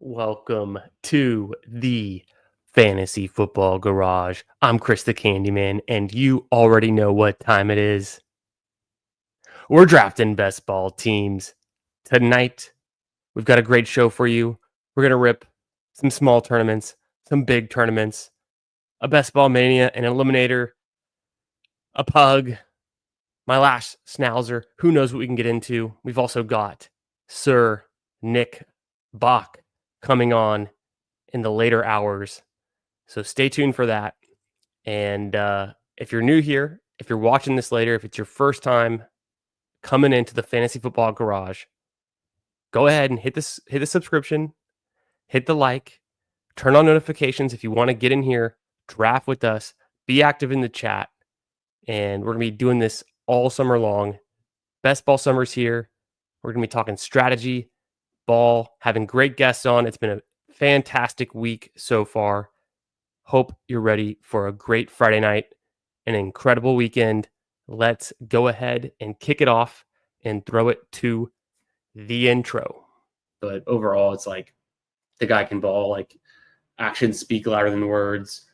Welcome to the Fantasy Football Garage. I'm Chris the Candyman, and you already know what time it is. We're drafting best ball teams. Tonight, we've got a great show for you. We're going to rip some small tournaments, some big tournaments, a best ball mania, an eliminator, a pug, my last schnauzer. Who knows what we can get into? We've also got Sir Nick Bach coming on in the later hours. So stay tuned for that. And if you're new here, if you're watching this later, if it's your first time coming into the Fantasy Football Garage, go ahead and hit the subscription, hit the like, turn on notifications if you want to get in here, draft with us, be active in the chat. And we're going to be doing this all summer long. Best ball summer's here. We're going to be talking strategy, ball, having great guests on. It's been a fantastic week so far. Hope you're ready for a great Friday night, an incredible weekend. Let's go ahead and kick it off and throw it to the intro. But overall, it's like the guy can ball, like actions speak louder than words.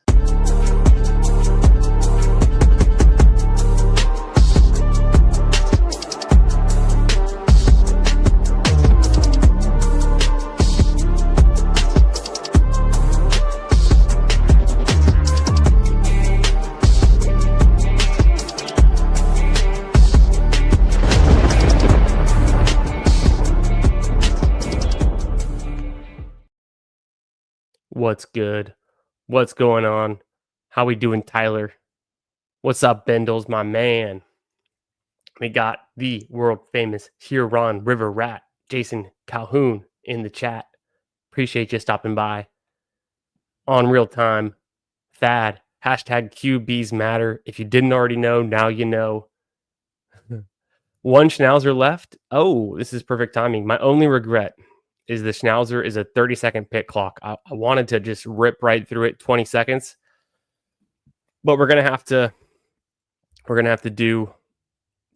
What's good? What's going on? How we doing, Tyler? What's up, Bindles, my man? We got the world famous Huron River Rat, Jason Calhoun, in the chat. Appreciate you stopping by. On real time, Thad, hashtag QBs matter. If you didn't already know, now you know. One Schnauzer left. Oh, this is perfect timing. My only regret is the Schnauzer is a 30-second pick clock. I wanted to just rip right through it, 20 seconds. But we're gonna have to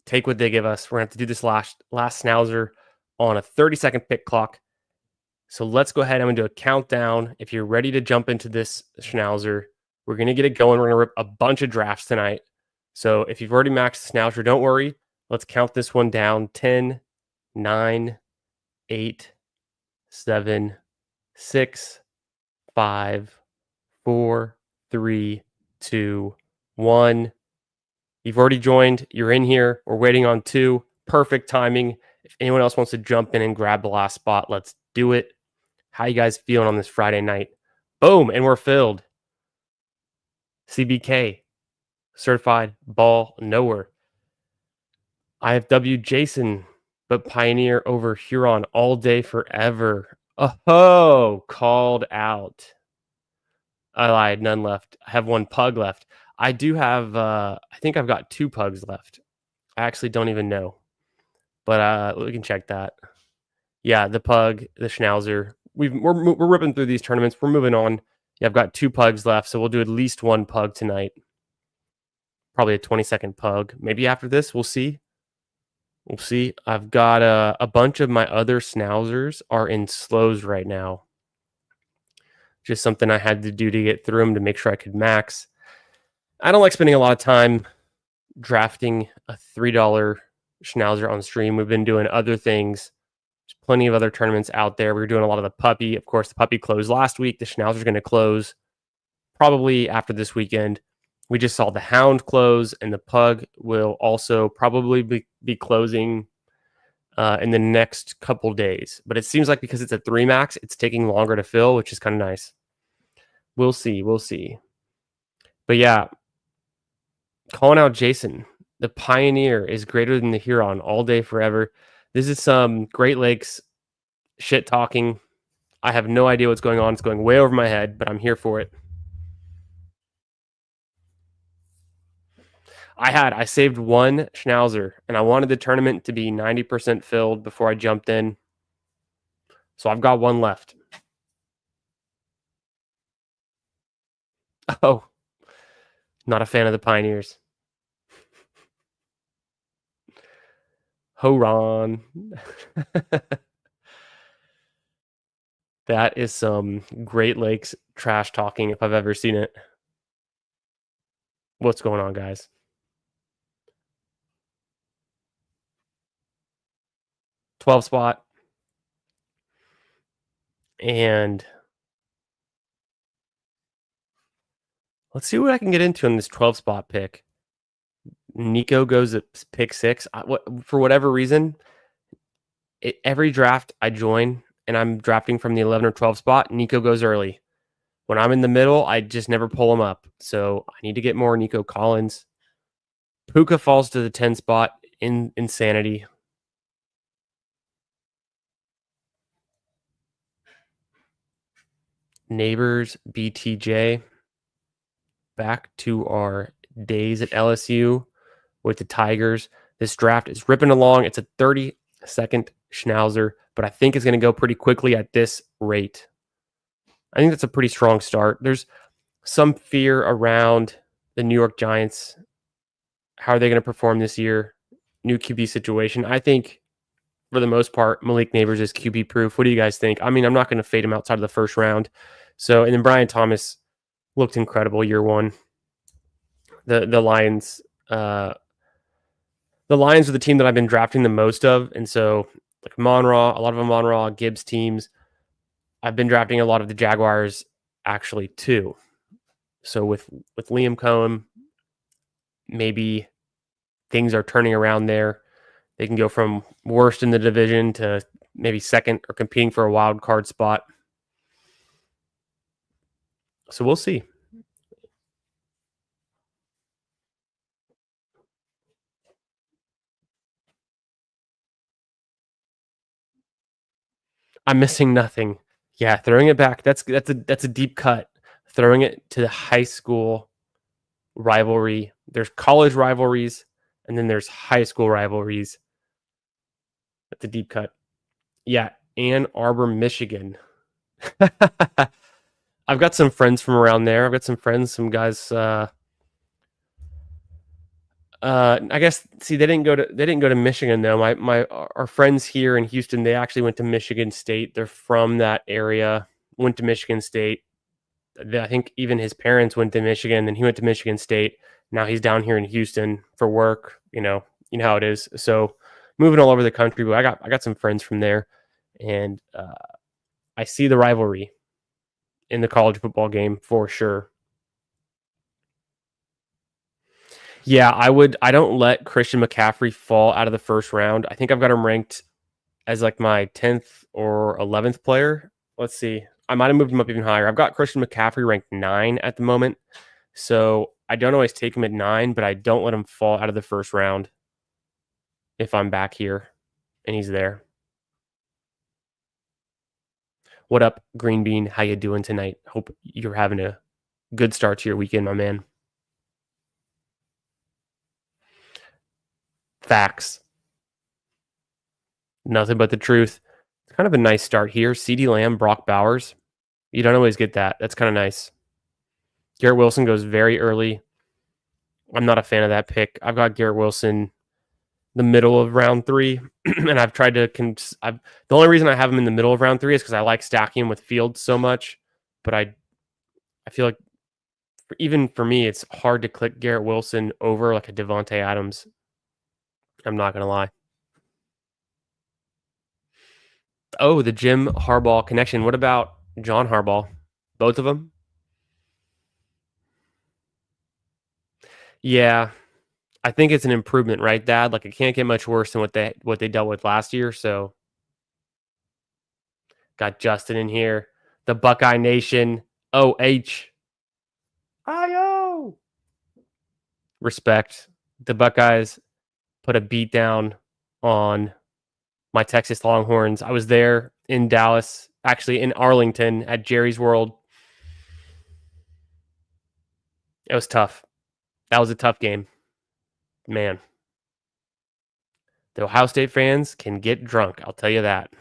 take what they give us. We're gonna have to do this last Schnauzer on a 30-second pick clock. So let's go ahead. I'm gonna do a countdown. If you're ready to jump into this Schnauzer, we're gonna get it going. We're gonna rip a bunch of drafts tonight. So if you've already maxed the Schnauzer, don't worry. Let's count this one down. 10, 9, 8, 7, 6, 5, 4, 3, 2, 1. You've already joined. You're in here. We're waiting on 2. Perfect timing. If anyone else wants to jump in and grab the last spot, let's do it. How you guys feeling on this Friday night? Boom, and we're filled. CBK, certified ball knower. IFW Jason, but Pioneer over Huron all day forever. Oh, called out. I lied, none left. I have one pug left. I do have, I think I've got 2 pugs left. I actually don't even know, but we can check that. Yeah, the pug, the Schnauzer. We're ripping through these tournaments. We're moving on. Yeah, I've got 2 pugs left, so we'll do at least 1 pug tonight. Probably a 20-second pug. Maybe after this, we'll see. We'll see. I've got a bunch of my other Schnauzers are in slows right now. Just something I had to do to get through them to make sure I could max. I don't like spending a lot of time drafting a $3 Schnauzer on stream. We've been doing other things. There's plenty of other tournaments out there. We were doing a lot of the puppy. Of course, the puppy closed last week. The Schnauzer's going to close probably after this weekend. We just saw the hound close, and the pug will also probably be closing in the next couple days. But it seems like because it's a 3 max, it's taking longer to fill, which is kind of nice. We'll see. We'll see. But yeah, calling out Jason. The Pioneer is greater than the Huron all day forever. This is some Great Lakes shit talking. I have no idea what's going on. It's going way over my head, but I'm here for it. I saved 1 Schnauzer, and I wanted the tournament to be 90% filled before I jumped in. So I've got 1 left. Oh, not a fan of the Pioneers. Horon. That is some Great Lakes trash talking if I've ever seen it. What's going on, guys? 12 spot, and let's see what I can get into in this 12 spot pick. Nico goes at pick 6. For whatever reason, every draft I join and I'm drafting from the 11 or 12 spot, Nico goes early. When I'm in the middle, I just never pull him up. So I need to get more Nico Collins. Puka falls to the 10 spot in insanity. Neighbors, BTJ. Back to our days at LSU with the Tigers. This draft is ripping along. It's a 30-second schnauzer, but I think it's going to go pretty quickly at this rate. I think that's a pretty strong start. There's some fear around the New York Giants. How are they going to perform this year? New QB situation. I think, for the most part, Malik Neighbors is QB proof. What do you guys think? I mean, I'm not going to fade him outside of the first round. So, and then Brian Thomas looked incredible year one. The Lions, the Lions are the team that I've been drafting the most of, and so like Monraw, a lot of them Monraw, Gibbs teams. I've been drafting a lot of the Jaguars actually too. So with Liam Cohen, maybe things are turning around there. They can go from worst in the division to maybe second or competing for a wild card spot. So we'll see. I'm missing nothing. Yeah, throwing it back. That's a deep cut. Throwing it to the high school rivalry. There's college rivalries, and then there's high school rivalries. That's a deep cut. Yeah, Ann Arbor, Michigan. I've got some friends from around there. I've got some friends, some guys. I guess they didn't go to Michigan though. Our friends here in Houston, they actually went to Michigan State. They're from that area. Went to Michigan State. I think even his parents went to Michigan, and he went to Michigan State. Now he's down here in Houston for work. You know how it is. So moving all over the country. But I got some friends from there, and I see the rivalry in the college football game for sure. Yeah, I don't let Christian McCaffrey fall out of the first round. I think I've got him ranked as like my 10th or 11th player. Let's see. I might have moved him up even higher. I've got Christian McCaffrey ranked 9 at the moment. So I don't always take him at 9, but I don't let him fall out of the first round if I'm back here and he's there. What up, Green Bean? How you doing tonight? Hope you're having a good start to your weekend, my man. Facts. Nothing but the truth. It's kind of a nice start here. CeeDee Lamb, Brock Bowers. You don't always get that. That's kind of nice. Garrett Wilson goes very early. I'm not a fan of that pick. I've got Garrett Wilson the middle of round 3, and I've tried to. The only reason I have him in the middle of round 3 is because I like stacking him with Fields so much. But I feel like even for me, it's hard to click Garrett Wilson over like a Devontae Adams. I'm not gonna lie. Oh, the Jim Harbaugh connection. What about John Harbaugh? Both of them? Yeah, I think it's an improvement, right, Dad? Like it can't get much worse than what they dealt with last year. So got Justin in here, the Buckeye Nation. OH. IO. Respect. The Buckeyes put a beat down on my Texas Longhorns. I was there in Dallas, actually in Arlington at Jerry's World. It was tough. That was a tough game. Man. The Ohio State fans can get drunk, I'll tell you that.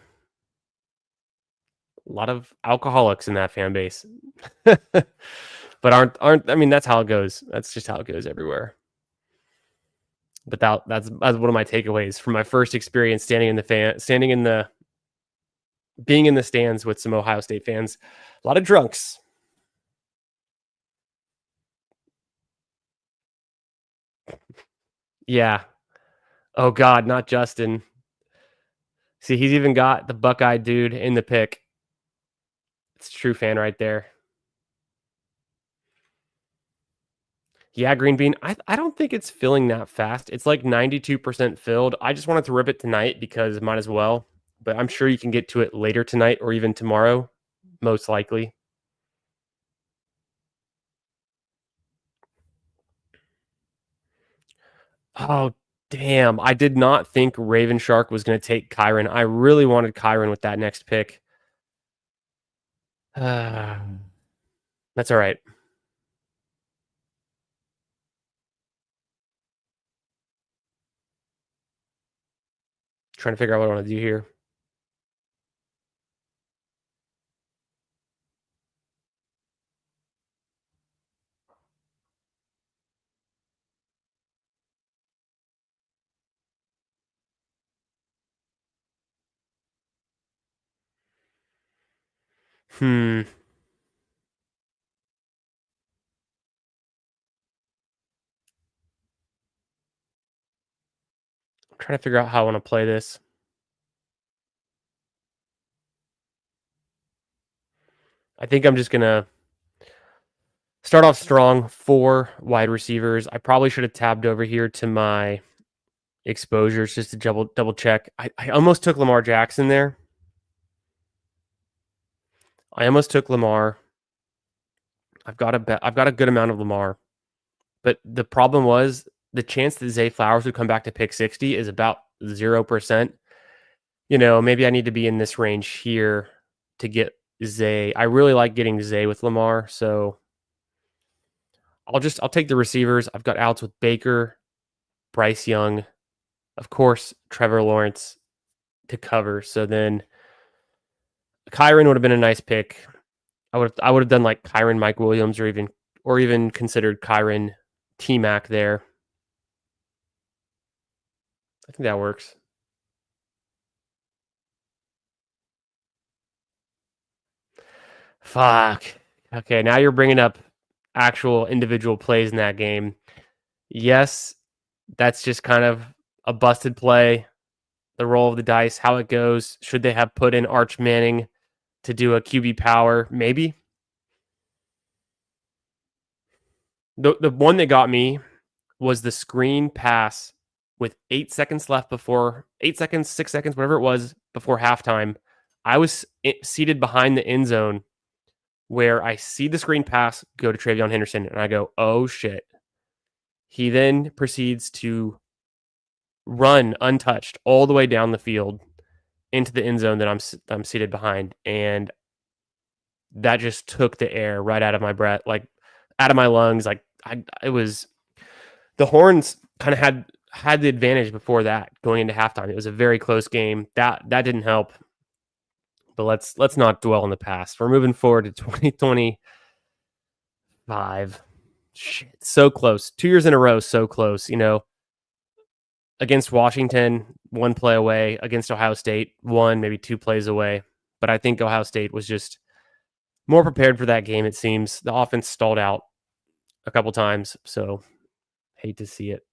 A lot of alcoholics in that fan base. But aren't I mean that's how it goes. That's just how it goes everywhere. But that's one of my takeaways from my first experience standing in the being in the stands with some Ohio State fans, a lot of drunks. Yeah. Oh God, not Justin. See, he's even got the Buckeye dude in the pick. It's a true fan right there. Yeah, green bean. I don't think it's filling that fast. It's like 92% filled. I just wanted to rip it tonight because might as well. But I'm sure you can get to it later tonight or even tomorrow, most likely. Oh, damn. I did not think Raven Shark was going to take Kyron. I really wanted Kyron with that next pick. That's all right. Trying to figure out what I want to do here. Hmm. I'm trying to figure out how I want to play this. I think I'm just going to start off strong, 4 wide receivers. I probably should have tabbed over here to my exposures just to double check. I almost took Lamar Jackson there. I almost took Lamar. I've got a good amount of Lamar. But the problem was the chance that Zay Flowers would come back to pick 60 is about 0%. Maybe I need to be in this range here to get Zay. I really like getting Zay with Lamar, so I'll take the receivers. I've got outs with Baker, Bryce Young, of course, Trevor Lawrence to cover. So then Kyron would have been a nice pick. I would have done like Kyron Mike Williams or even considered Kyron T Mac there. I think that works. Fuck. Okay, now you're bringing up actual individual plays in that game. Yes, that's just kind of a busted play, the roll of the dice, how it goes. Should they have put in Arch Manning to do a QB power? Maybe. The one that got me was the screen pass with 8 seconds left before 8 seconds, 6 seconds, whatever it was before halftime. I was seated behind the end zone where I see the screen pass go to Travion Henderson, and I go, oh shit. He then proceeds to run untouched all the way down the field into the end zone that I'm seated behind, and that just took the air right out of my breath, like out of my lungs. Like it was the Horns kind of had the advantage before that going into halftime. It was a very close game. That didn't help. But let's not dwell on the past. We're moving forward to 2025. Shit, so close. 2 years in a row, so close. Against Washington, 1 play away. Against Ohio State, 1, maybe 2 plays away. But I think Ohio State was just more prepared for that game, it seems. The offense stalled out a couple times, so hate to see it.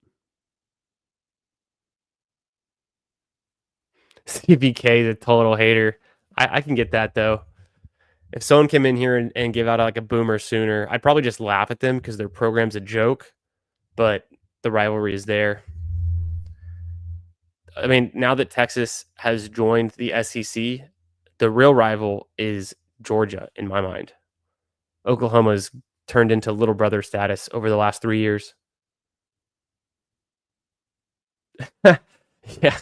CBK is a total hater. I can get that, though. If someone came in here and gave out like a boomer sooner, I'd probably just laugh at them because their program's a joke, but the rivalry is there. I mean, now that Texas has joined the SEC, the real rival is Georgia in my mind. Oklahoma's turned into little brother status over the last 3 years. Yeah.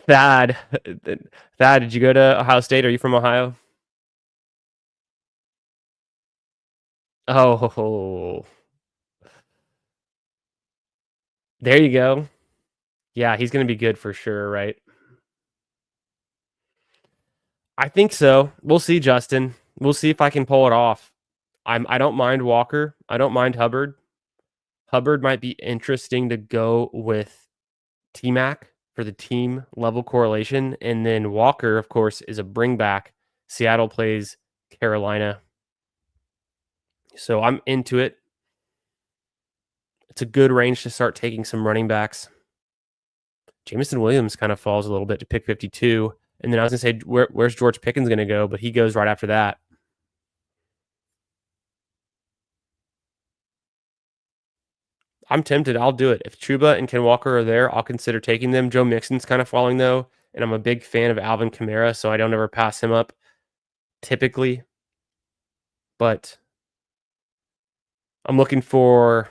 Thad, did you go to Ohio State? Are you from Ohio? Oh, there you go. Yeah, he's going to be good for sure, right? I think so. We'll see, Justin. We'll see if I can pull it off. I don't mind Walker. I don't mind Hubbard. Hubbard might be interesting to go with T Mac. for the team level correlation. And then Walker, of course, is a bring back. Seattle plays Carolina. So I'm into it. It's a good range to start taking some running backs. Jameson Williams kind of falls a little bit to pick 52. And then I was going to say, where's George Pickens going to go? But he goes right after that. I'm tempted. I'll do it. If Chuba and Ken Walker are there, I'll consider taking them. Joe Mixon's kind of falling, though. And I'm a big fan of Alvin Kamara, so I don't ever pass him up typically. But I'm looking for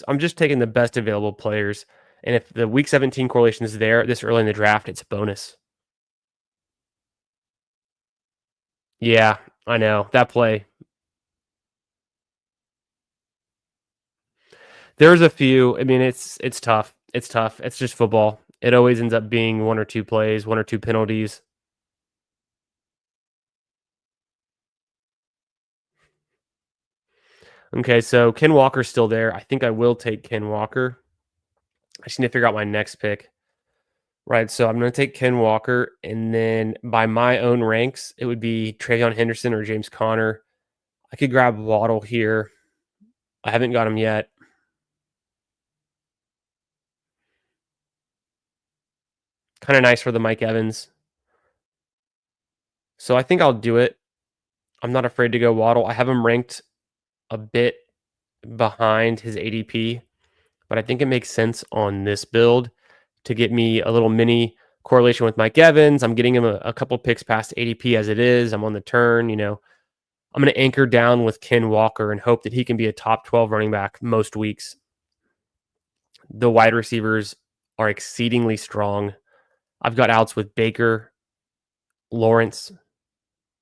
I'm just taking the best available players. And if the week 17 correlation is there this early in the draft, it's a bonus. Yeah, I know. That play. There's a few. I mean, it's tough. It's tough. It's just football. It always ends up being one or two plays, one or two penalties. Okay, so Ken Walker's still there. I think I will take Ken Walker. I just need to figure out my next pick. Right, so I'm going to take Ken Walker, and then by my own ranks, it would be Travion Henderson or James Conner. I could grab Waddle here. I haven't got him yet. Kind of nice for the Mike Evans. So I think I'll do it. I'm not afraid to go Waddle. I have him ranked a bit behind his ADP, but I think it makes sense on this build to get me a little mini correlation with Mike Evans. I'm getting him a couple picks past ADP as it is. I'm on the turn, I'm going to anchor down with Ken Walker and hope that he can be a top 12 running back most weeks. The wide receivers are exceedingly strong. I've got outs with Baker, Lawrence,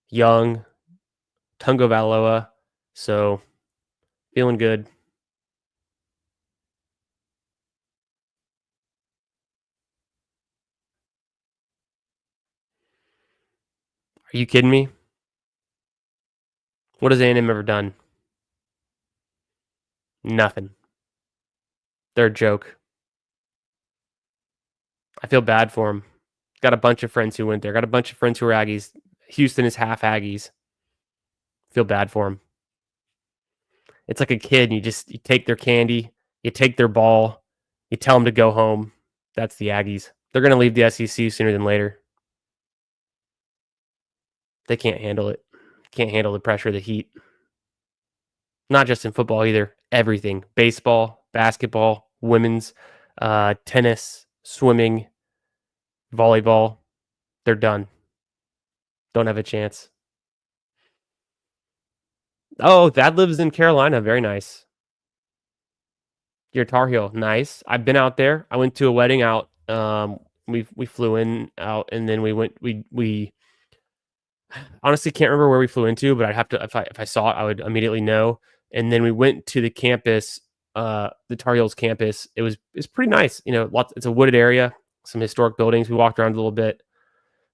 Young, Tungo Valoa. So feeling good. Are you kidding me? What has A&M ever done? Nothing. They're a joke. I feel bad for them. Got a bunch of friends who went there. Got a bunch of friends who are Aggies. Houston is half Aggies. Feel bad for them. It's like a kid. And you take their candy, you take their ball, you tell them to go home. That's the Aggies. They're going to leave the SEC sooner than later. They can't handle it. Can't handle the pressure, the heat. Not just in football either. Everything. Baseball, basketball, women's, tennis, swimming, volleyball. They're done. Don't have a chance. Oh, that lives in Carolina. Very nice. Your Tar Heel. Nice. I've been out there. I went to a wedding out. We flew in out, and then we honestly can't remember where we flew into, but I'd have to, if I saw it, I would immediately know. And then we went to the campus, the Tar Heels campus. It's pretty nice. It's a wooded area, some historic buildings. We walked around a little bit.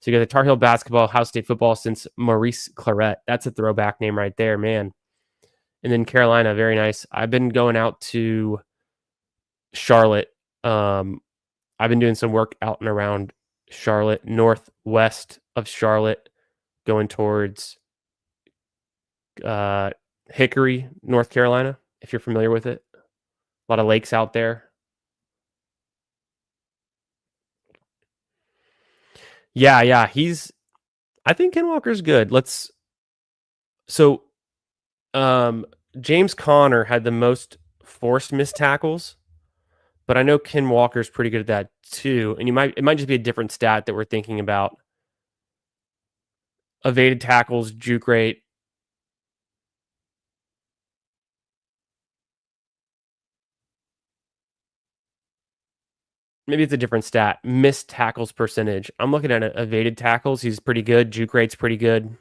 So you got the Tar Heel basketball, Ohio State football since Maurice Claret. That's a throwback name right there, man. And then Carolina, very nice. I've been going out to Charlotte. I've been doing some work out and around Charlotte, northwest of Charlotte, going towards Hickory, North Carolina, if you're familiar with it. A lot of lakes out there. Yeah. I think Ken Walker's good. James Conner had the most forced missed tackles, but I know Ken Walker's pretty good at that too. And it might just be a different stat that we're thinking about. Evaded tackles, juke rate. Maybe it's a different stat. Missed tackles percentage. I'm looking at evaded tackles. He's pretty good. Juke rate's pretty good.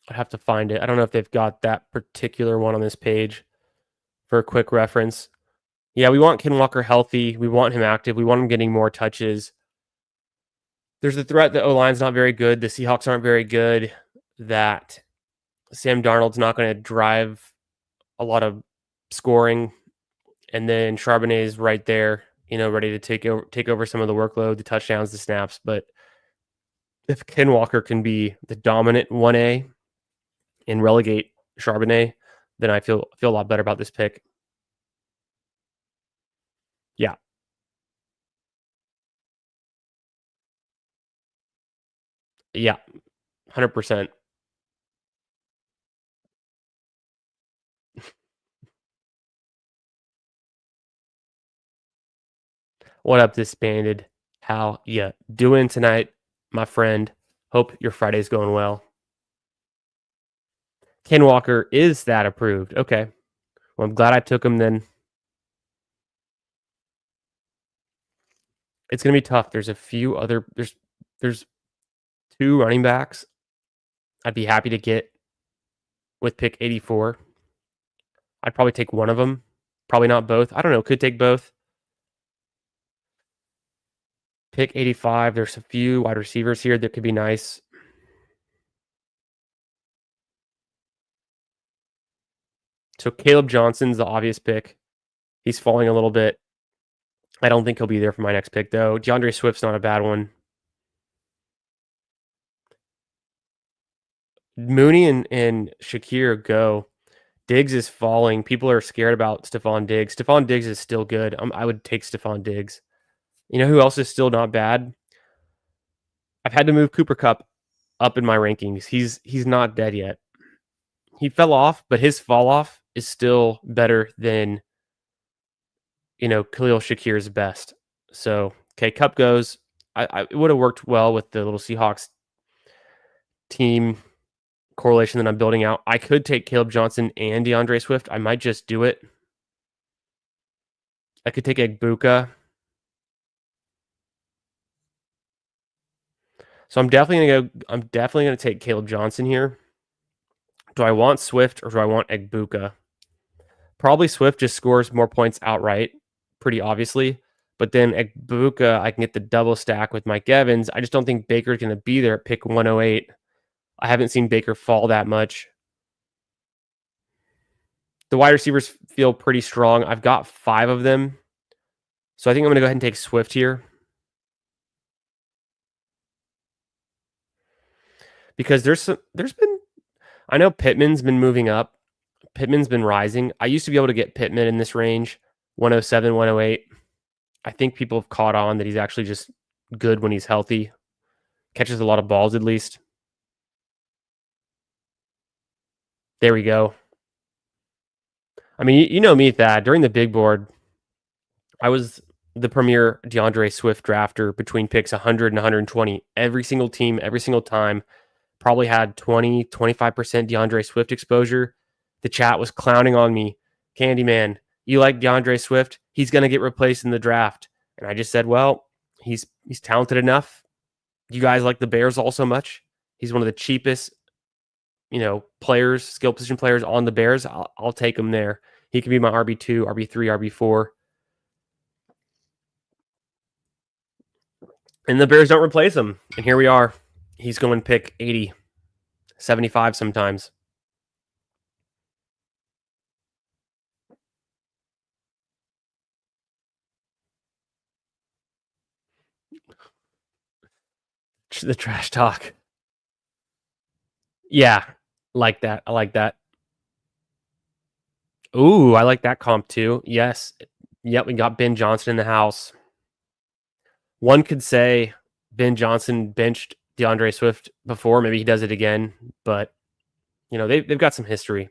I'd have to find it. I don't know if they've got that particular one on this page for a quick reference. Yeah, we want Ken Walker healthy. We want him active. We want him getting more touches. There's a threat that O-line's not very good. The Seahawks aren't very good. That Sam Darnold's not going to drive a lot of scoring. and then Charbonnet's right there, ready to take over some of the workload, the touchdowns, the snaps. But if Ken Walker can be the dominant 1A and relegate Charbonnet, then I feel a lot better about this pick. Yeah, yeah, 100%. What up, disbanded? How ya doing tonight, my friend? Hope your Friday's going well. Ken Walker is that approved. Okay. Well, I'm glad I took him then. It's gonna be tough. There's two running backs I'd be happy to get with pick 84. I'd probably take one of them. Probably not both. I don't know. Could take both. Pick 85. There's a few wide receivers here that could be nice. So Caleb Johnson's the obvious pick. He's falling a little bit. I don't think he'll be there for my next pick, though. DeAndre Swift's not a bad one. Mooney and Shakir go. Diggs is falling. People are scared about Stephon Diggs. Stephon Diggs is still good. I would take Stephon Diggs. You know who else is still not bad? I've had to move Cooper Kupp up in my rankings. He's not dead yet. He fell off, but his fall off is still better than Khalil Shakir's best. So okay, Kupp goes. It would have worked well with the little Seahawks team correlation that I'm building out. I could take Caleb Johnson and DeAndre Swift. I might just do it. I could take Egbuka. So I'm definitely gonna take Caleb Johnson here. Do I want Swift or do I want Egbuka? Probably Swift just scores more points outright, pretty obviously. But then Egbuka, I can get the double stack with Mike Evans. I just don't think Baker's going to be there at pick 108. I haven't seen Baker fall that much. The wide receivers feel pretty strong. I've got 5 of them. So I think I'm going to go ahead and take Swift here. Because I know Pittman's been moving up. Pittman's been rising. I used to be able to get Pittman in this range, 107, 108. I think people have caught on that he's actually just good when he's healthy. Catches a lot of balls at least. There we go. I mean, you know me, Thad. During the big board, I was the premier DeAndre Swift drafter between picks 100 and 120. Every single team, every single time, probably had 20, 25% DeAndre Swift exposure. The chat was clowning on me. Candyman, you like DeAndre Swift? He's going to get replaced in the draft. And I just said, well, he's talented enough. You guys like the Bears all so much? He's one of the cheapest, players, skill position players on the Bears. I'll take him there. He can be my RB2, RB3, RB4. And the Bears don't replace him. And here we are. He's going pick 80, 75 sometimes. The trash talk. Yeah, like that. I like that. Ooh, I like that comp too. Yes. Yep, we got Ben Johnson in the house. One could say Ben Johnson benched DeAndre Swift before. Maybe he does it again, but they've got some history.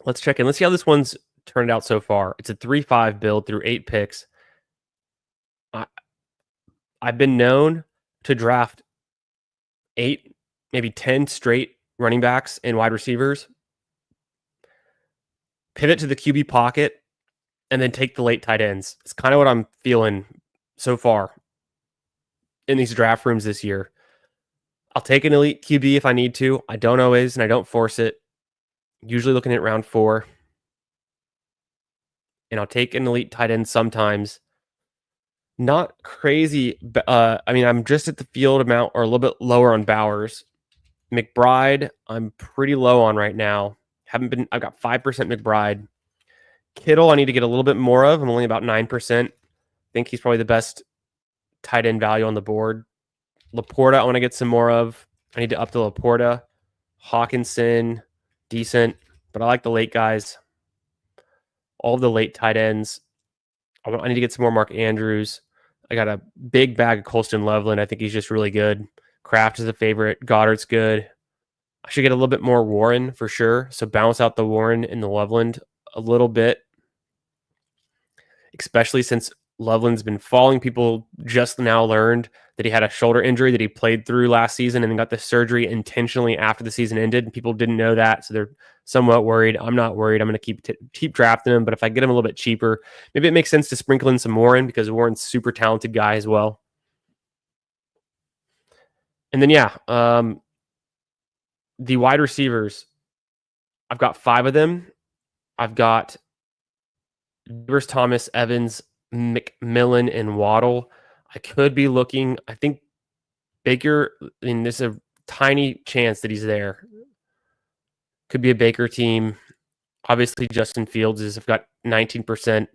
Let's check in. Let's see how this one's turned out so far. It's a 3-5 build through 8 picks. I've been known to draft 8, maybe 10 straight running backs and wide receivers, pivot to the QB pocket, and then take the late tight ends. It's kind of what I'm feeling so far in these draft rooms this year. I'll take an elite QB if I need to. I don't always, and I don't force it. Usually looking at round 4. And I'll take an elite tight end sometimes. Not crazy. I'm just at the field amount or a little bit lower on Bowers. McBride, I'm pretty low on right now. I've got 5% McBride. Kittle, I need to get a little bit more of. I'm only about 9%. I think he's probably the best tight end value on the board. Laporta, I want to get some more of. I need to up the Laporta. Hawkinson, decent, but I like the late guys. All the late tight ends. I need to get some more Mark Andrews. I got a big bag of Colston Loveland. I think he's just really good. Kraft is a favorite. Goddard's good. I should get a little bit more Warren for sure. So balance out the Warren and the Loveland a little bit, especially since Loveland's been falling. People just now learned that he had a shoulder injury that he played through last season and then got the surgery intentionally after the season ended. And people didn't know that, so they're somewhat worried. I'm not worried. I'm going to keep drafting him, but if I get him a little bit cheaper, maybe it makes sense to sprinkle in some Warren because Warren's a super talented guy as well. And then, the wide receivers, I've got 5 of them. I've got Devers, Thomas, Evans, McMillan, and Waddle. I could be looking. I think Baker, there's a tiny chance that he's there. Could be a Baker team. Obviously, Justin Fields I've got 19%.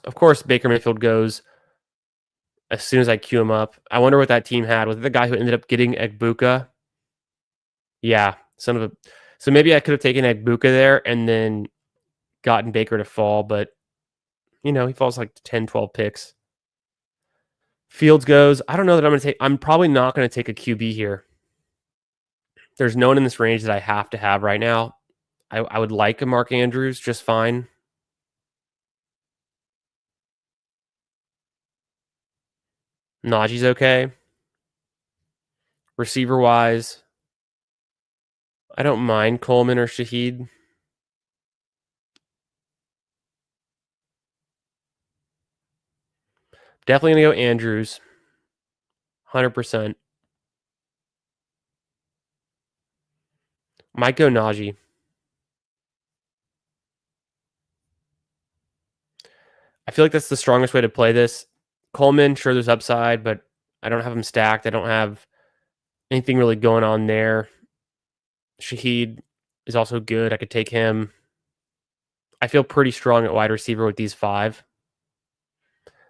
Of course, Baker Mayfield goes as soon as I queue him up. I wonder what that team had. Was it the guy who ended up getting Egbuka? Yeah, son of a. So maybe I could have taken Egbuka there and then gotten Baker to fall, but he falls like 10, 12 picks. Fields goes. I don't know that I'm going to take. I'm probably not going to take a QB here. There's no one in this range that I have to have right now. I would like a Mark Andrews just fine. Najee's okay. Receiver wise, I don't mind Coleman or Shaheed. Definitely going to go Andrews. 100%. Might go Najee. I feel like that's the strongest way to play this. Coleman, sure, there's upside, but I don't have him stacked. I don't have anything really going on there. Shaheed is also good. I could take him. I feel pretty strong at wide receiver with these 5.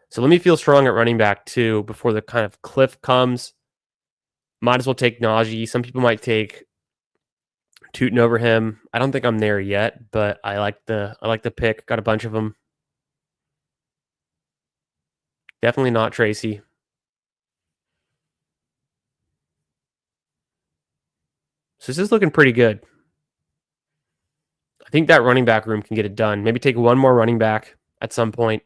So let me feel strong at running back too before the kind of cliff comes. Might as well take Najee. Some people might take Tootin over him. I don't think I'm there yet, but I like the pick. Got a bunch of them. Definitely not Tracy. So this is looking pretty good. I think that running back room can get it done. Maybe take one more running back at some point.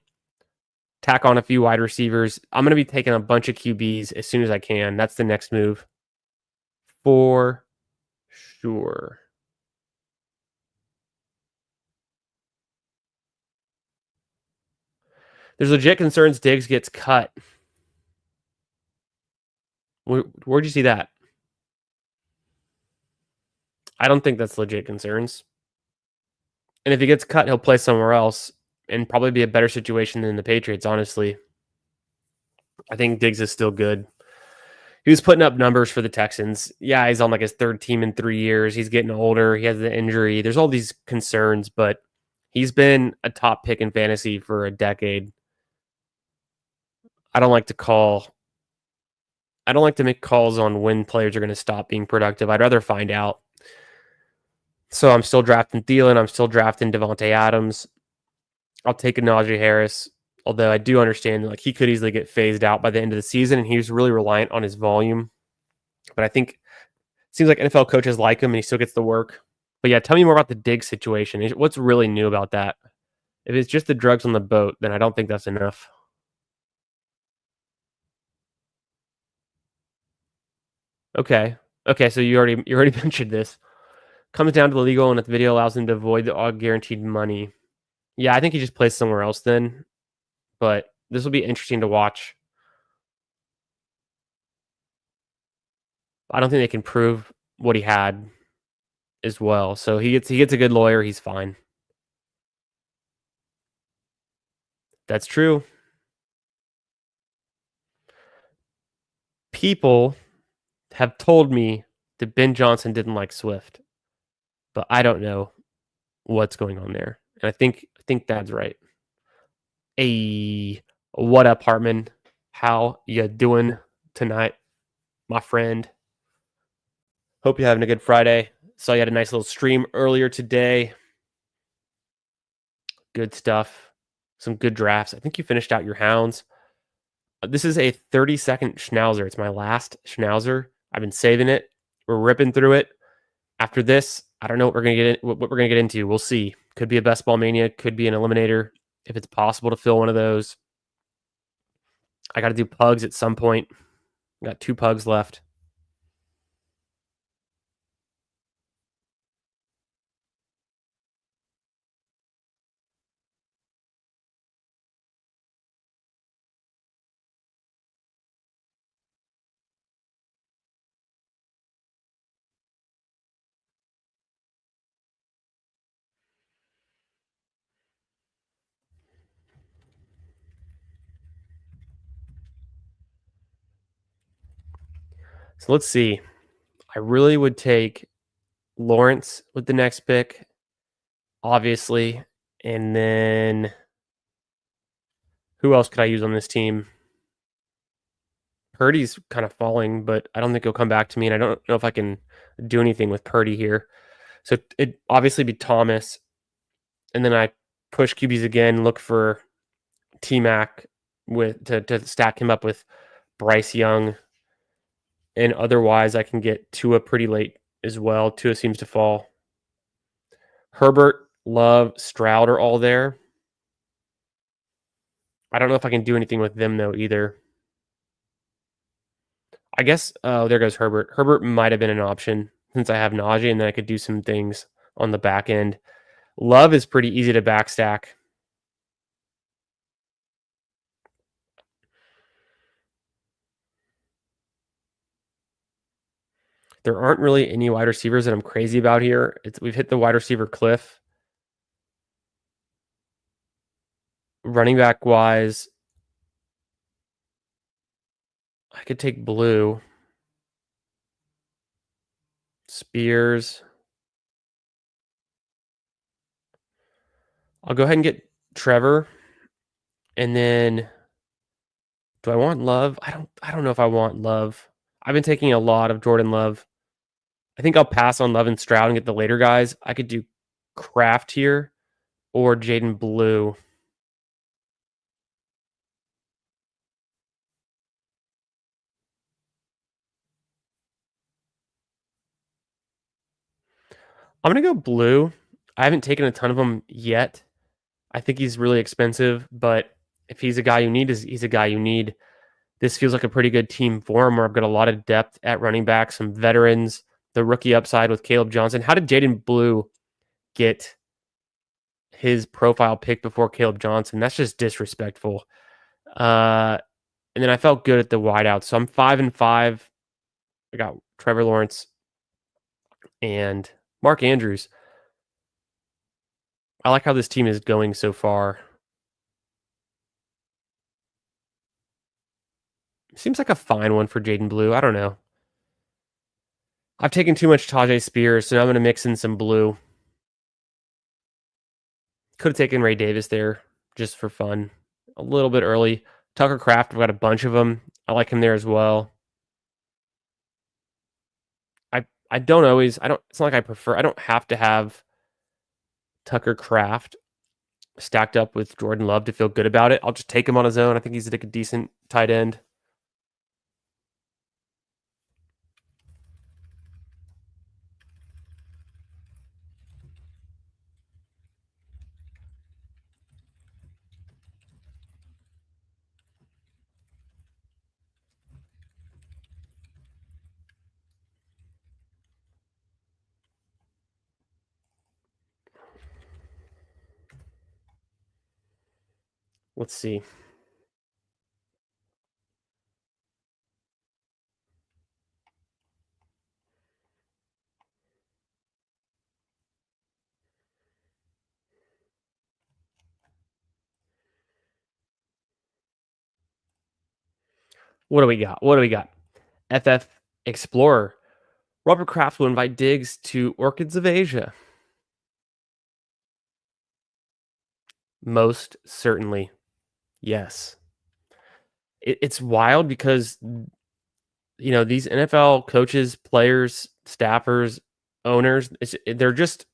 Tack on a few wide receivers. I'm going to be taking a bunch of QBs as soon as I can. That's the next move. For sure. There's legit concerns Diggs gets cut. Where'd you see that? I don't think that's legit concerns. And if he gets cut, he'll play somewhere else and probably be a better situation than the Patriots, honestly. I think Diggs is still good. He was putting up numbers for the Texans. Yeah, he's on like his 3rd team in 3 years. He's getting older. He has the injury. There's all these concerns, but he's been a top pick in fantasy for a decade. I don't like to make calls on when players are going to stop being productive. I'd rather find out. So I'm still drafting Thielen. I'm still drafting Devontae Adams. I'll take a Najee Harris, although I do understand that he could easily get phased out by the end of the season, and he's really reliant on his volume. But I think it seems like NFL coaches like him, and he still gets the work. But yeah, tell me more about the Diggs situation. What's really new about that? If it's just the drugs on the boat, then I don't think that's enough. Okay. So you already mentioned this. Comes down to the legal, and if the video allows him to avoid the all guaranteed money. Yeah, I think he just plays somewhere else then. But this will be interesting to watch. I don't think they can prove what he had as well. So he gets a good lawyer. He's fine. That's true. people have told me that Ben Johnson didn't like Swift, but I don't know what's going on there. And I think that's right. Hey, what up, Hartman? How you doing tonight, my friend? Hope you're having a good Friday. Saw you had a nice little stream earlier today. Good stuff. Some good drafts. I think you finished out your hounds. This is a 30-second schnauzer. It's my last schnauzer. I've been saving it. We're ripping through it. After this, I don't know what we're gonna what we're gonna get into. We'll see. Could be a best ball mania. Could be an eliminator. If it's possible to fill one of those, I got to do pugs at some point. Got 2 pugs left. So let's see. I really would take Lawrence with the next pick, obviously, and then who else could I use on this team? Purdy's kind of falling, but I don't think he'll come back to me, and I don't know if I can do anything with Purdy here. So it obviously be Thomas, and then I push QBs again, look for T-Mac with to stack him up with Bryce Young, and otherwise I can get Tua pretty late as well. Tua seems to fall. Herbert, Love, Stroud are all there. I don't know if I can do anything with them though either. I guess there goes Herbert. Herbert might have been an option since I have Najee, and then I could do some things on the back end. Love is pretty easy to backstack. There aren't really any wide receivers that I'm crazy about here. We've hit the wide receiver cliff. Running back wise, I could take Blue, Spears. I'll go ahead and get Trevor, and then do I want Love? I don't know if I want Love. I've been taking a lot of Jordan Love. I think I'll pass on Love and Stroud and get the later guys. I could do Kraft here or Jaden Blue. I'm gonna go Blue. I haven't taken a ton of them yet. I think he's really expensive, but if he's a guy you need, he's a guy you need. This feels like a pretty good team for him where I've got a lot of depth at running back, some veterans, the rookie upside with Caleb Johnson. How did Jaden Blue get his profile pick before Caleb Johnson? That's just disrespectful. And then I felt good at the wideout. So I'm 5-5. I got Trevor Lawrence and Mark Andrews. I like how this team is going so far. Seems like a fine one for Jaden Blue. I don't know. I've taken too much Tajay Spears, so now I'm going to mix in some Blue. Could have taken Ray Davis there just for fun. A little bit early. Tucker Kraft, I've got a bunch of them. I like him there as well. I don't always, it's not like I prefer, I don't have to have Tucker Kraft stacked up with Jordan Love to feel good about it. I'll just take him on his own. I think he's like a decent tight end. Let's see. What do we got? What do we got? FF Explorer. Robert Kraft will invite digs to orchids of Asia. Most certainly. Yes. It's wild because, these NFL coaches, players, staffers, owners, they're just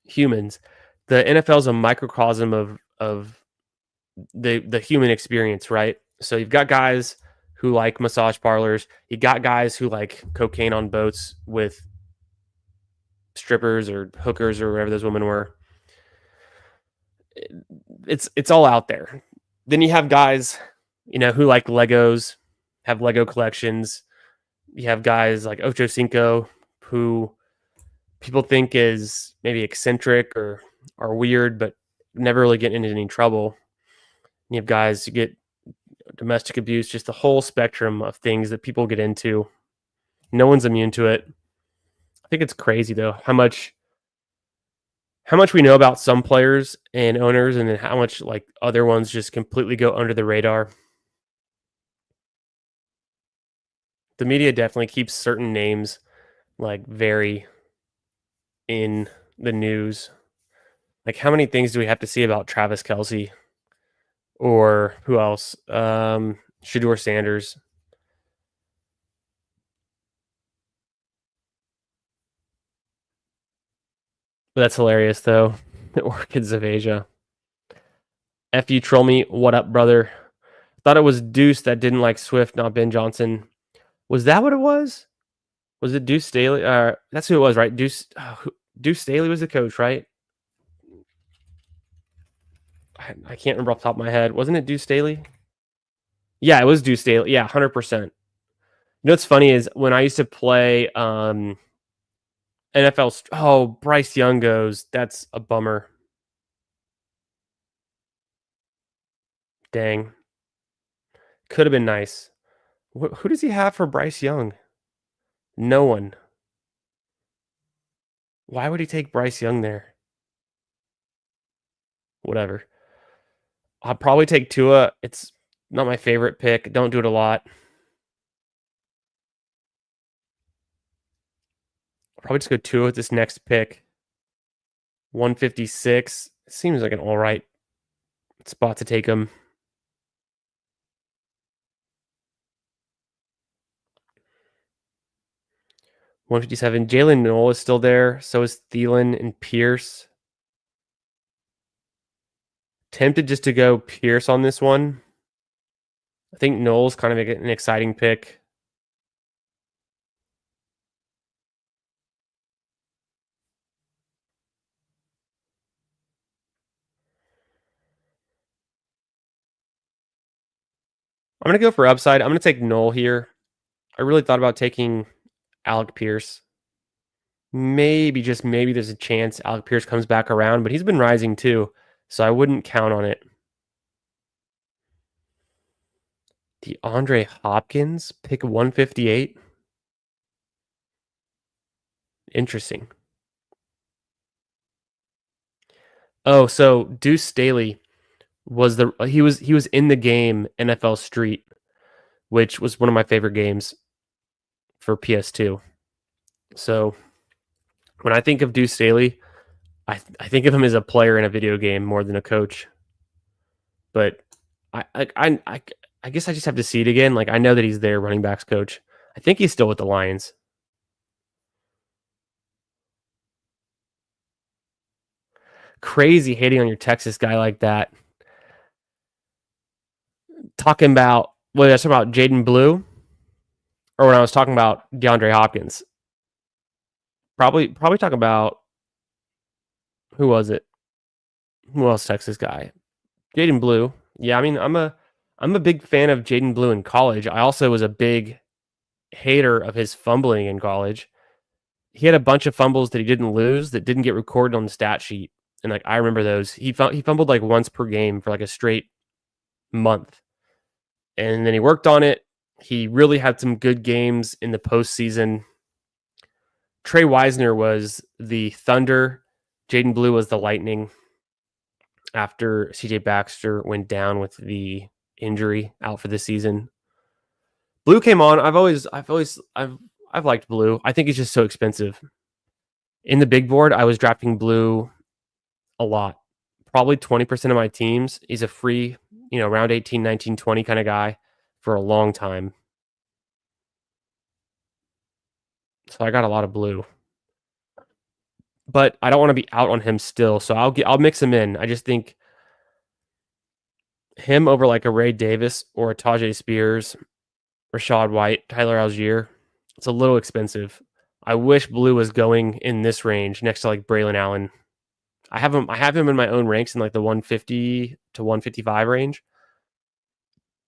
humans. The NFL is a microcosm of the human experience, right? So you've got guys who like massage parlors. You got guys who like cocaine on boats with strippers or hookers or whatever those women were. It's all out there. Then you have guys, who like Legos, have Lego collections. You have guys like Ocho Cinco, who people think is maybe eccentric or weird, but never really get into any trouble. You have guys who get domestic abuse, just the whole spectrum of things that people get into. No one's immune to it. I think it's crazy though how much we know about some players and owners, and then how much like other ones just completely go under the radar. The media definitely keeps certain names like very in the news. Like, how many things do we have to see about Travis Kelce or who else? Shador Sanders. But that's hilarious though. The Orchids of Asia. F you troll me. What up, brother? Thought it was Deuce that didn't like Swift, not Ben Johnson. Was that what it was? Was it Deuce Staley? That's who it was, right? Deuce Staley was the coach, right? I can't remember off the top of my head. Wasn't it Deuce Staley? Yeah, it was Deuce Staley. Yeah, 100%. What's funny is when I used to play NFL. Oh, Bryce Young goes. That's a bummer. Dang. Could have been nice. Who does he have for Bryce Young? No one. Why would he take Bryce Young there? Whatever. I'll probably take Tua. It's not my favorite pick. Don't do it a lot. I'll probably just go Tua with this next pick. 156. Seems like an all right spot to take him. $157. Jalen Noel is still there. So is Thielen and Pierce. Tempted just to go Pierce on this one. I think Noel's kind of an exciting pick. I'm going to go for upside. I'm going to take Noel here. I really thought about taking Alec Pierce. Maybe, just maybe, there's a chance Alec Pierce comes back around, but he's been rising too, so I wouldn't count on it. DeAndre Hopkins, pick 158. Interesting. Oh, so Deuce Staley was he was in the game NFL Street, which was one of my favorite games for PS2. So when I think of Deuce Staley, I think of him as a player in a video game more than a coach. But I guess I just have to see it again. Like, I know that he's their running backs coach. I think he's still with the Lions. Crazy hating on your Texas guy like that. Talking about what I was talking about Jaden Blue, or when I was talking about DeAndre Hopkins. Probably talking about who was it? Who else? Texas guy, Jaden Blue. Yeah, I mean, I'm a big fan of Jaden Blue in college. I also was a big hater of his fumbling in college. He had a bunch of fumbles that he didn't lose that didn't get recorded on the stat sheet, and like I remember those. He fumbled like once per game for like a straight month, and then he worked on it. He really had some good games in the postseason. Trey Wisner was the Thunder. Jaden Blue was the Lightning after CJ Baxter went down with the injury out for the season. Blue came on. I've liked blue. I think he's just so expensive. In the big board, I was drafting blue a lot. Probably 20% of my teams. He's a free, round 18, 19, 20 kind of guy for a long time. So I got a lot of blue. But I don't want to be out on him still, so I'll mix him in. I just think him over like a Ray Davis or a Tajay Spears, Rashad White, Tyler Algier. It's a little expensive. I wish blue was going in this range next to like Braylon Allen. I have him in my own ranks in like the 150 to 155 range.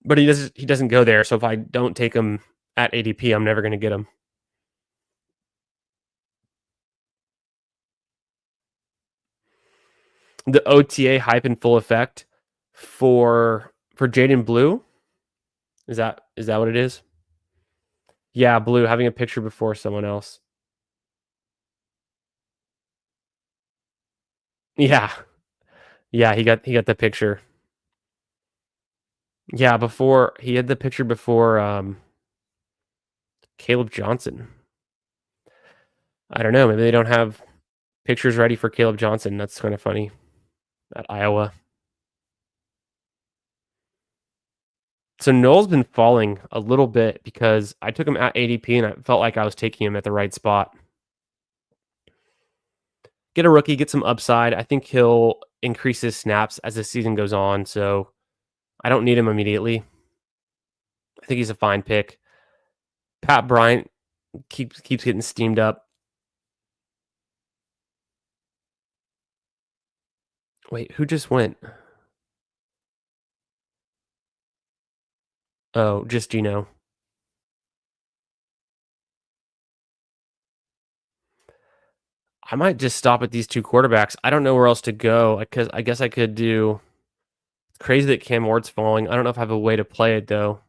But he doesn't go there, so if I don't take him at ADP, I'm never going to get him. The OTA hype in full effect for Jaden Blue. Is that what it is? Yeah, Blue having a picture before someone else. Yeah. Yeah, he got the picture. Yeah, before he had the picture before Caleb Johnson. I don't know, maybe they don't have pictures ready for Caleb Johnson. That's kind of funny. At Iowa. So Noel's been falling a little bit because I took him at ADP and I felt like I was taking him at the right spot. Get a rookie, get some upside. I think he'll increase his snaps as the season goes on, so I don't need him immediately. I think he's a fine pick. Pat Bryant keeps getting steamed up. Wait, who just went? Oh, just Gino. I might just stop at these two quarterbacks. I don't know where else to go because I guess I could do. It's crazy that Cam Ward's falling. I don't know if I have a way to play it though.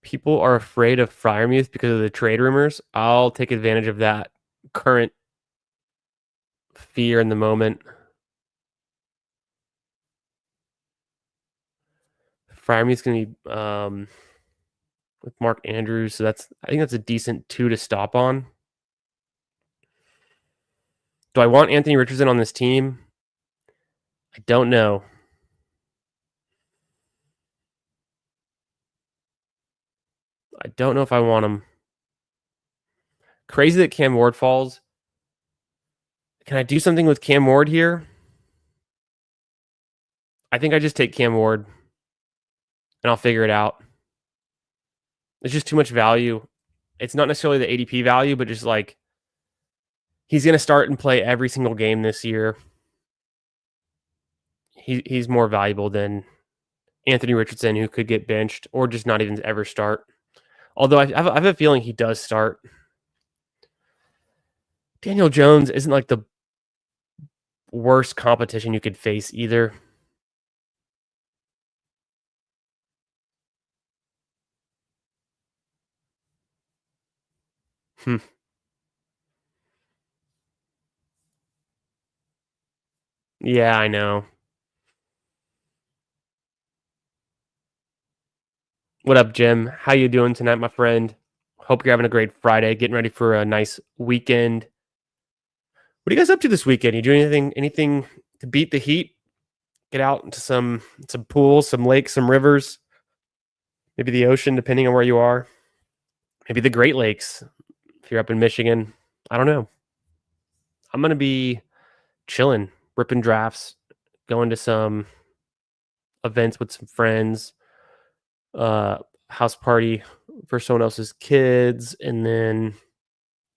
People are afraid of Freiermuth because of the trade rumors. I'll take advantage of that current fear in the moment. Freiermuth's going to be with Mark Andrews, so I think that's a decent 2 to stop on. Do I want Anthony Richardson on this team? I don't know. I don't know if I want him. Crazy that Cam Ward falls. Can I do something with Cam Ward here? I think I just take Cam Ward and I'll figure it out. It's just too much value. It's not necessarily the ADP value, but just like he's going to start and play every single game this year. He's more valuable than Anthony Richardson, who could get benched or just not even ever start. Although I have a feeling he does start. Daniel Jones isn't like the worst competition you could face either. Yeah, I know. What up, Jim? How you doing tonight, my friend? Hope you're having a great Friday, getting ready for a nice weekend. What are you guys up to this weekend? You doing anything to beat the heat? Get out into some pools, some lakes, some rivers, maybe the ocean, depending on where you are. Maybe the Great Lakes if you're up in Michigan. I don't know. I'm gonna be chilling, ripping drafts, going to some events with some friends, house party for someone else's kids, and then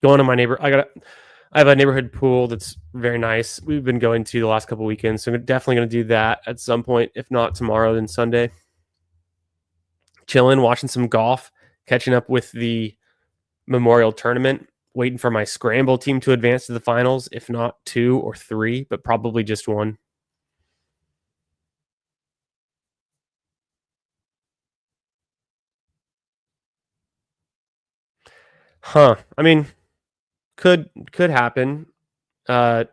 going to my neighbor. I have a neighborhood pool that's very nice. We've been going to the last couple weekends, so I'm definitely going to do that at some point. If not tomorrow, then Sunday. Chilling, watching some golf, catching up with the Memorial Tournament, waiting for my scramble team to advance to the finals, if not 2 or 3, but probably just 1. Huh. I mean, could happen. Uh,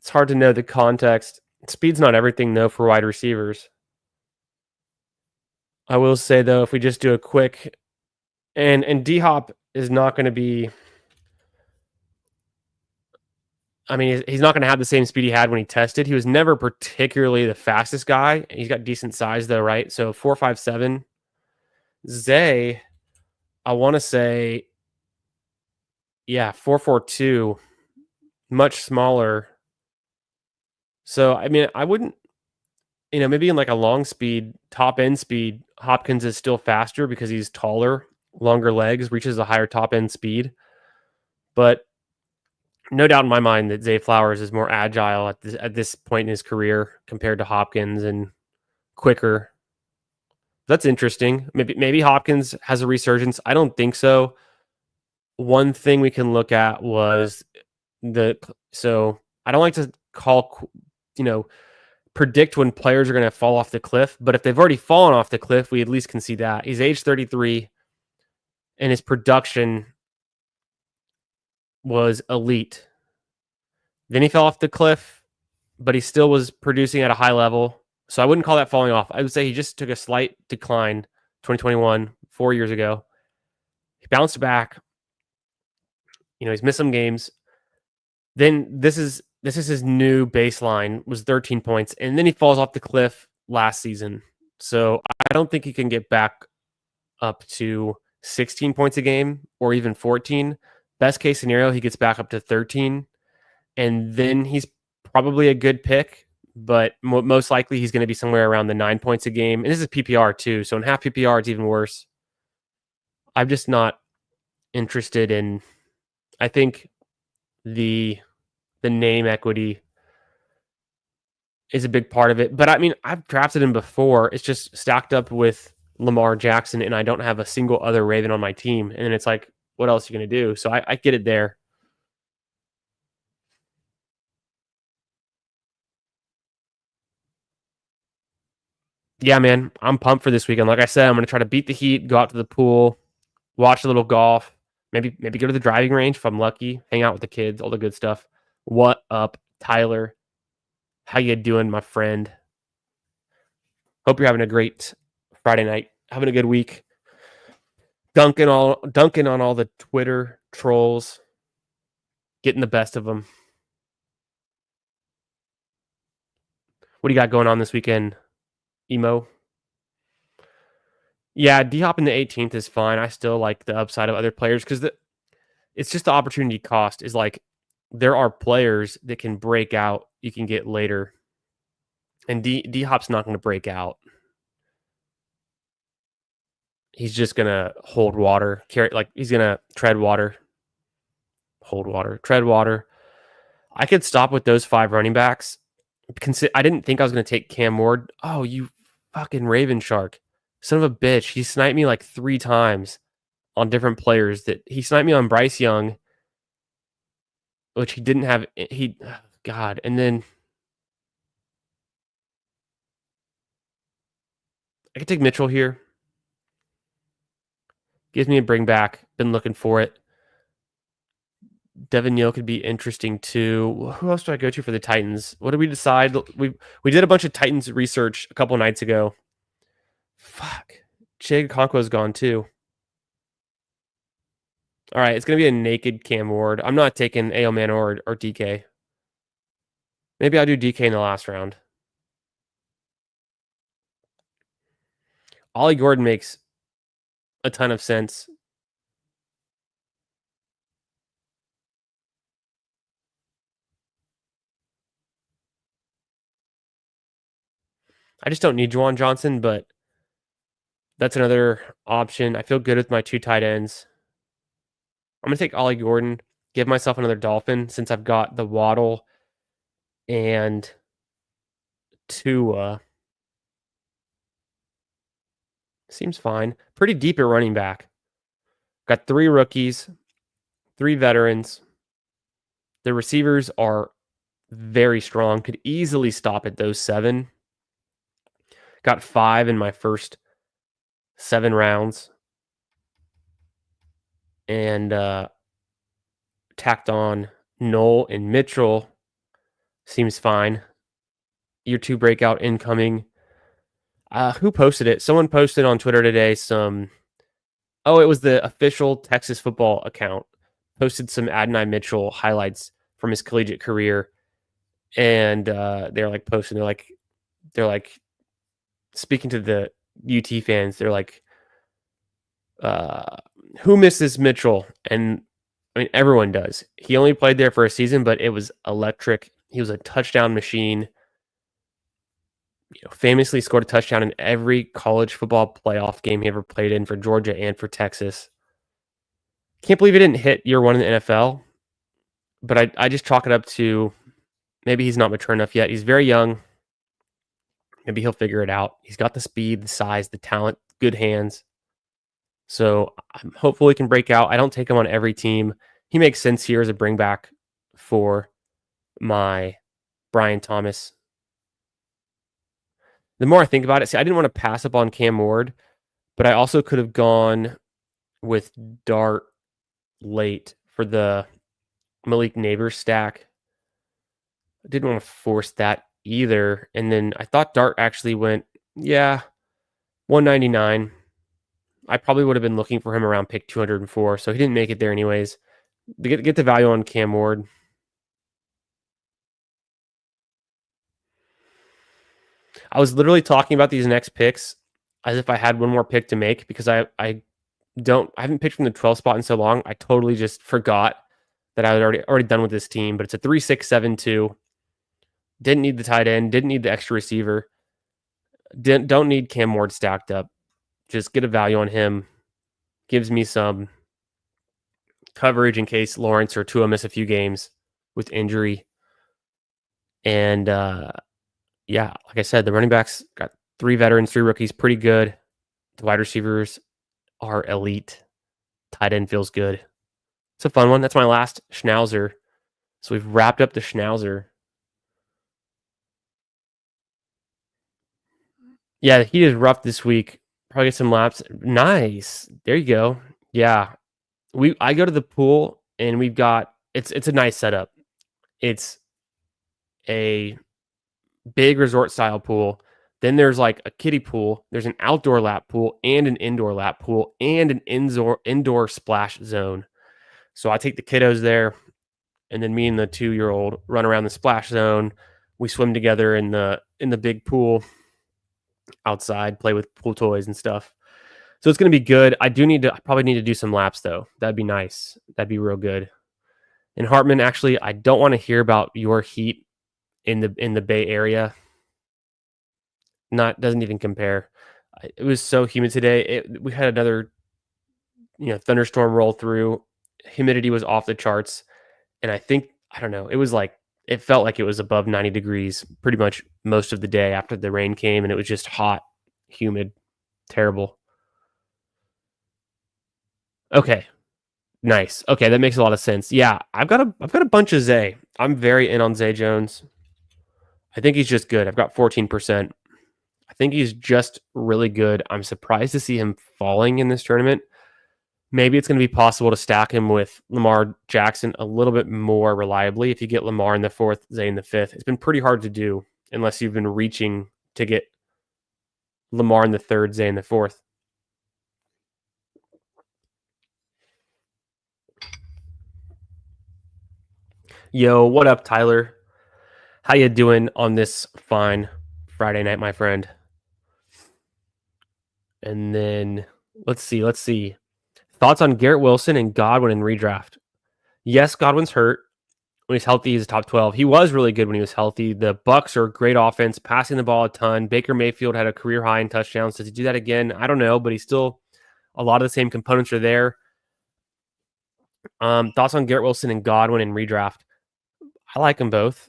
it's hard to know the context. Speed's not everything though for wide receivers. I will say though, if we just do a quick and D Hop is not going to be. I mean, he's not going to have the same speed he had when he tested. He was never particularly the fastest guy. He's got decent size though, right? So 4.57. Zay, I want to say, yeah, 4.42, much smaller. So I mean, I wouldn't, maybe in like a long speed, top end speed, Hopkins is still faster because he's taller, longer legs, reaches a higher top end speed. But no doubt in my mind that Zay Flowers is more agile at this point in his career compared to Hopkins and quicker. That's interesting. Maybe Hopkins has a resurgence. I don't think so. One thing we can look at was so I don't like to call, you know, predict when players are going to fall off the cliff, but if they've already fallen off the cliff, we at least can see that. He's age 33 and his production was elite. Then he fell off the cliff, but he still was producing at a high level. So I wouldn't call that falling off. I would say he just took a slight decline 2021, 4 years ago. He bounced back. He's missed some games. Then this is his new baseline, was 13 points, and then he falls off the cliff last season. So I don't think he can get back up to 16 points a game or even 14. Best case scenario, he gets back up to 13, and then he's probably a good pick, but most likely he's going to be somewhere around the 9 points a game. And this is PPR too, so in half PPR, it's even worse. I'm just not interested in. I think the name equity is a big part of it. But I mean, I've drafted him before. It's just stacked up with Lamar Jackson, and I don't have a single other Raven on my team. And it's like, what else are you going to do? So I get it there. Yeah, man, I'm pumped for this weekend. Like I said, I'm going to try to beat the heat, go out to the pool, watch a little golf, maybe go to the driving range if I'm lucky, hang out with the kids, all the good stuff. What up, Tyler? How you doing, my friend? Hope you're having a great Friday night. Having a good week. Dunking on all the Twitter trolls, getting the best of them. What do you got going on this weekend, Emo? Yeah, D Hop in the 18th is fine. I still like the upside of other players because it's just the opportunity cost is like there are players that can break out you can get later. And D Hop's not going to break out. He's just going to hold water, he's going to tread water, hold water, tread water. I could stop with those 5 running backs. I didn't think I was going to take Cam Ward. Oh, you fucking Raven Shark. Son of a bitch. He sniped me like 3 times on different players. That he sniped me on Bryce Young, which he didn't have. God. And then I could take Mitchell here. Gives me a bring back. Been looking for it. Devin Neal could be interesting too. Who else do I go to for the Titans? What did we decide? We did a bunch of Titans research a couple nights ago. Fuck. Chig Conquo's gone too. All right, it's going to be a naked Cam Ward. I'm not taking Aoman or DK. Maybe I'll do DK in the last round. Ollie Gordon makes a ton of sense. I just don't need Juwan Johnson, but that's another option. I feel good with my 2 tight ends. I'm going to take Ollie Gordon, give myself another Dolphin since I've got the Waddle and Tua. Seems fine. Pretty deep at running back. Got 3 rookies, 3 veterans. The receivers are very strong. Could easily stop at those 7. Got 5 in my first 7 rounds. and tacked on Knoll and Mitchell. Seems fine. Year 2 breakout incoming. Who posted it? Someone posted on Twitter today some. Oh, it was the official Texas football account. Posted some Adonai Mitchell highlights from his collegiate career, and they're like posting. They're like speaking to the UT fans. They're like, uh, "Who misses Mitchell?" And I mean, everyone does. He only played there for a season, but it was electric. He was a touchdown machine. Famously scored a touchdown in every college football playoff game he ever played in for Georgia and for Texas. Can't believe he didn't hit year 1 in the NFL, but I just chalk it up to maybe he's not mature enough yet. He's very young. Maybe he'll figure it out. He's got the speed, the size, the talent, good hands. So hopefully he can break out. I don't take him on every team. He makes sense here as a bring back for my Brian Thomas. The more I think about it, see, I didn't want to pass up on Cam Ward, but I also could have gone with Dart late for the Malik Neighbors stack. I didn't want to force that either. And then I thought Dart actually went, 199. I probably would have been looking for him around pick 204, so he didn't make it there anyways. Get the value on Cam Ward. I was literally talking about these next picks as if I had one more pick to make because I haven't picked from the 12 spot in so long. I totally just forgot that I was already done with this team, but it's a 3-6-7-2. Didn't need the tight end, didn't need the extra receiver. Don't need Cam Ward stacked up. Just get a value on him. Gives me some coverage in case Lawrence or Tua miss a few games with injury. And like I said, the running backs got 3 veterans, 3 rookies, pretty good. The wide receivers are elite. Tight end feels good. It's a fun one. That's my last Schnauzer. So we've wrapped up the Schnauzer. Yeah, he is rough this week. Probably get some laps. Nice. There you go. Yeah. I go to the pool and we've got it's a nice setup. It's a big resort style pool. Then there's like a kiddie pool. There's an outdoor lap pool and an indoor lap pool and an indoor splash zone. So I take the kiddos there, and then me and the 2-year-old run around the splash zone. We swim together in the big pool outside, play with pool toys and stuff. So it's going to be good. I probably need to do some laps though. That'd be nice. That'd be real good. And Hartman, actually, I don't want to hear about your heat in the Bay Area. Doesn't even compare. It was so humid today. We had another thunderstorm roll through. Humidity was off the charts, and I don't know. It felt like it was above 90 degrees pretty much most of the day after the rain came, and it was just hot, humid, terrible. Okay. Nice. Okay, that makes a lot of sense. Yeah, I've got a bunch of Zay. I'm very in on Zay Jones. I think he's just good. I've got 14%. I think he's just really good. I'm surprised to see him falling in this tournament. Maybe it's going to be possible to stack him with Lamar Jackson a little bit more reliably if you get Lamar in the 4th, Zay in the 5th. It's been pretty hard to do unless you've been reaching to get Lamar in the 3rd, Zay in the 4th. Yo, what up, Tyler? How you doing on this fine Friday night, my friend? And then let's see. Thoughts on Garrett Wilson and Godwin in redraft? Yes, Godwin's hurt. When he's healthy, he's a top 12. He was really good when he was healthy. The Bucks are a great offense, passing the ball a ton. Baker Mayfield had a career high in touchdowns. Does he do that again? I don't know, but he's still a lot of the same components are there. Thoughts on Garrett Wilson and Godwin in redraft? I like them both.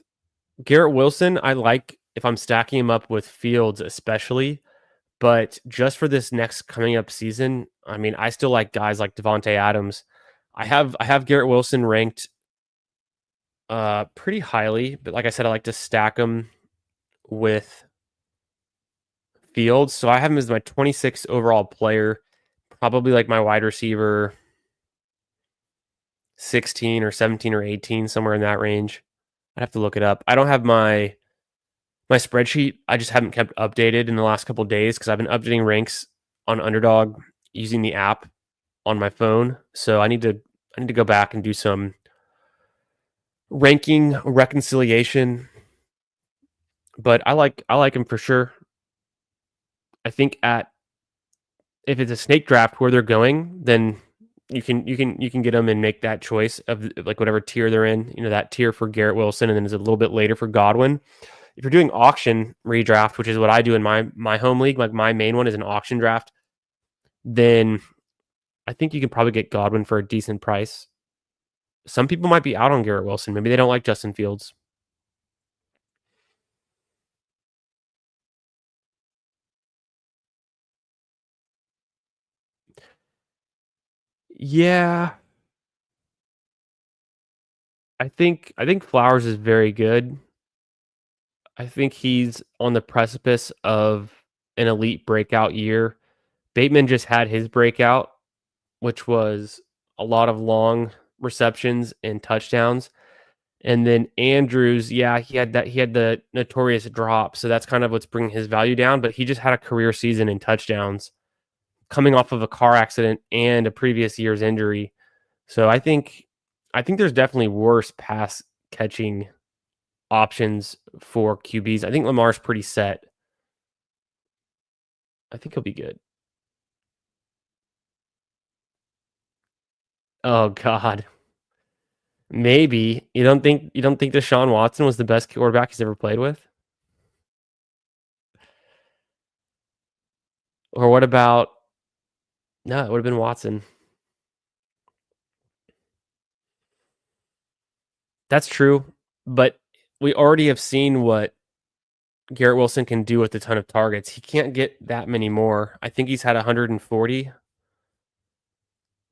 Garrett Wilson, I like if I'm stacking him up with Fields, especially. But just for this next coming up season, I mean, I still like guys like Devontae Adams. I have Garrett Wilson ranked pretty highly, but like I said, I like to stack him with Fields. So I have him as my 26 overall player, probably like my wide receiver 16 or 17 or 18, somewhere in that range. I'd have to look it up. I don't have my spreadsheet. I just haven't kept updated in the last couple of days because I've been updating ranks on Underdog using the app on my phone. So I need to go back and do some ranking reconciliation. But I like him for sure. I think if it's a snake draft where they're going, then you can get them and make that choice of like whatever tier they're in. You know, that tier for Garrett Wilson, and then it's a little bit later for Godwin. If you're doing auction redraft, which is what I do in my home league, like my main one is an auction draft, then I think you can probably get Godwin for a decent price. Some people might be out on Garrett Wilson. Maybe they don't like Justin Fields. Yeah, I think Flowers is very good. I think he's on the precipice of an elite breakout year. Bateman just had his breakout, which was a lot of long receptions and touchdowns. And then Andrews, yeah, he had the notorious drop, so that's kind of what's bringing his value down, but he just had a career season in touchdowns coming off of a car accident and a previous year's injury. So I think there's definitely worse pass catching options for QBs. I think Lamar's pretty set. I think he'll be good. Oh God. Maybe. You don't think Deshaun Watson was the best quarterback he's ever played with? Or what about no, it would have been Watson. That's true, but we already have seen what Garrett Wilson can do with a ton of targets. He can't get that many more. I think he's had 140.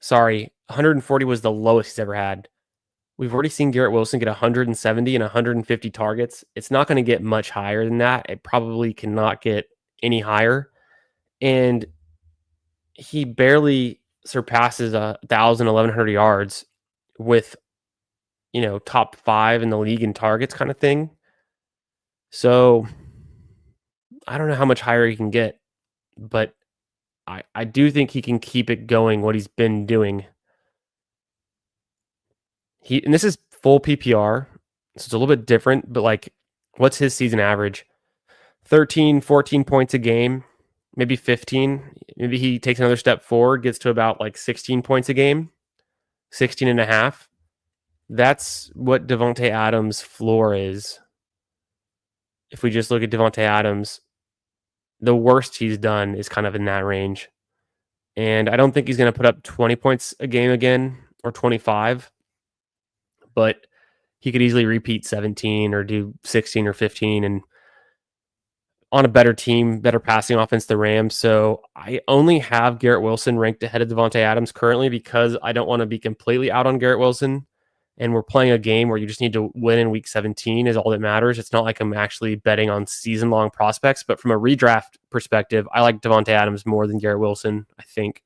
Sorry, 140 was the lowest he's ever had. We've already seen Garrett Wilson get 170 and 150 targets. It's not going to get much higher than that. It probably cannot get any higher. And he barely surpasses 1,000, 1,100 yards with, top 5 in the league in targets kind of thing. So I don't know how much higher he can get, but I do think he can keep it going, what he's been doing. And this is full PPR, so it's a little bit different, but like, what's his season average? 13, 14 points a game, maybe 15. Maybe he takes another step forward, gets to about like 16 points a game, 16 and a half. That's what Devontae Adams' floor is. If we just look at Devontae Adams, the worst he's done is kind of in that range. And I don't think he's going to put up 20 points a game again or 25, but he could easily repeat 17 or do 16 or 15 and on a better team, better passing offense, the Rams. So I only have Garrett Wilson ranked ahead of Devontae Adams currently because I don't want to be completely out on Garrett Wilson. And we're playing a game where you just need to win in week 17 is all that matters. It's not like I'm actually betting on season-long prospects. But from a redraft perspective, I like Devontae Adams more than Garrett Wilson, I think.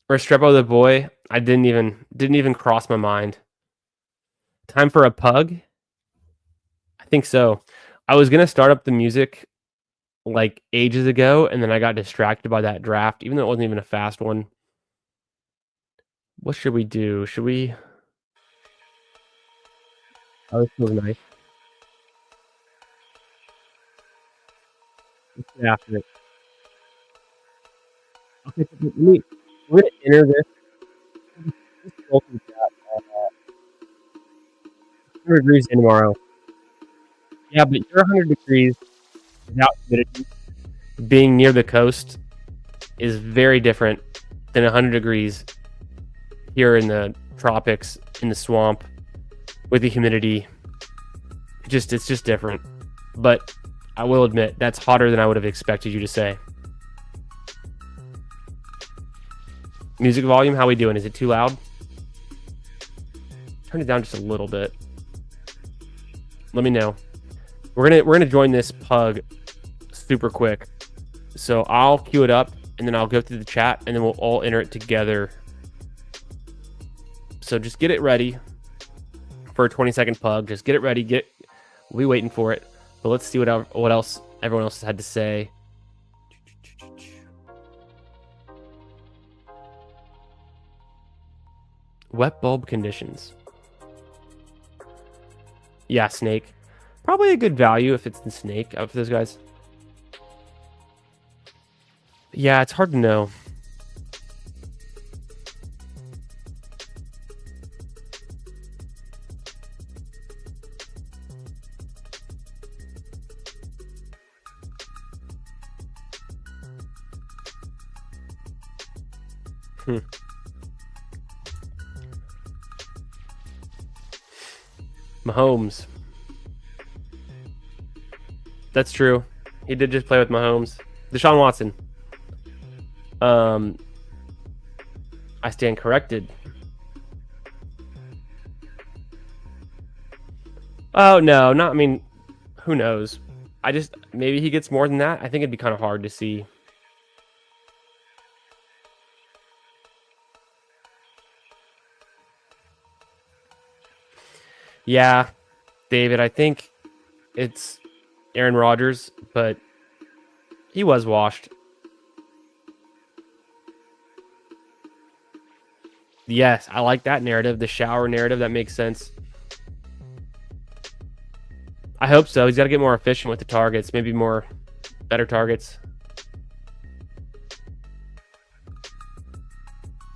Restrepo the boy, I didn't even cross my mind. Time for a pug? I think so. I was going to start up the music like ages ago, and then I got distracted by that draft, even though it wasn't even a fast one. What should we do? Should we? Oh, this feels nice. Let's get after it. Okay, so we're gonna enter this scroll through the chat. 100 degrees in tomorrow. Yeah, but you're 100 degrees without humidity. Being near the coast is very different than 100 degrees here in the tropics, in the swamp, with the humidity. It's just different. But I will admit, that's hotter than I would have expected you to say. Music volume, how we doing? Is it too loud? Turn it down just a little bit. Let me know. We're gonna join this pug super quick. So I'll queue it up, and then I'll go through the chat, and then we'll all enter it together. So just get it ready for a 20-second pug. Just get it ready. We'll be waiting for it. But let's see what else everyone else had to say. Wet bulb conditions. Yeah, snake. Probably a good value if it's the snake out for those guys. Yeah, it's hard to know. Mahomes. That's true. He did just play with Mahomes. Deshaun Watson. I stand corrected. Oh, no. I mean, who knows? Maybe he gets more than that. I think it'd be kind of hard to see. Yeah, David, I think it's Aaron Rodgers, but he was washed. Yes, I like that narrative. The shower narrative, that makes sense. I hope so. He's got to get more efficient with the targets. Maybe better targets.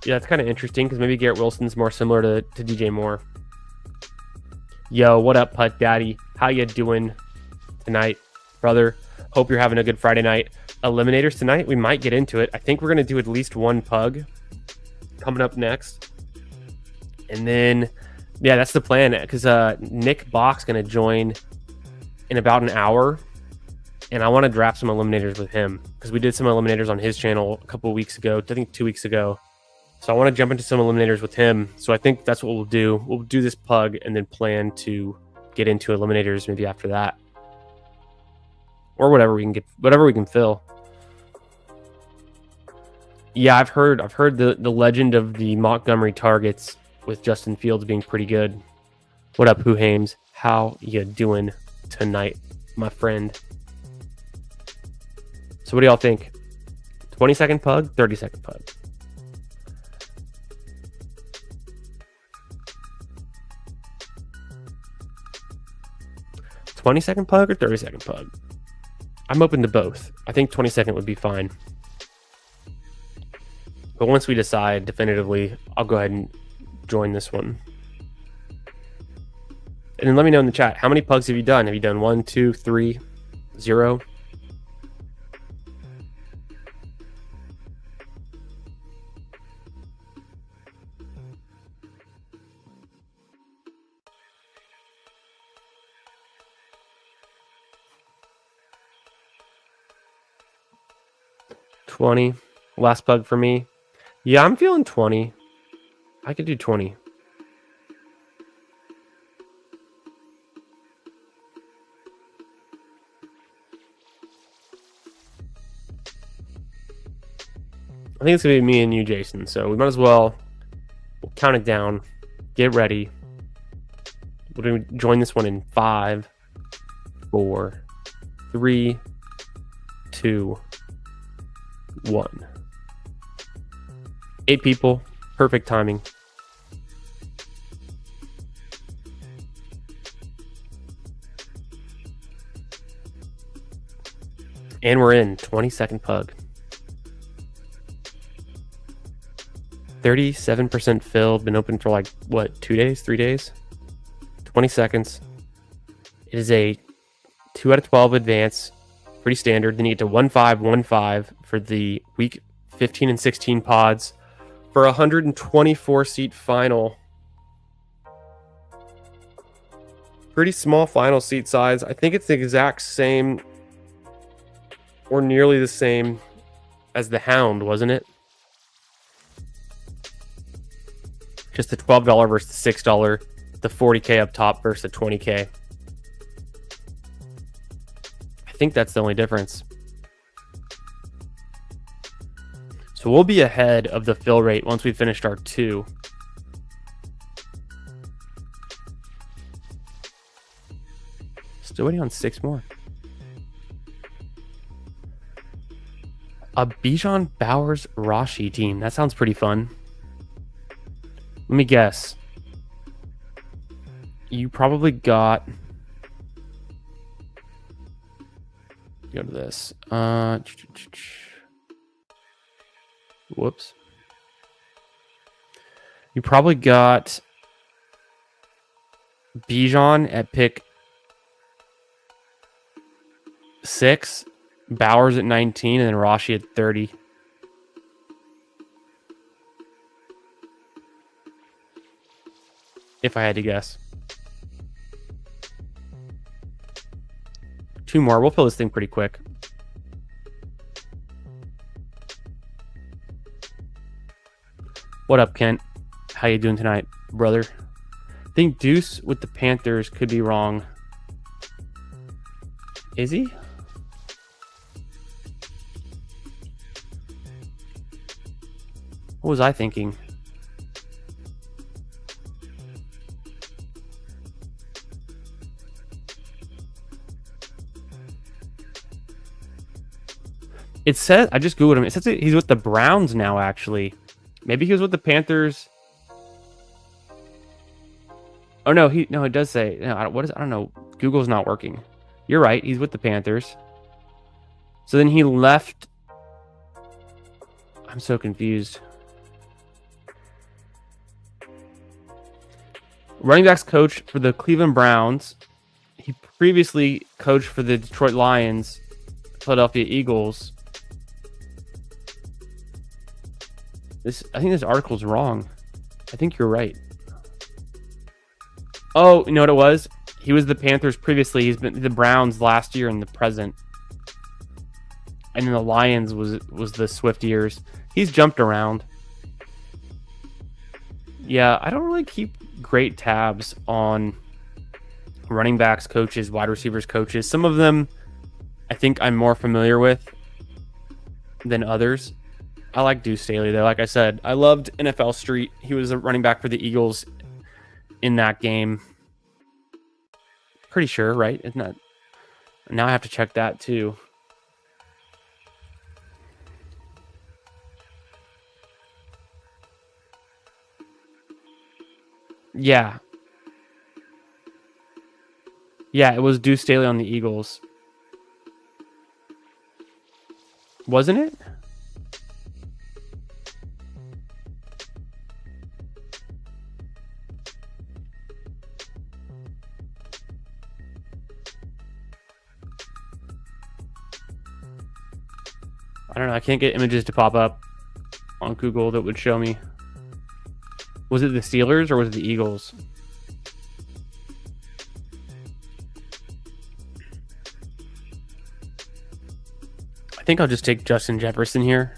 Yeah, it's kind of interesting because maybe Garrett Wilson's more similar to DJ Moore. Yo, what up, Putt Daddy? How you doing tonight, brother? Hope you're having a good Friday night. Eliminators tonight, we might get into it. I think we're going to do at least one pug coming up next. And then, yeah, that's the plan, because Nick Bach's going to join in about an hour. And I want to draft some eliminators with him because we did some eliminators on his channel a couple of weeks ago. I think 2 weeks ago. So I want to jump into some eliminators with him. So I think that's what we'll do. We'll do this pug and then plan to get into eliminators maybe after that. Or whatever we can fill. Yeah, I've heard the legend of the Montgomery targets with Justin Fields being pretty good. What up, Who Hames? How you doing tonight, my friend? So what do y'all think? 20-second pug, 30-second pug? $20-second pug or 30-second pug? I'm open to both. I think 20-second would be fine. But once we decide definitively, I'll go ahead and join this one. And then let me know in the chat, how many pugs have you done? Have you done 1, 2, 3, 0? $20. Last pug for me. Yeah, I'm feeling 20. I could do 20. I think it's going to be me and you, Jason. So we might as well count it down. Get ready. We're going to join this one in 5, 4, 3, 2, 1. 8 people. Perfect timing. And we're in 20-second pug. 37% filled. Been open for like, what, 2 days, 3 days? 20 seconds. It is a 2 out of 12 advance. Pretty standard. Then you get to 1-5, 1-5 for the week 15 and 16 pods for a 124-seat final. Pretty small final seat size. I think it's the exact same or nearly the same as the Hound, wasn't it? Just the $12 versus the $6, the $40K up top versus the $20K. I think that's the only difference. So we'll be ahead of the fill rate once we finished our 2. Still waiting on 6 more. A Bijan Bowers Rashi team. That sounds pretty fun. Let me guess. You probably got... Go to this. Whoops. You probably got Bijan at pick 6, Bowers at 19, and then Rashi at 30. If I had to guess. 2 more. We'll fill this thing pretty quick. What up, Kent? How you doing tonight, brother? I think Deuce with the Panthers could be wrong. Is he? What was I thinking? It says, I just Googled him. It says he's with the Browns now, actually. Maybe he was with the Panthers. Oh, no, it does say, no, I don't know. Google's not working. You're right. He's with the Panthers. So then he left. I'm so confused. Running backs coach for the Cleveland Browns. He previously coached for the Detroit Lions, Philadelphia Eagles. I think this article's wrong. I think you're right. Oh, you know what it was? He was the Panthers previously. He's been the Browns last year and the present. And then the Lions was the Swift years. He's jumped around. Yeah, I don't really keep great tabs on running backs coaches, wide receivers coaches. Some of them I think I'm more familiar with than others. I like Deuce Staley though. Like I said, I loved NFL Street. He was a running back for the Eagles in that game. Pretty sure, right? Isn't that? Now I have to check that too. Yeah. Yeah, it was Deuce Staley on the Eagles. Wasn't it? I don't know. I can't get images to pop up on Google that would show me. Was it the Steelers or was it the Eagles? I think I'll just take Justin Jefferson here.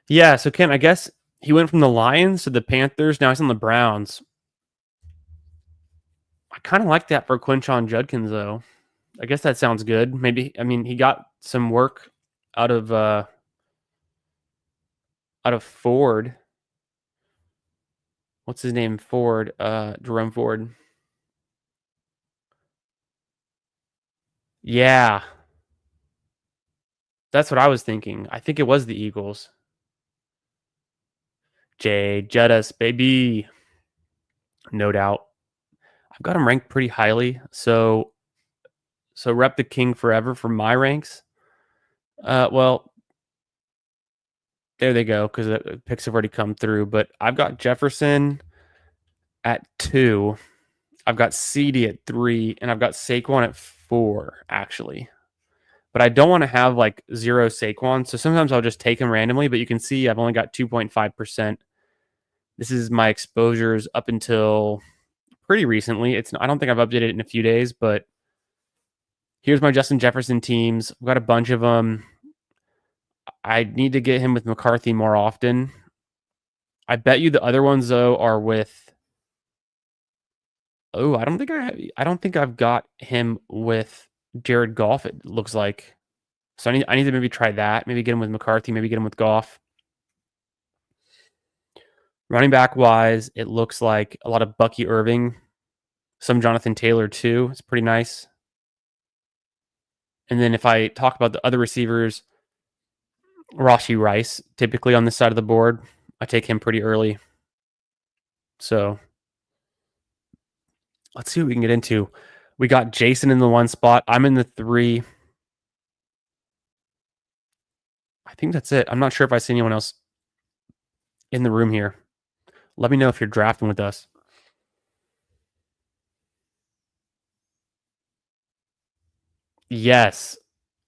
Yeah, so Ken, I guess he went from the Lions to the Panthers. Now he's on the Browns. I kind of like that for Quinshon Judkins, though. I guess that sounds good. Maybe, I mean, he got some work out of Ford. What's his name? Ford. Jerome Ford. Yeah. That's what I was thinking. I think it was the Eagles. Jay Jettis, baby. No doubt. I've got him ranked pretty highly. So rep the king forever for my ranks. Well, there they go, because the picks have already come through. But I've got Jefferson at 2. I've got CD at 3, and I've got Saquon at 4, actually. But I don't want to have like 0 Saquon. So sometimes I'll just take him randomly, but you can see I've only got 2.5%. This is my exposures up until pretty recently. I don't think I've updated it in a few days, but Here's my Justin Jefferson teams. I've got a bunch of them. I need to get him with McCarthy more often. I bet you the other ones though are with. Oh, I don't think I've got him with Jared Goff. It looks like. So I need to maybe try that. Maybe get him with McCarthy. Maybe get him with Goff. Running back wise, it looks like a lot of Bucky Irving, some Jonathan Taylor too. It's pretty nice. And then if I talk about the other receivers, Rashee Rice, typically on this side of the board, I take him pretty early. So let's see what we can get into. We got Jason in the 1 spot. I'm in the 3. I think that's it. I'm not sure if I see anyone else in the room here. Let me know if you're drafting with us. Yes,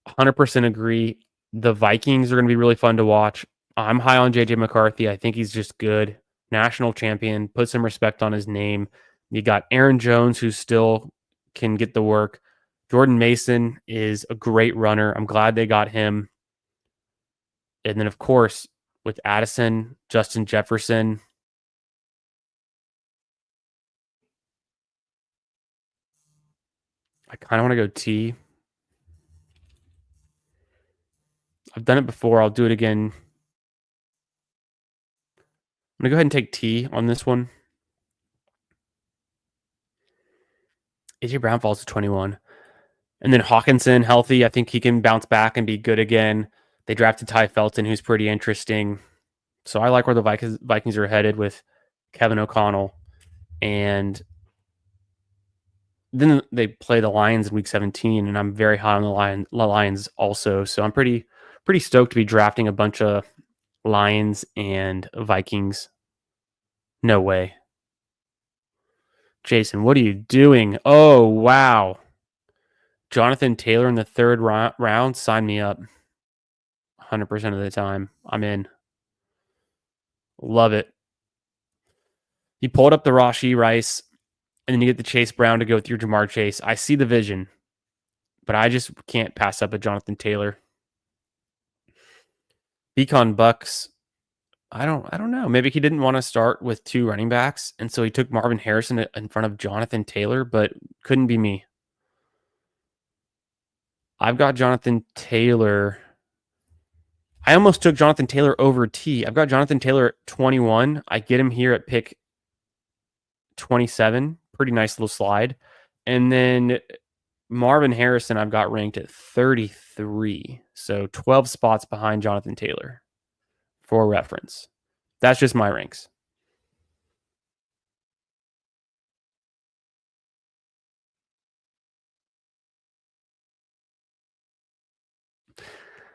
100% agree. The Vikings are going to be really fun to watch. I'm high on JJ McCarthy. I think he's just good. National champion. Put some respect on his name. You got Aaron Jones, who still can get the work. Jordan Mason is a great runner. I'm glad they got him. And then, of course, with Addison, Justin Jefferson. I kind of want to go T. I've done it before. I'll do it again. I'm going to go ahead and take T on this one. AJ Brown falls to 21. And then Hawkinson, healthy. I think he can bounce back and be good again. They drafted Ty Felton, who's pretty interesting. So I like where the Vikings are headed with Kevin O'Connell. And then they play the Lions in week 17, and I'm very high on the Lions also. So I'm pretty stoked to be drafting a bunch of Lions and Vikings. No way. Jason, what are you doing? Oh, wow. Jonathan Taylor in the 3rd round, sign me up. 100% of the time, I'm in. Love it. You pulled up the Rashee Rice, and then you get the Chase Brown to go through Jamar Chase. I see the vision, but I just can't pass up a Jonathan Taylor. Beacon Bucks, I don't know. Maybe he didn't want to start with 2 running backs, and so he took Marvin Harrison in front of Jonathan Taylor, but couldn't be me. I've got Jonathan Taylor. I almost took Jonathan Taylor over T. I've got Jonathan Taylor at 21. I get him here at pick 27. Pretty nice little slide. And then Marvin Harrison, I've got ranked at 33. So 12 spots behind Jonathan Taylor for reference. That's just my ranks.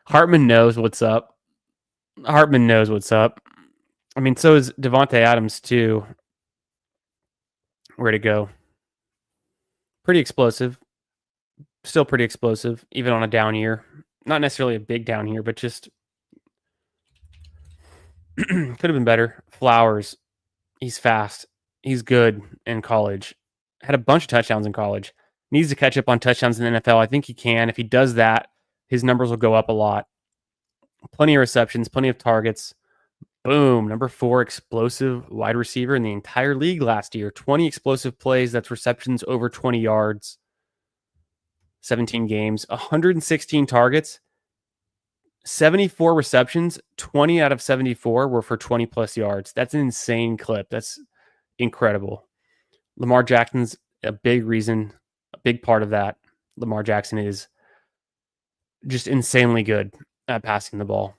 Hartman knows what's up. Hartman knows what's up. I mean, so is Devontae Adams too. Where to go? Pretty explosive. Still pretty explosive, even on a down year. Not necessarily a big down year, but just could have been better. Flowers, he's fast. He's good in college. Had a bunch of touchdowns in college. Needs to catch up on touchdowns in the NFL. I think he can. If he does that, his numbers will go up a lot. Plenty of receptions, plenty of targets. Boom. Number 4 explosive wide receiver in the entire league last year. 20 explosive plays. That's receptions over 20 yards. 17 games. 116 targets. 74 receptions. 20 out of 74 were for 20 plus yards. That's an insane clip. That's incredible. Lamar Jackson's a big reason, a big part of that. Lamar Jackson is just insanely good at passing the ball.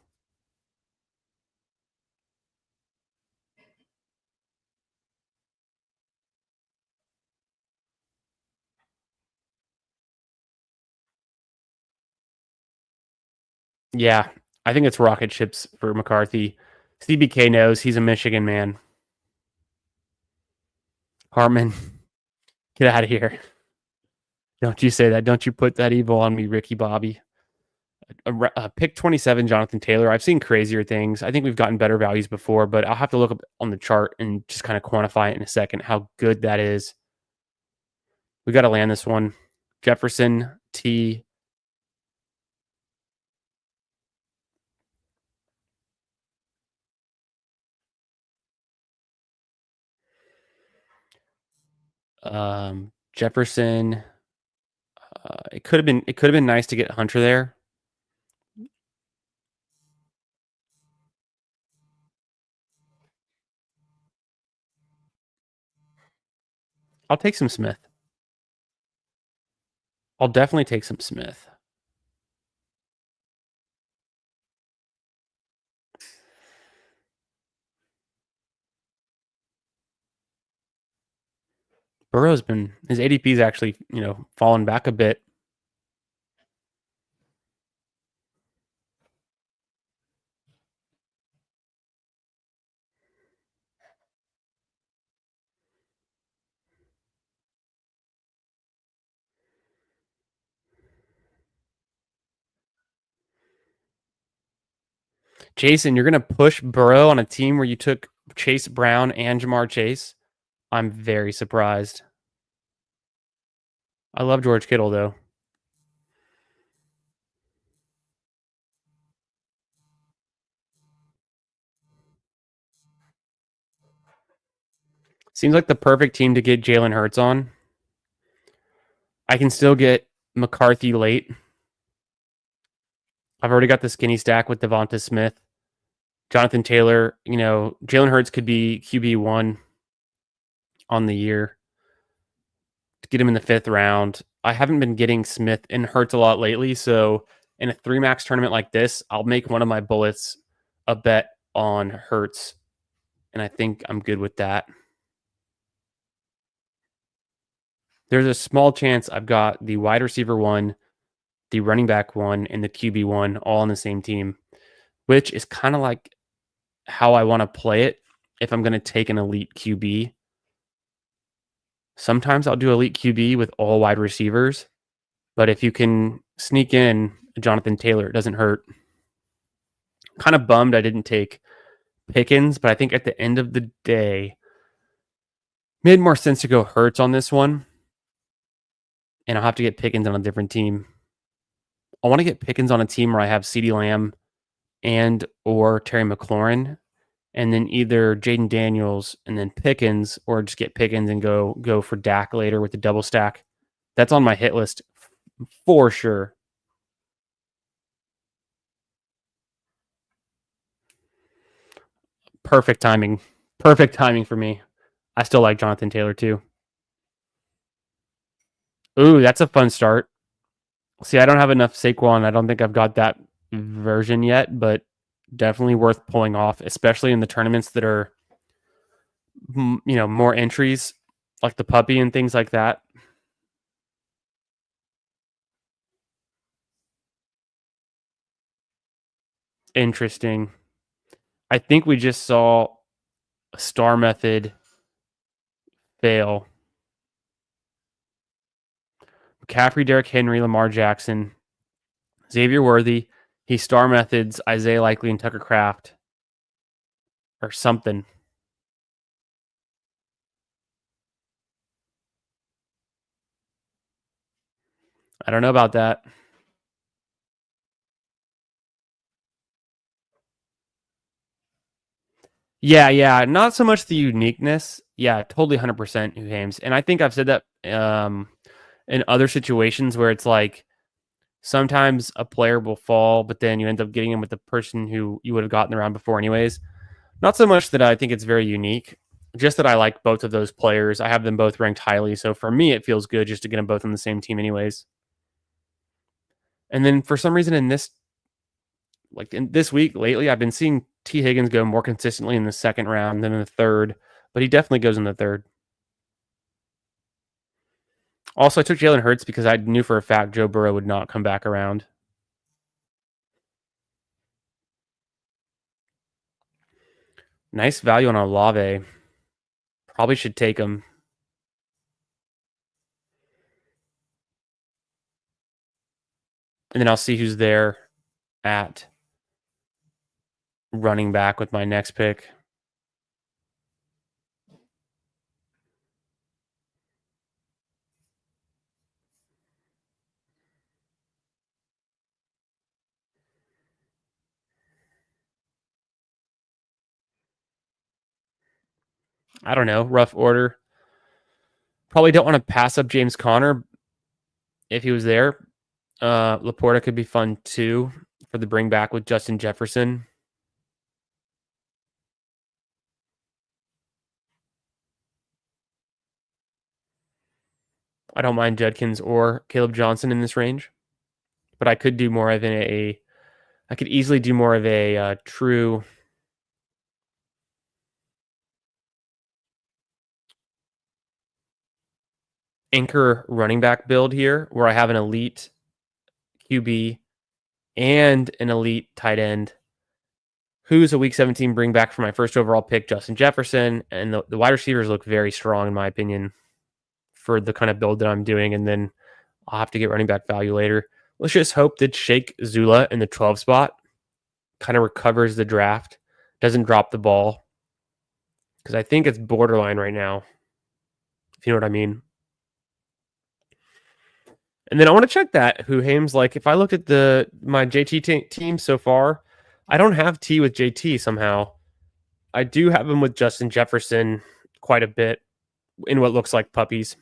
Yeah, I think it's rocket ships for McCarthy. CBK knows he's a Michigan man. Hartman, get out of here. Don't you say that. Don't you put that evil on me, Ricky Bobby. Pick 27, Jonathan Taylor. I've seen crazier things. I think we've gotten better values before, but I'll have to look up on the chart and just kind of quantify it in a second how good that is. We got to land this one. Jefferson, T. Jefferson. It could have been nice to get Hunter there. I'll take some Smith. I'll definitely take some Smith. Burrow's been his ADP's actually, fallen back a bit. Jason, you're gonna push Burrow on a team where you took Chase Brown and Jamar Chase. I'm very surprised. I love George Kittle though. Seems like the perfect team to get Jalen Hurts on. I can still get McCarthy late. I've already got the skinny stack with Devonta Smith, Jonathan Taylor. Jalen Hurts could be QB1 on the year. To get him in the 5th round. I haven't been getting Smith and Hurts a lot lately, so in a 3-max tournament like this, I'll make one of my bullets a bet on Hurts, and I think I'm good with that. There's a small chance I've got the wide receiver 1, the running back 1, and the QB 1 all on the same team, which is kind of like how I want to play it if I'm going to take an elite QB. Sometimes I'll do elite QB with all wide receivers, but if you can sneak in Jonathan Taylor, it doesn't hurt. Kind of bummed I didn't take Pickens, but I think at the end of the day, made more sense to go Hurts on this one. And I'll have to get Pickens on a different team. I want to get Pickens on a team where I have CeeDee Lamb and or Terry McLaurin, and then either Jaden Daniels and then Pickens, or just get Pickens and go for Dak later with the double stack. That's on my hit list for sure. Perfect timing. Perfect timing for me. I still like Jonathan Taylor too. Ooh, that's a fun start. See, I don't have enough Saquon. I don't think I've got that version yet, but definitely worth pulling off, especially in the tournaments that are, more entries, like the puppy and things like that. Interesting. I think we just saw a star method fail. McCaffrey, Derrick Henry, Lamar Jackson, Xavier Worthy. He star methods Isaiah Likely and Tucker Kraft or something. I don't know about that. Yeah. Not so much the uniqueness. Yeah, totally 100% New Hames. And I think I've said that in other situations where it's like sometimes a player will fall, but then you end up getting him with the person who you would have gotten around before anyways. Not so much that I think it's very unique, just that I like both of those players. I have them both ranked highly. So for me, it feels good just to get them both on the same team anyways. And then for some reason in this week lately, I've been seeing T. Higgins go more consistently in the 2nd round than in the 3rd, but he definitely goes in the 3rd. Also, I took Jalen Hurts because I knew for a fact Joe Burrow would not come back around. Nice value on Olave. Probably should take him. And then I'll see who's there at running back with my next pick. I don't know, rough order. Probably don't want to pass up James Conner if he was there. Laporta could be fun too for the bring back with Justin Jefferson. I don't mind Judkins or Caleb Johnson in this range, but I could do more of I could easily do more of a true anchor running back build here where I have an elite QB and an elite tight end who's a week 17 bring back for my first overall pick, Justin Jefferson. And the wide receivers look very strong, in my opinion, for the kind of build that I'm doing. And then I'll have to get running back value later. Let's just hope that Shake Zula in the 12 spot kind of recovers the draft, doesn't drop the ball. Because I think it's borderline right now, if you know what I mean. And then I want to check that who Hames, like if I look at my JT team so far, I don't have T with JT somehow. I do have him with Justin Jefferson quite a bit in what looks like puppies.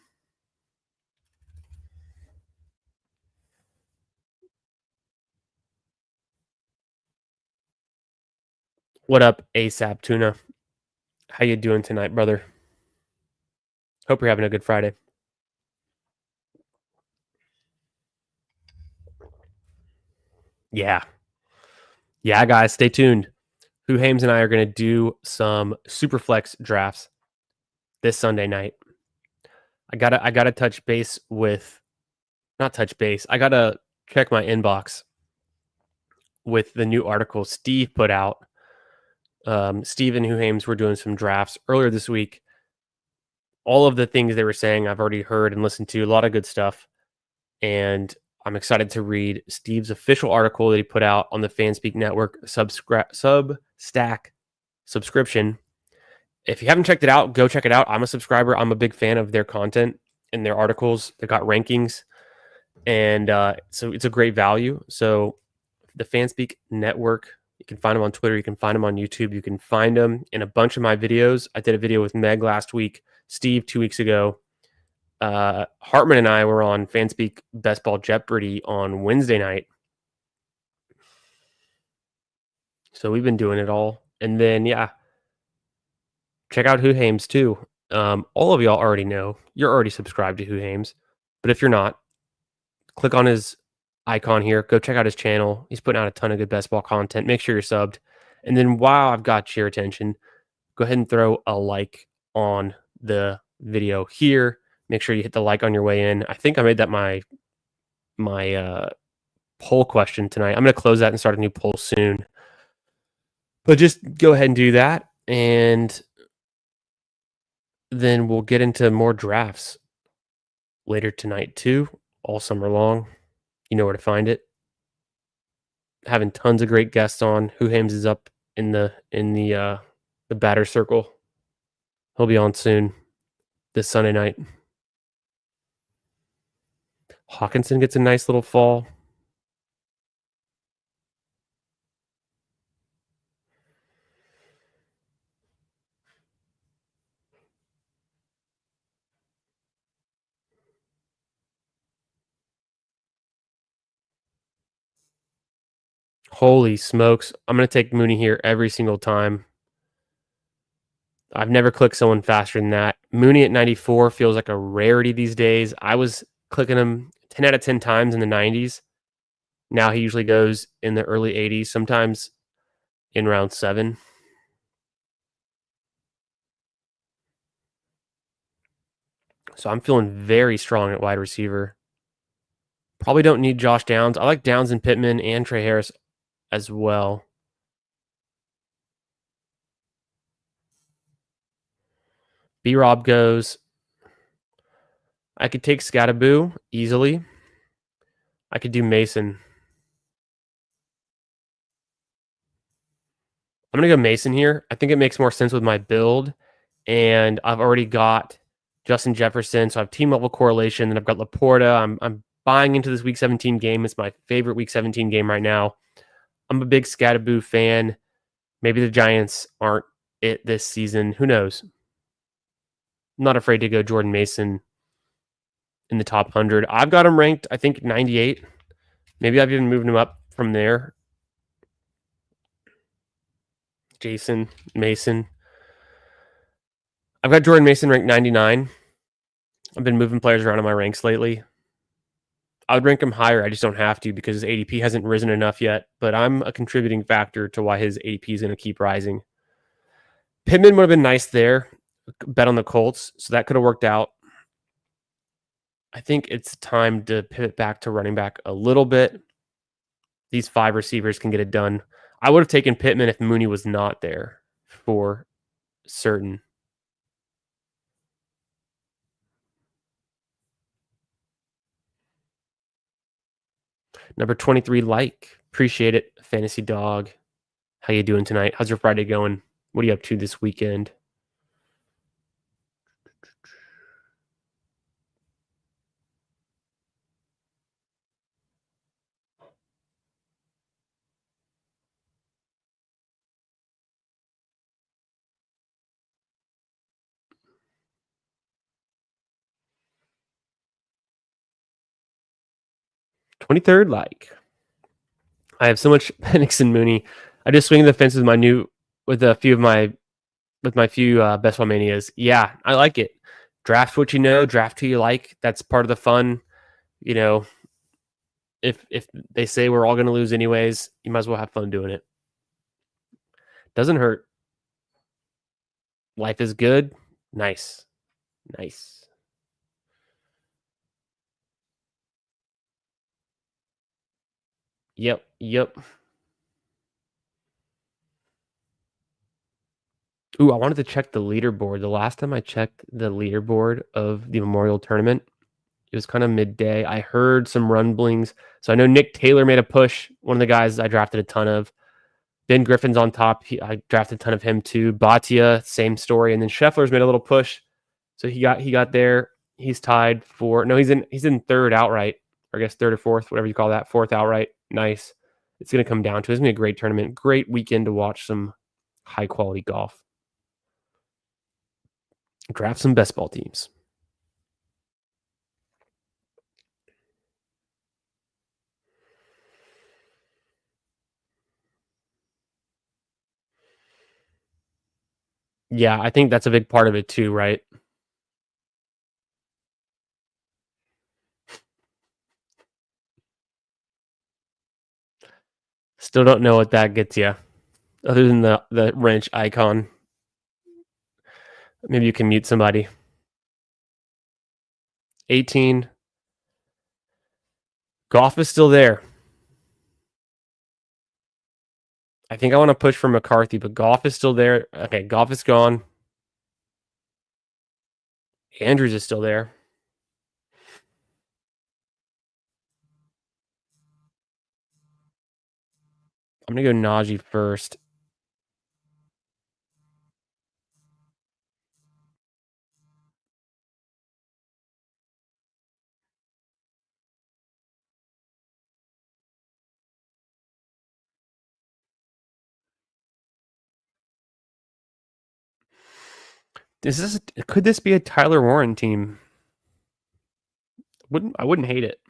What up, ASAP Tuna? How you doing tonight, brother? Hope you're having a good Friday. Yeah. Yeah, guys, stay tuned. Who Hames and I are going to do some super flex drafts this Sunday night. I gotta touch base with, not touch base. I gotta check my inbox with the new article Steve put out. Steve and Who Hames were doing some drafts earlier this week. All of the things they were saying, I've already heard and listened to. A lot of good stuff, and I'm excited to read Steve's official article that he put out on the Fanspeak Network Substack subscription. If you haven't checked it out, go check it out. I'm a subscriber. I'm a big fan of their content and their articles. They got rankings, and so it's a great value. So the Fanspeak Network, you can find them on Twitter. You can find them on YouTube. You can find them in a bunch of my videos. I did a video with Meg last week, Steve 2 weeks ago. Hartman and I were on Fanspeak Best Ball Jeopardy on Wednesday night. So we've been doing it all. And then, yeah, check out Who Hames too. All of y'all already know. You're already subscribed to Who Hames. But if you're not, click on his icon here. Go check out his channel. He's putting out a ton of good best ball content. Make sure you're subbed. And then while I've got your attention, go ahead and throw a like on the video here. Make sure you hit the like on your way in. I think I made that my poll question tonight. I'm going to close that and start a new poll soon. But just go ahead and do that. And then we'll get into more drafts later tonight too, all summer long. You know where to find it. Having tons of great guests on. Who Hames is up in the batter circle. He'll be on soon this Sunday night. Hawkinson gets a nice little fall. Holy smokes. I'm going to take Mooney here every single time. I've never clicked someone faster than that. Mooney at 94 feels like a rarity these days. I was clicking him 10 out of 10 times in the 90s. Now he usually goes in the early 80s, sometimes in round 7. So I'm feeling very strong at wide receiver. Probably don't need Josh Downs. I like Downs and Pittman and Trey Harris as well. B-Rob goes. I could take Scattaboo easily. I could do Mason. I'm going to go Mason here. I think it makes more sense with my build. And I've already got Justin Jefferson. So I have team level correlation. And I've got Laporta. I'm buying into this week 17 game. It's my favorite week 17 game right now. I'm a big Scattaboo fan. Maybe the Giants aren't it this season. Who knows? not afraid to go Jordan Mason in the top 100. I've got him ranked, I think, 98. Maybe I've even moved him up from there. Jason Mason. I've got Jordan Mason ranked 99. I've been moving players around in my ranks lately. I would rank him higher. I just don't have to because his ADP hasn't risen enough yet. But I'm a contributing factor to why his ADP is going to keep rising. Pittman would have been nice there. Bet on the Colts, so that could have worked out. I think it's time to pivot back to running back a little bit. These 5 receivers can get it done. I would have taken Pittman if Mooney was not there for certain. Number 23, like. Appreciate it, Fantasy Dog. How you doing tonight? How's your Friday going? What are you up to this weekend? "23rd like. I have so much Penix and Mooney. I just swing the fence with a few of my best ball manias. Yeah, I like it. Draft what you know, draft who you like. That's part of the fun. You know, if they say we're all going to lose anyways, you might as well have fun doing it. Doesn't hurt. Life is good. Nice. Nice. Yep. Ooh, I wanted to check the leaderboard. The last time I checked the leaderboard of the Memorial Tournament, it was kind of midday. I heard some rumblings. So I know Nick Taylor made a push, one of the guys I drafted a ton of. Ben Griffin's on top. I drafted a ton of him too. Batia, same story. And then Scheffler's made a little push. So he got there. He's tied for he's in third outright, or I guess third or fourth, whatever you call that. Fourth outright. Nice. It's gonna come down to it. It's gonna be a great tournament. Great weekend to watch some high quality golf. Draft some best ball teams. Yeah, I think that's a big part of it too, right? Still don't know what that gets you, other than the wrench icon. Maybe you can mute somebody. 18. Goff is still there. I think I want to push for McCarthy, but Goff is still there. Okay, Goff is gone. Andrews is still there. I'm going to go Najee first. Could this be a Tyler Warren team? I wouldn't hate it.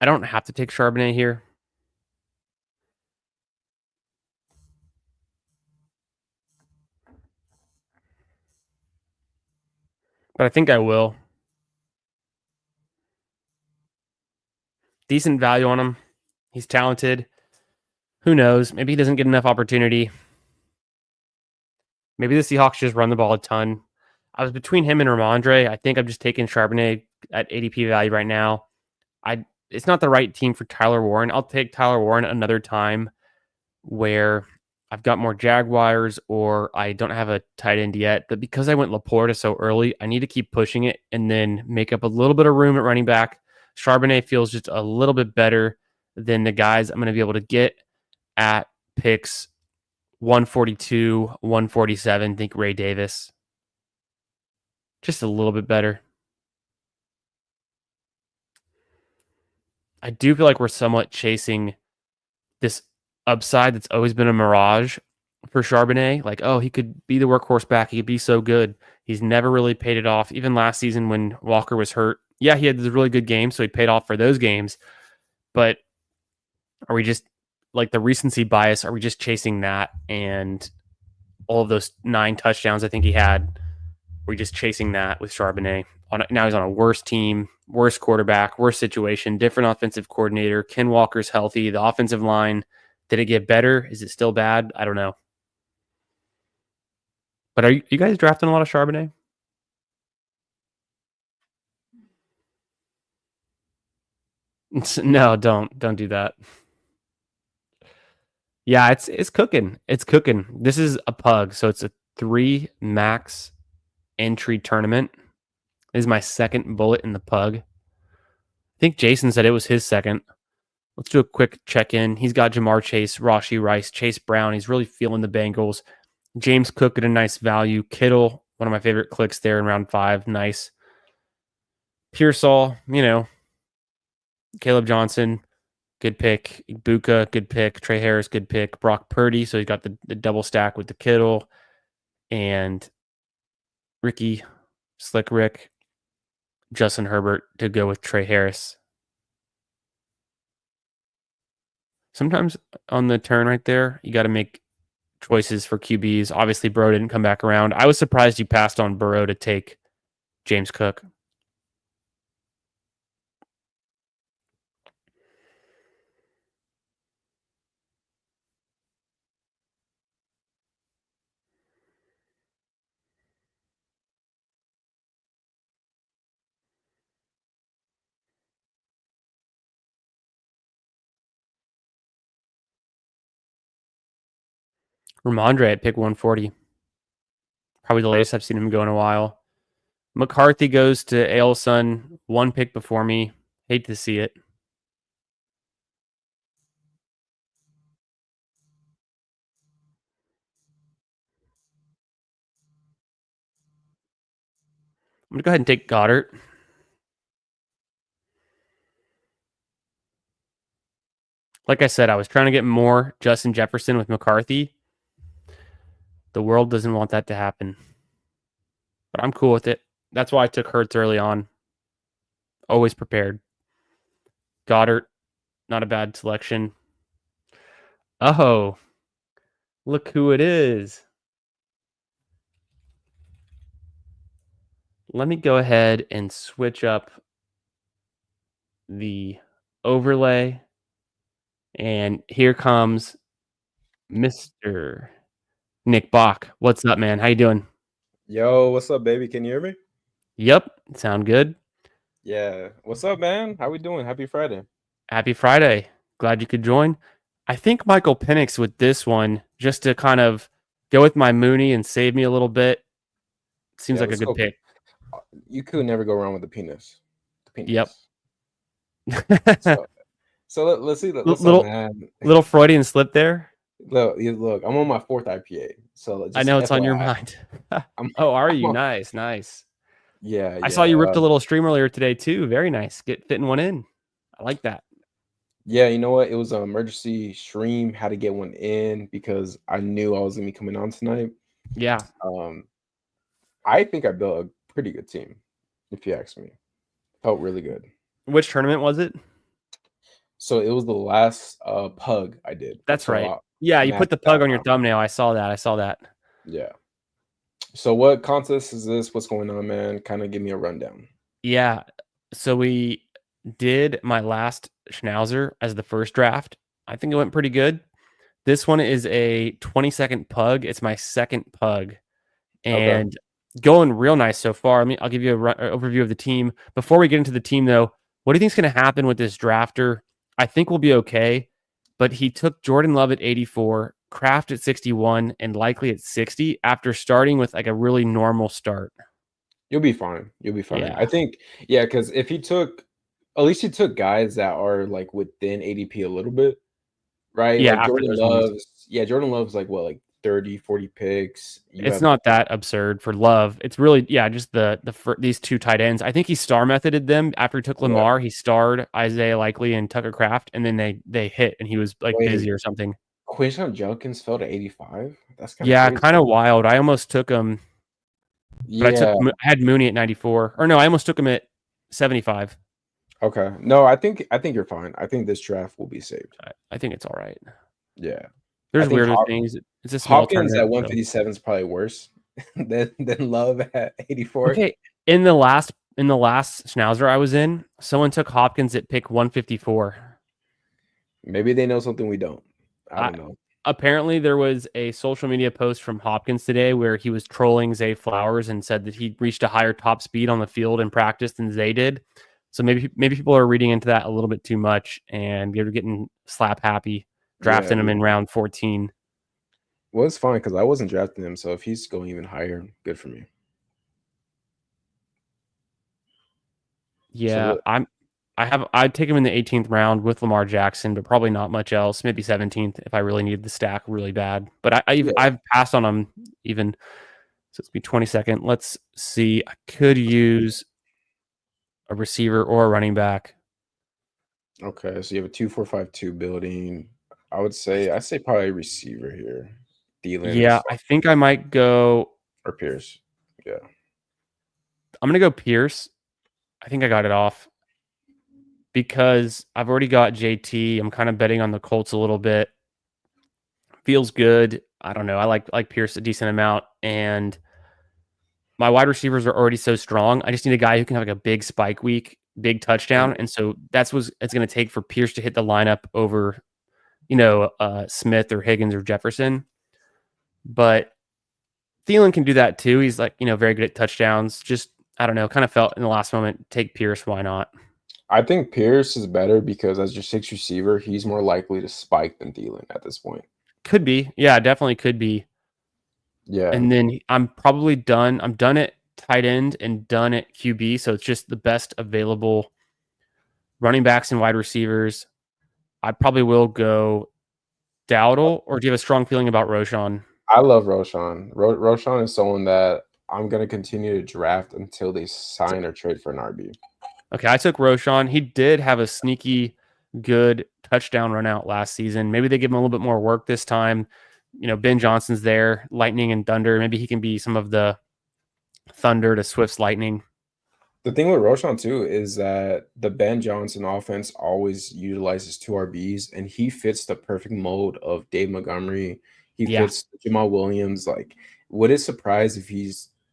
I don't have to take Charbonnet here. But I think I will. Decent value on him. He's talented. Who knows? Maybe he doesn't get enough opportunity. Maybe the Seahawks just run the ball a ton. I was between him and Ramondre. I think I'm just taking Charbonnet at ADP value right now. It's not the right team for Tyler Warren. I'll take Tyler Warren another time where I've got more Jaguars or I don't have a tight end yet. But because I went Laporta so early, I need to keep pushing it and then make up a little bit of room at running back. Charbonnet feels just a little bit better than the guys I'm going to be able to get at picks 142, 147. Think Ray Davis. Just a little bit better. I do feel like we're somewhat chasing this upside that's always been a mirage for Charbonnet. Like, oh, he could be the workhorse back. He could be so good. He's never really paid it off. Even last season when Walker was hurt, yeah, he had this really good game, so he paid off for those games. But are we just like the recency bias? Are we just chasing that and all of those 9 touchdowns I think he had? We're just chasing that with Charbonnet. Now he's on a worse team, worse quarterback, worse situation, different offensive coordinator. Ken Walker's healthy. The offensive line, did it get better? Is it still bad? I don't know. But are you guys drafting a lot of Charbonnet? No, don't do that. Yeah, it's cooking. It's cooking. This is a pug, so it's a 3 max entry tournament. This is my second bullet in the pug. I think Jason said it was his second. Let's do a quick check-in. He's got Jamar Chase, Rashee Rice, Chase Brown. He's really feeling the Bengals. James Cook at a nice value. Kittle, one of my favorite clicks there in round 5. Nice. Pearsall, Caleb Johnson, good pick. Ibuka, good pick. Trey Harris, good pick. Brock Purdy, so he's got the double stack with the Kittle. And Ricky, Slick Rick, Justin Herbert to go with Trey Harris. Sometimes on the turn right there, you got to make choices for QBs. Obviously, Burrow didn't come back around. I was surprised you passed on Burrow to take James Cook. Ramondre at pick 140. Probably the latest I've seen him go in a while. McCarthy goes to Ailson, 1 pick before me. Hate to see it. I'm going to go ahead and take Goddard. Like I said, I was trying to get more Justin Jefferson with McCarthy. The world doesn't want that to happen. But I'm cool with it. That's why I took Hurts early on. Always prepared. Goddard, not a bad selection. Oh, look who it is. Let me go ahead and switch up the overlay. And here comes Mr. Nick Bach. What's up, man? How you doing? Yo, what's up, baby? Can you hear me? Yep, sound good. Yeah. What's up, man? How we doing? Happy Friday. Happy Friday. Glad you could join. I think Michael Penix with this one, just to kind of go with my Mooney and save me a little bit. Seems Yeah, like a let's good go. pick. You could never go wrong with the penis. The Yep. penis. Let's see. Let's little Freudian slip there. Look, I'm on my 4th IPA. So I just know it's on your FYI, mind. I'm, Oh, are I'm you? on, Nice. yeah, I saw you ripped a yeah. little stream earlier today too. Very nice. Fitting one in. I like that. Yeah, you know what? It was an emergency stream, had to get one in because I knew I was gonna be coming on tonight. Yeah. I think I built a pretty good team, if you ask me. Felt really good. Which tournament was it? So it was the last pug I did. That's So right. Yeah, you put the pug on your thumbnail. I saw that. Yeah. So what contest is this? What's going on, man? Kind of give me a rundown. Yeah. So we did my last Schnauzer as the first draft. I think it went pretty good. This one is a 20-second pug. It's my second pug. And going real nice so far. I'll give you an overview of the team. Before we get into the team, though, what do you think is going to happen with this drafter? I think we'll be okay. But he took Jordan Love at 84, Kraft at 61, and likely at 60 after starting with like a really normal start. You'll be fine. Yeah. I think, yeah, because if he took, at least he took guys that are like within ADP a little bit, right? Yeah, Like after those ones. Jordan Love's like what, like 30, 40 picks. You It's have not that absurd for Love. It's really, yeah, just these two tight ends. I think he star methoded them after he took yeah. Lamar. He starred Isaiah Likely and Tucker Kraft, and then they hit, and he was like Wait, busy or something. Quinshon Judkins fell to 85? That's kinda Yeah, crazy. kind of wild. I almost took him, but Yeah, I had Mooney at 94, or no, I almost took him at 75. okay. No, I think you're fine. I think this draft will be saved. I think it's all right. Yeah. I There's think weirder things. It's a small Hopkins tournament, at so 157 is probably worse than Love at 84. okay. In the last Schnauzer I was in, someone took Hopkins at pick 154. Maybe they know something we don't. I I, don't know. apparently there was a social media post from Hopkins today where he was trolling Zay Flowers and said that he reached a higher top speed on the field in practice than Zay did. So maybe people are reading into that a little bit too much, and they're getting slap happy Yeah. drafting him in round 14. Well, it's fine because I wasn't drafting him, so if he's going even higher, good for me. Yeah, So I'd take him in the 18th round with Lamar Jackson, but probably not much else. Maybe 17th if I really needed the stack really bad. But yeah. I've passed on him even. So it's be 22nd. Let's see. I could use a receiver or a running back. Okay, so you have a 2-4-5-2 building. I'd say probably receiver here. Thielen Yeah, I think I might go. or Pierce. Yeah. I'm gonna go Pierce. I think I got it off because I've already got JT. I'm kind of betting on the Colts a little bit. Feels good. I don't know. I like Pierce a decent amount, and my wide receivers are already so strong. I just need a guy who can have like a big spike week, big touchdown, and so that's what it's going to take for Pierce to hit the lineup over, Smith or Higgins or Jefferson. But Thielen can do that too. He's like, very good at touchdowns. Just, I don't know, kind of felt in the last moment, take Pierce. Why not? I think Pierce is better because as your sixth receiver, he's more likely to spike than Thielen at this point. Could be. Yeah, definitely could be. Yeah. And then I'm probably done. I'm done at tight end and done at QB. So it's just the best available running backs and wide receivers. I probably will go Dowdle, or do you have a strong feeling about Roshan? I love Roshan. Roshan is someone that I'm going to continue to draft until they sign or trade for an RB. Okay, I took Roshan. He did have a sneaky good touchdown run out last season. Maybe they give him a little bit more work this time. Ben Johnson's there, lightning and thunder. Maybe he can be some of the thunder to Swift's lightning. The thing with Roshan too is that the Ben Johnson offense always utilizes two RBs, and he fits the perfect mold of Dave Montgomery. He fits Jamal Williams. Like, would it surprise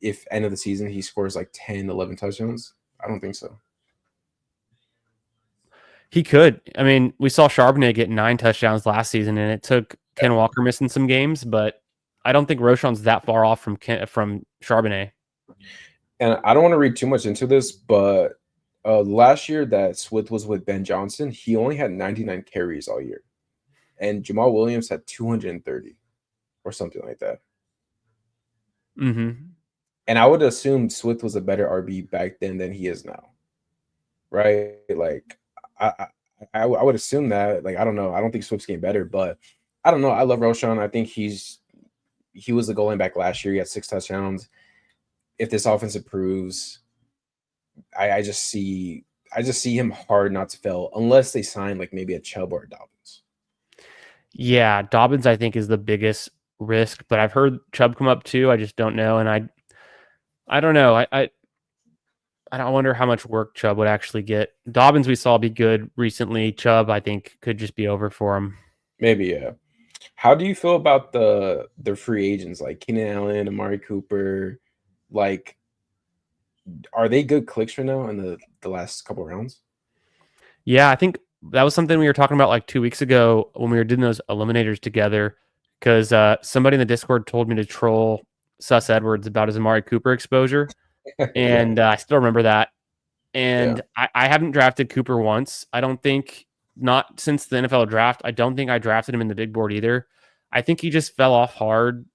if end of the season he scores like 10, 11 touchdowns? I don't think so. He could. I mean, we saw Charbonnet get 9 touchdowns last season, and it took Ken Walker missing some games, but I don't think Roshan's that far off from Charbonnet. And I don't want to read too much into this, but last year that Swift was with Ben Johnson, he only had 99 carries all year. And Jamal Williams had 230 or something like that. Mm-hmm. And I would assume Swift was a better RB back then than he is now. Right? Like, I would assume that. Like, I don't know. I don't think Swift's getting better, but I don't know. I love Roshan. I think he was the goal back last year. He had 6 touchdowns. If this offense improves, I just see him hard not to fail unless they sign like maybe a Chubb or a Dobbins. Yeah, Dobbins I think is the biggest risk, but I've heard Chubb come up too. I just don't know, and I don't know. I wonder how much work Chubb would actually get. Dobbins we saw be good recently. Chubb I think could just be over for him. Maybe, yeah. How do you feel about the free agents like Keenan Allen, Amari Cooper? Like, are they good clicks right now in the last couple rounds? Yeah, I think that was something we were talking about like 2 weeks ago when we were doing those eliminators together, because somebody in the Discord told me to troll Sus Edwards about his Amari Cooper exposure, and I still remember that. And I haven't drafted Cooper once. I don't think, not since the NFL draft. I don't think I drafted him in the big board either. I think he just fell off hard.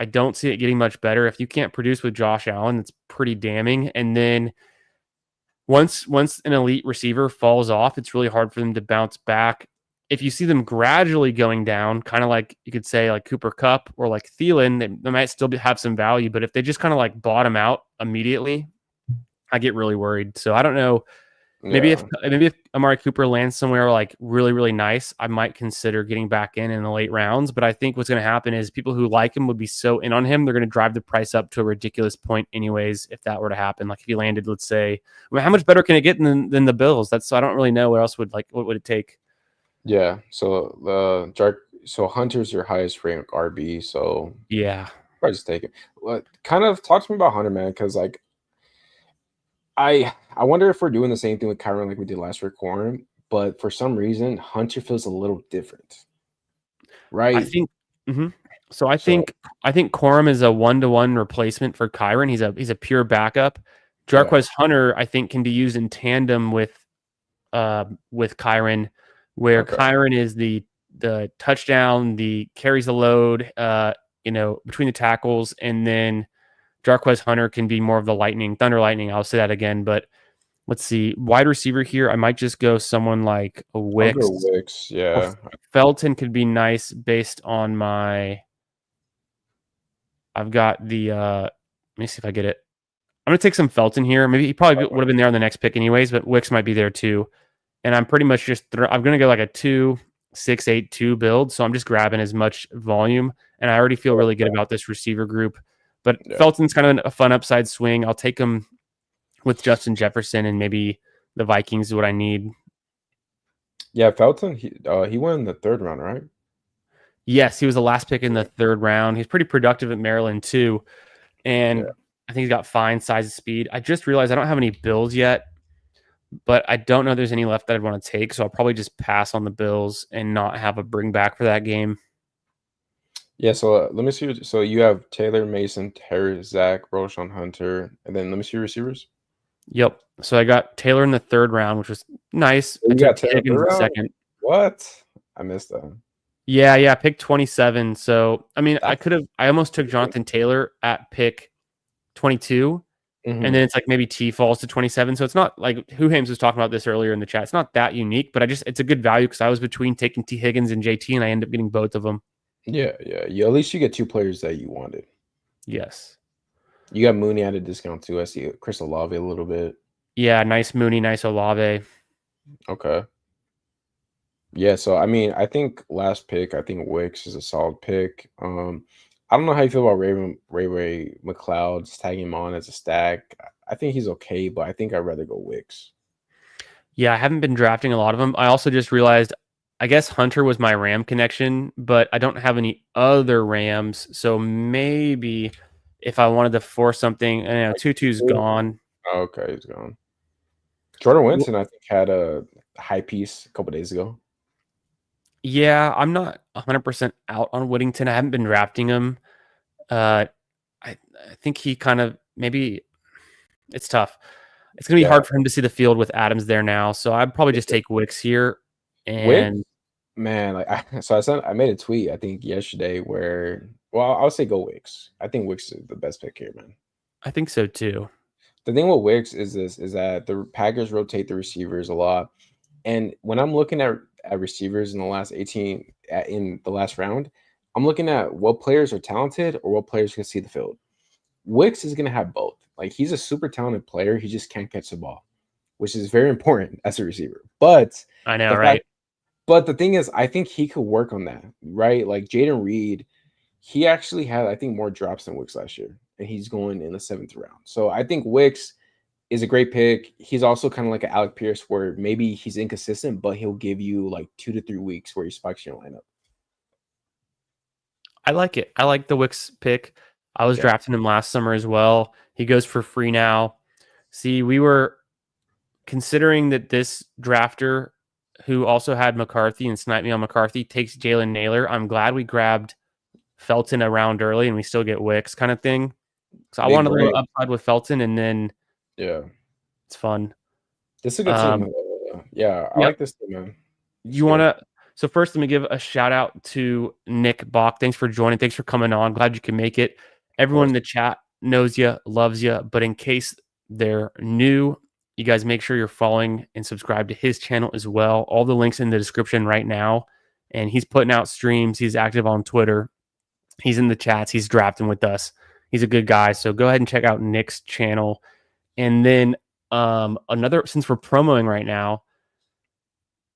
I don't see it getting much better. If you can't produce with Josh Allen, it's pretty damning. And then once an elite receiver falls off, it's really hard for them to bounce back. if you see them gradually going down, kind of like you could say like Cooper Cup or like Thielen, they might still have some value. But if they just kind of like bottom out immediately, I get really worried. So I don't know. Yeah. Maybe if Amari Cooper lands somewhere like really, really nice, I might consider getting back in the late rounds. But I think what's going to happen is people who like him would be so in on him, they're going to drive the price up to a ridiculous point anyways, if that were to happen. Like if he landed, let's say, I mean, how much better can it get than the Bills? That's, so I don't really know what else would like, what would it take? Yeah. So Hunter's your highest ranked RB. So Yeah. I just take it. What kind of talk to me about Hunter, man? Because like I wonder if we're doing the same thing with Kyron like we did last week, Warren. But for some reason, Hunter feels a little different, I right? think, mhm. So So I think Corum is a 1-to-1 replacement for Kyron. He's a pure backup. yeah. Jarquez Hunter, I think, can be used in tandem with Kyron, where Okay. Kyron is the touchdown, the carries the load, between the tackles, and then Jarquez Hunter can be more of the thunder lightning. I'll say that again, but let's see, wide receiver here. I might just go someone like a I'll go Wicks Wicks. or Yeah. Felton could be nice based on I've got the. Let me see if I get it. I'm gonna take some Felton here. Maybe he probably would have been there on the next pick anyways, but Wicks might be there too. And I'm pretty much just I'm gonna go like a 2-6-8-2 build. So I'm just grabbing as much volume, and I already feel really good about this receiver group. But Yeah. Felton's kind of a fun upside swing. I'll take him with Justin Jefferson, and maybe the Vikings is what I need. Yeah, Felton, he went in the third round, right? Yes, he was the last pick in the third round. He's pretty productive at Maryland too, Yeah. and I think he's got fine size and speed. I just realized I don't have any Bills yet, but I don't know if there's any left that I'd want to take, so I'll probably just pass on the Bills and not have a bring back for that game. Yeah, so let me see. So you have Taylor Mason, Terry, Zach, Roshan Hunter, and then let me see your receivers. Yep. So I got Taylor in the third round, which was nice. Oh, I you took got T. Taylor Higgins third in the round? second. What? I missed that. Yeah, pick 27. So I mean, That's I almost took Jonathan Taylor at pick 22, and hmm then it's like maybe T falls to 27. So it's not like Hames was talking about this earlier in the chat. It's not that unique, but it's a good value because I was between taking T. Higgins and JT, and I ended up getting both of them. Yeah. At least you get two players that you wanted. Yes. You got Mooney at a discount too. I see Chris Olave a little bit. Yeah, nice Mooney, nice Olave. Okay. Yeah, so I mean, I think last pick, I think Wicks is a solid pick. I don't know how you feel about Ray McLeod's tagging him on as a stack. I think he's okay, but I think I'd rather go Wicks. Yeah, I haven't been drafting a lot of them. I also just realized, I guess Hunter was my Ram connection, but I don't have any other Rams. So maybe if I wanted to force something, Like, Tutu's gone. okay, he's gone. Jordan Winston, I think, had a high piece a couple days ago. Yeah, I'm not 100% out on Whittington. I haven't been drafting him. I think he kind of maybe it's tough. It's gonna be Yeah, hard for him to see the field with Adams there now. So I'd probably just take Wicks here. Wicks, And man. Like, I made a tweet I think yesterday where, well, I'll say go Wicks. I think Wicks is the best pick here, man. I think so too. The thing with Wicks is that the Packers rotate the receivers a lot, and when I'm looking at receivers in the last 18 in the last round, I'm looking at what players are talented or what players can see the field. Wicks is going to have both. Like, he's a super talented player, he just can't catch the ball, which is very important as a receiver. But I know, the fact, right? but the thing is, I think he could work on that, right? Like Jaden Reed, he actually had, I think, more drops than Wicks last year, and he's going in the 7th round. So I think Wicks is a great pick. He's also kind of like an Alec Pierce, where maybe he's inconsistent, but he'll give you like 2 to 3 weeks where he spikes your lineup. I like it. I like the Wicks pick. I was Yeah. drafting him last summer as well. He goes for free now. See, we were considering that this drafter who also had McCarthy and sniped me on McCarthy takes Jalen Naylor. I'm glad we grabbed Felton a round early and we still get Wicks kind of thing. So I Big wanted a little brain. upside with Felton, and then Yeah. it's fun. This is a good team. Um, Yeah, I yep. like this team, man. It's You good. want to? So first, let me give a shout out to Nick Bach. Thanks for joining. Thanks for coming on. Glad you can make it. Everyone in the chat knows you, loves you. But in case they're new, You guys make sure you're following and subscribe to his channel as well. All the links in the description right now. And he's putting out streams. He's active on Twitter. He's in the chats. He's drafting with us. He's a good guy. So go ahead and check out Nick's channel. And then another, since we're promoting right now,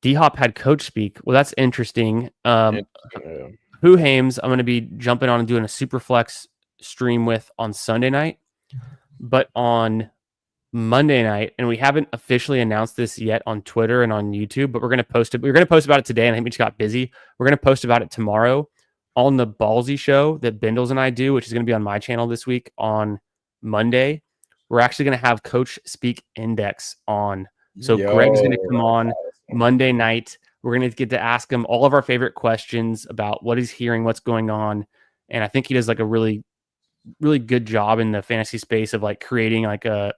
D-Hop had Coach speak. Well, that's interesting. Who Hames, I'm going to be jumping on and doing a super flex stream with on Sunday night. But on Monday night, and we haven't officially announced this yet on Twitter and on YouTube, but we're going to post it. We're going to post about it today, and I think we just got busy. We're going to post about it tomorrow on the Ballsy show that Bindles and I do, which is going to be on my channel this week on Monday. We're actually going to have Coach Speak Index on. So Greg's going to come on Monday night. We're going to get to ask him all of our favorite questions about what he's hearing, what's going on. And I think he does like a really, really good job in the fantasy space of like creating like a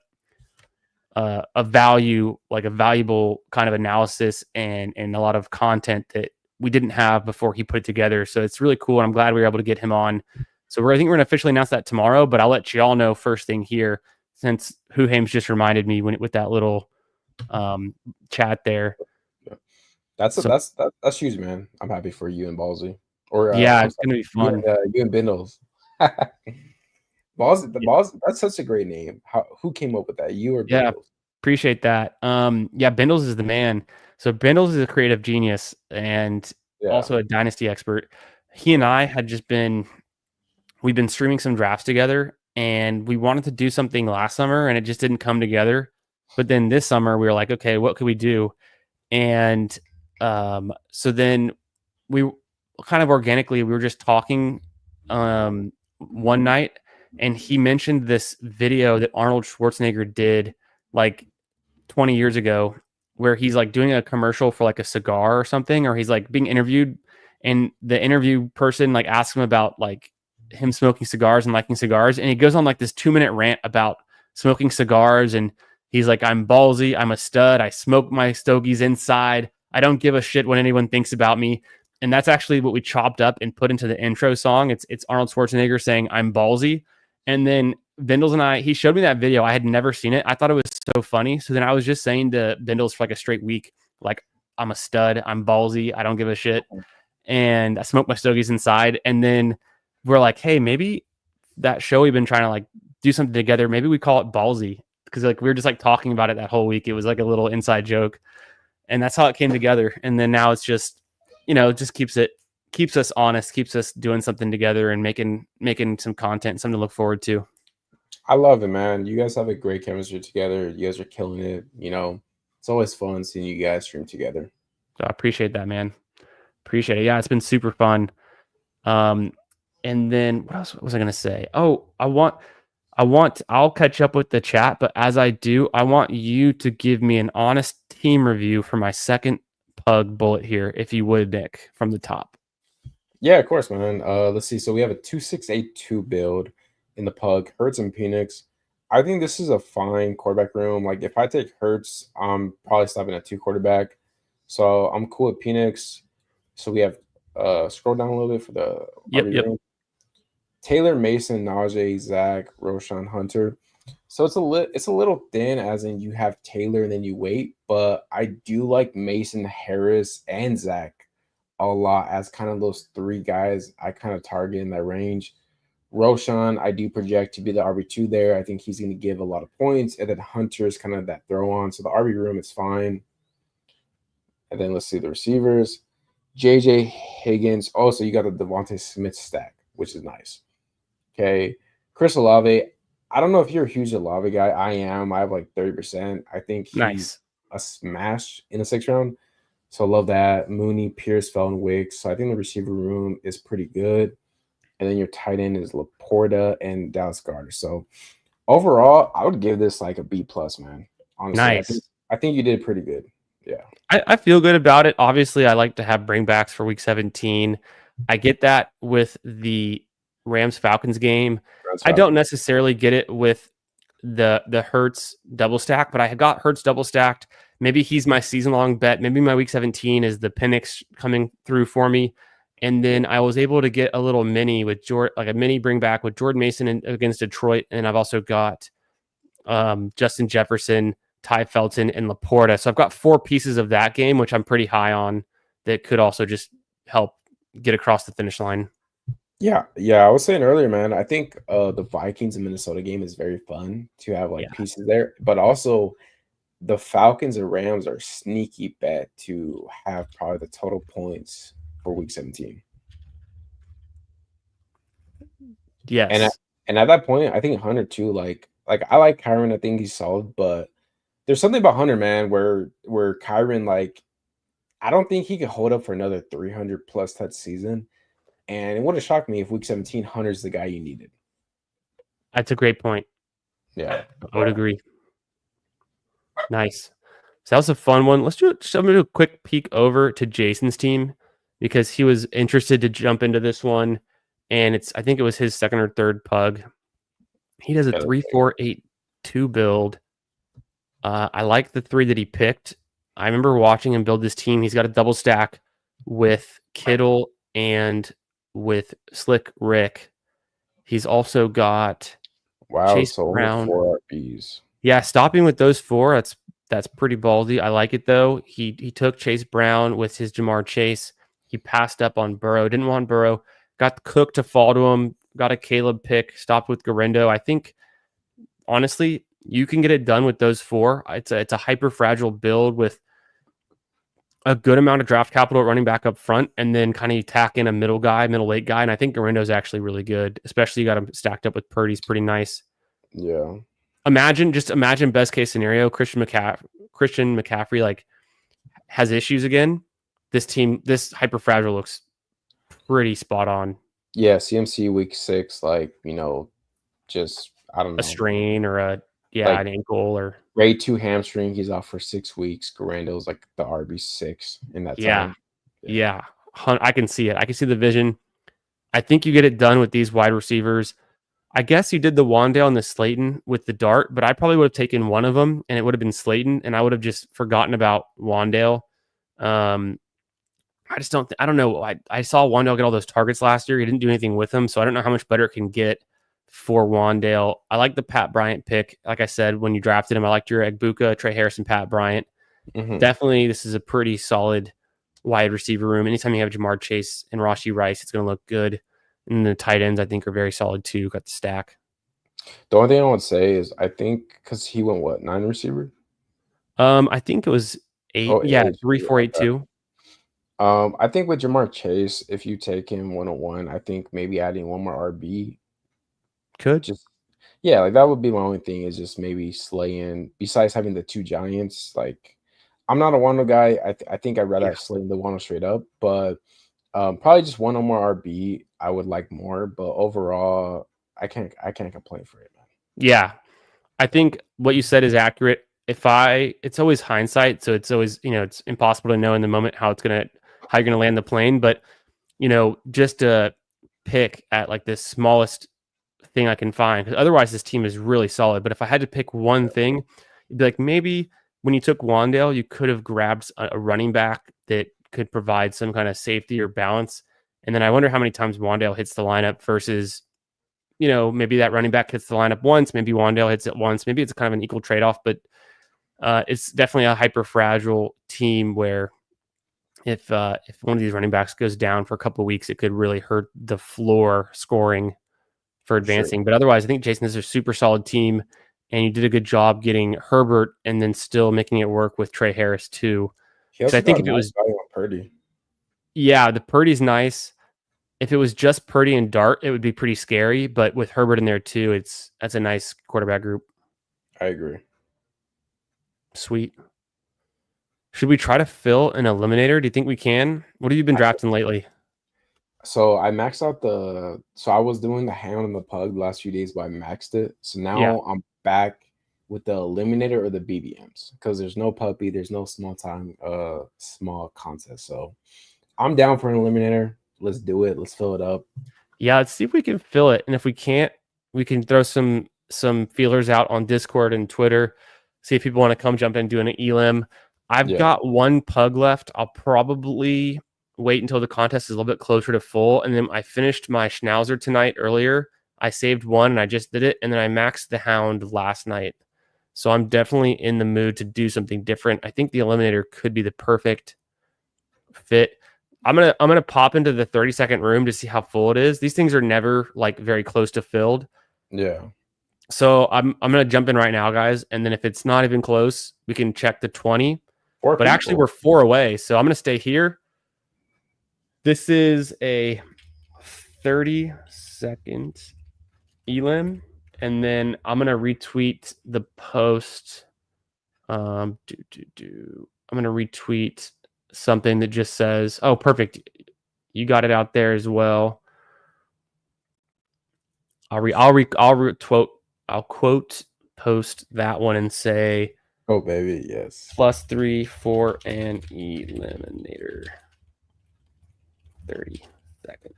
value, like a valuable kind of analysis and a lot of content that we didn't have before he put it together. So it's really cool. And I'm glad we were able to get him on. So I think we're going to officially announce that tomorrow, but I'll let you all know first thing here, since Hames just reminded me with that little chat there. That's huge, man. I'm happy for you and Ballsy. Or yeah, it's gonna be fun. You and Bindles. Ballsy, that's such a great name. Who came up with that? You or Bindles? Yeah, appreciate that. Yeah, Bindles is the man. So Bindles is a creative genius and also a dynasty expert. He and I had we've been streaming some drafts together, and we wanted to do something last summer, and it just didn't come together. But then this summer, we were like, okay, what could we do? And so then we kind of organically, we were just talking one night, and he mentioned this video that Arnold Schwarzenegger did like 20 years ago, where he's like doing a commercial for like a cigar or something, or he's like being interviewed, and the interview person like asks him about like him smoking cigars and liking cigars, and he goes on like this 2-minute rant about smoking cigars, and he's like, I'm ballsy, I'm a stud, I smoke my stogies inside, I don't give a shit what anyone thinks about me. And that's actually what we chopped up and put into the intro song. It's Arnold Schwarzenegger saying, I'm ballsy. And then Bindles and he showed me that video. I had never seen it. I thought it was so funny. So then I was just saying to Bindles for like a straight week, like, I'm a stud, I'm ballsy, I don't give a shit, and I smoke my stogies inside. And then we're like, hey, maybe that show we've been trying to like do something together, maybe we call it Ballsy, because like we were just like talking about it that whole week. It was like a little inside joke, and that's how it came together. And then now it's just, just keeps us honest, keeps us doing something together and making some content, something to look forward to. I love it, man. You guys have a great chemistry together. You guys are killing it. It's always fun seeing you guys stream together. So I appreciate that, man. Appreciate it. Yeah, it's been super fun. And then what else was I going to say? Oh, I'll catch up with the chat, but as I do, I want you to give me an honest team review for my second pug bullet here, if you would, Nick, from the top. Yeah, of course, man. Let's see. So we have a 2682 build in the pug, Hurts and Penix. I think this is a fine quarterback room. Like if I take Hurts, I'm probably stopping at 2 quarterback. So I'm cool with Penix. So we have scroll down a little bit for the yep. room. Taylor, Mason, Najee, Zach, Roshan, Hunter. So it's a little thin, as in you have Taylor and then you wait. But I do like Mason, Harris, and Zach a lot as kind of those 3 guys I kind of target in that range. Roshan, I do project to be the RB2 there. I think he's going to give a lot of points. And then Hunter is kind of that throw on. So the RB room is fine. And then let's see the receivers. JJ Higgins. Also, you got the Devontae Smith stack, which is nice. Okay. Chris Olave. I don't know if you're a huge Olave guy. I am. I have like 30%. I think he's nice. A smash in the 6th round. So I love that. Mooney, Pierce, Felton, Wicks. So I think the receiver room is pretty good. And then your tight end is Laporta and Dallas Goedert. So overall, I would give this like a B+, man. Honestly, nice. I think you did pretty good. Yeah. I feel good about it. Obviously, I like to have bringbacks for week 17. I get that with the Rams-Falcons game. I don't necessarily get it with the Hurts double stack, but I got Hurts double stacked. Maybe he's my season-long bet. Maybe my week 17 is the Penix coming through for me. And then I was able to get a little mini with like a mini bring back with Jordan Mason against Detroit. And I've also got Justin Jefferson, Ty Felton, and Laporta. So I've got 4 pieces of that game, which I'm pretty high on, that could also just help get across the finish line. Yeah, yeah. I was saying earlier, man. I think the Vikings and Minnesota game is very fun to have like Yeah, pieces there, but also the Falcons and Rams are sneaky bet to have probably the total points for Week 17. And at, yes. and at that point, I think Hunter too. Like I like Kyron. I think he's solid, but there's something about Hunter, man, where Kyron like I don't think he could hold up for another 300 plus touch season. And it would have shocked me if Week 17 Hunter's the guy you needed. That's a great point. Yeah. I would agree. Nice. So that was a fun one. I'm gonna do a quick peek over to Jason's team because he was interested to jump into this one, and I think it was his second or third pug. He does a Yeah, 3-4-8-2 build. I like the 3 that he picked. I remember watching him build this team. He's got a double stack with Kittle and with Slick Rick. He's also got wow, Chase so only Brown. 4 RBs. Yeah, stopping with those 4, that's pretty ballsy. I like it though. He took Chase Brown with his Jamar Chase. He passed up on Burrow. Didn't want Burrow. Got Cook to fall to him. Got a Caleb pick. Stopped with Garendo. I think honestly, you can get it done with those 4. It's a hyper fragile build with a good amount of draft capital running back up front, and then kind of tack in a middle late guy. And I think Garendo's actually really good, especially you got him stacked up with Purdy's pretty nice. Yeah. Imagine best case scenario, Christian McCaffrey like has issues again. This hyper fragile looks pretty spot on. Yeah, CMC Week 6, like, just I don't A know. strain or an Like ankle or grade 2 hamstring, he's out for 6 weeks. Garando's like the RB6 in that yeah. time. Yeah. I can see it. I can see the vision. I think you get it done with these wide receivers. I guess you did the Wandale and the Slayton with the dart, but I probably would have taken one of them and it would have been Slayton, and I would have just forgotten about Wandale. I just don't. I don't know. I saw Wandale get all those targets last year. He didn't do anything with them, so I don't know how much better it can get for Wandale. I like the Pat Bryant pick. Like I said, when you drafted him, I liked your Egbuka, Trey Harrison, Pat Bryant. Mhm. Definitely, this is a pretty solid wide receiver room. Anytime you have Jamar Chase and Rashee Rice, it's going to look good. And the tight ends, I think, are very solid too. Got the stack. The only thing I would say is I think because he went what 9 receiver. I think it was 8. Oh, Yeah, 8. 3-4-8-2. I think with Jamar Chase, if you take him 101, I think maybe adding one more RB, Could. just yeah, like that would be my only thing is just maybe slaying. Besides having the 2 giants, like I'm not a Wando guy. I think I'd rather have slaying the Wando straight up, but probably just one or more RB I would like more. But overall, I can't complain for it, man. Yeah, I think what you said is accurate. It's always hindsight, so it's always it's impossible to know in the moment how you're gonna land the plane. But just to pick at like the smallest thing I can find, because otherwise this team is really solid. But if I had to pick one thing, it'd be like maybe when you took Wandale, you could have grabbed a running back that could provide some kind of safety or balance. And then I wonder how many times Wandale hits the lineup versus maybe that running back hits the lineup once, maybe Wandale hits it once, maybe it's kind of an equal trade-off, but it's definitely a hyper fragile team where if one of these running backs goes down for a couple of weeks, it could really hurt the floor scoring for advancing. Sure. But otherwise, I think Jason, this is a super solid team, and you did a good job getting Herbert and then still making it work with Trey Harris too. He Because I also think got if a it nice was, value on Purdy. yeah, the Purdy's nice. If it was just Purdy and Dart, it would be pretty scary. But with Herbert in there too, that's a nice quarterback group. I agree. Sweet. Should we try to fill an eliminator? Do you think we can? What have you been drafting lately? So I maxed out so I was doing the Hound and the Pug the last few days, but I maxed it. So now Yeah. I'm back with the Eliminator or the BBMs because there's no puppy, there's no small contest. So I'm down for an Eliminator. Let's do it. Let's fill it up. Yeah, let's see if we can fill it. And if we can't, we can throw some feelers out on Discord and Twitter. See if people want to come jump in and do an elim. I've got one pug left. I'll probably wait until the contest is a little bit closer to full. And then I finished my Schnauzer tonight earlier. I saved one and I just did it. And then I maxed the Hound last night. So I'm definitely in the mood to do something different. I think the eliminator could be the perfect fit. I'm gonna pop into the 30-second room to see how full it is. These things are never like very close to filled. Yeah. So I'm gonna jump in right now, guys, and then if it's not even close, we can check the 20. Four But actually, people. we're 4 away, so I'm gonna stay here. This is a 30-second elim, and then I'm gonna retweet the post. I'm gonna retweet something that just says, "Oh, perfect, you got it out there as well." I'll quote post that one and say Oh baby, yes. +3 for an eliminator. 30-second.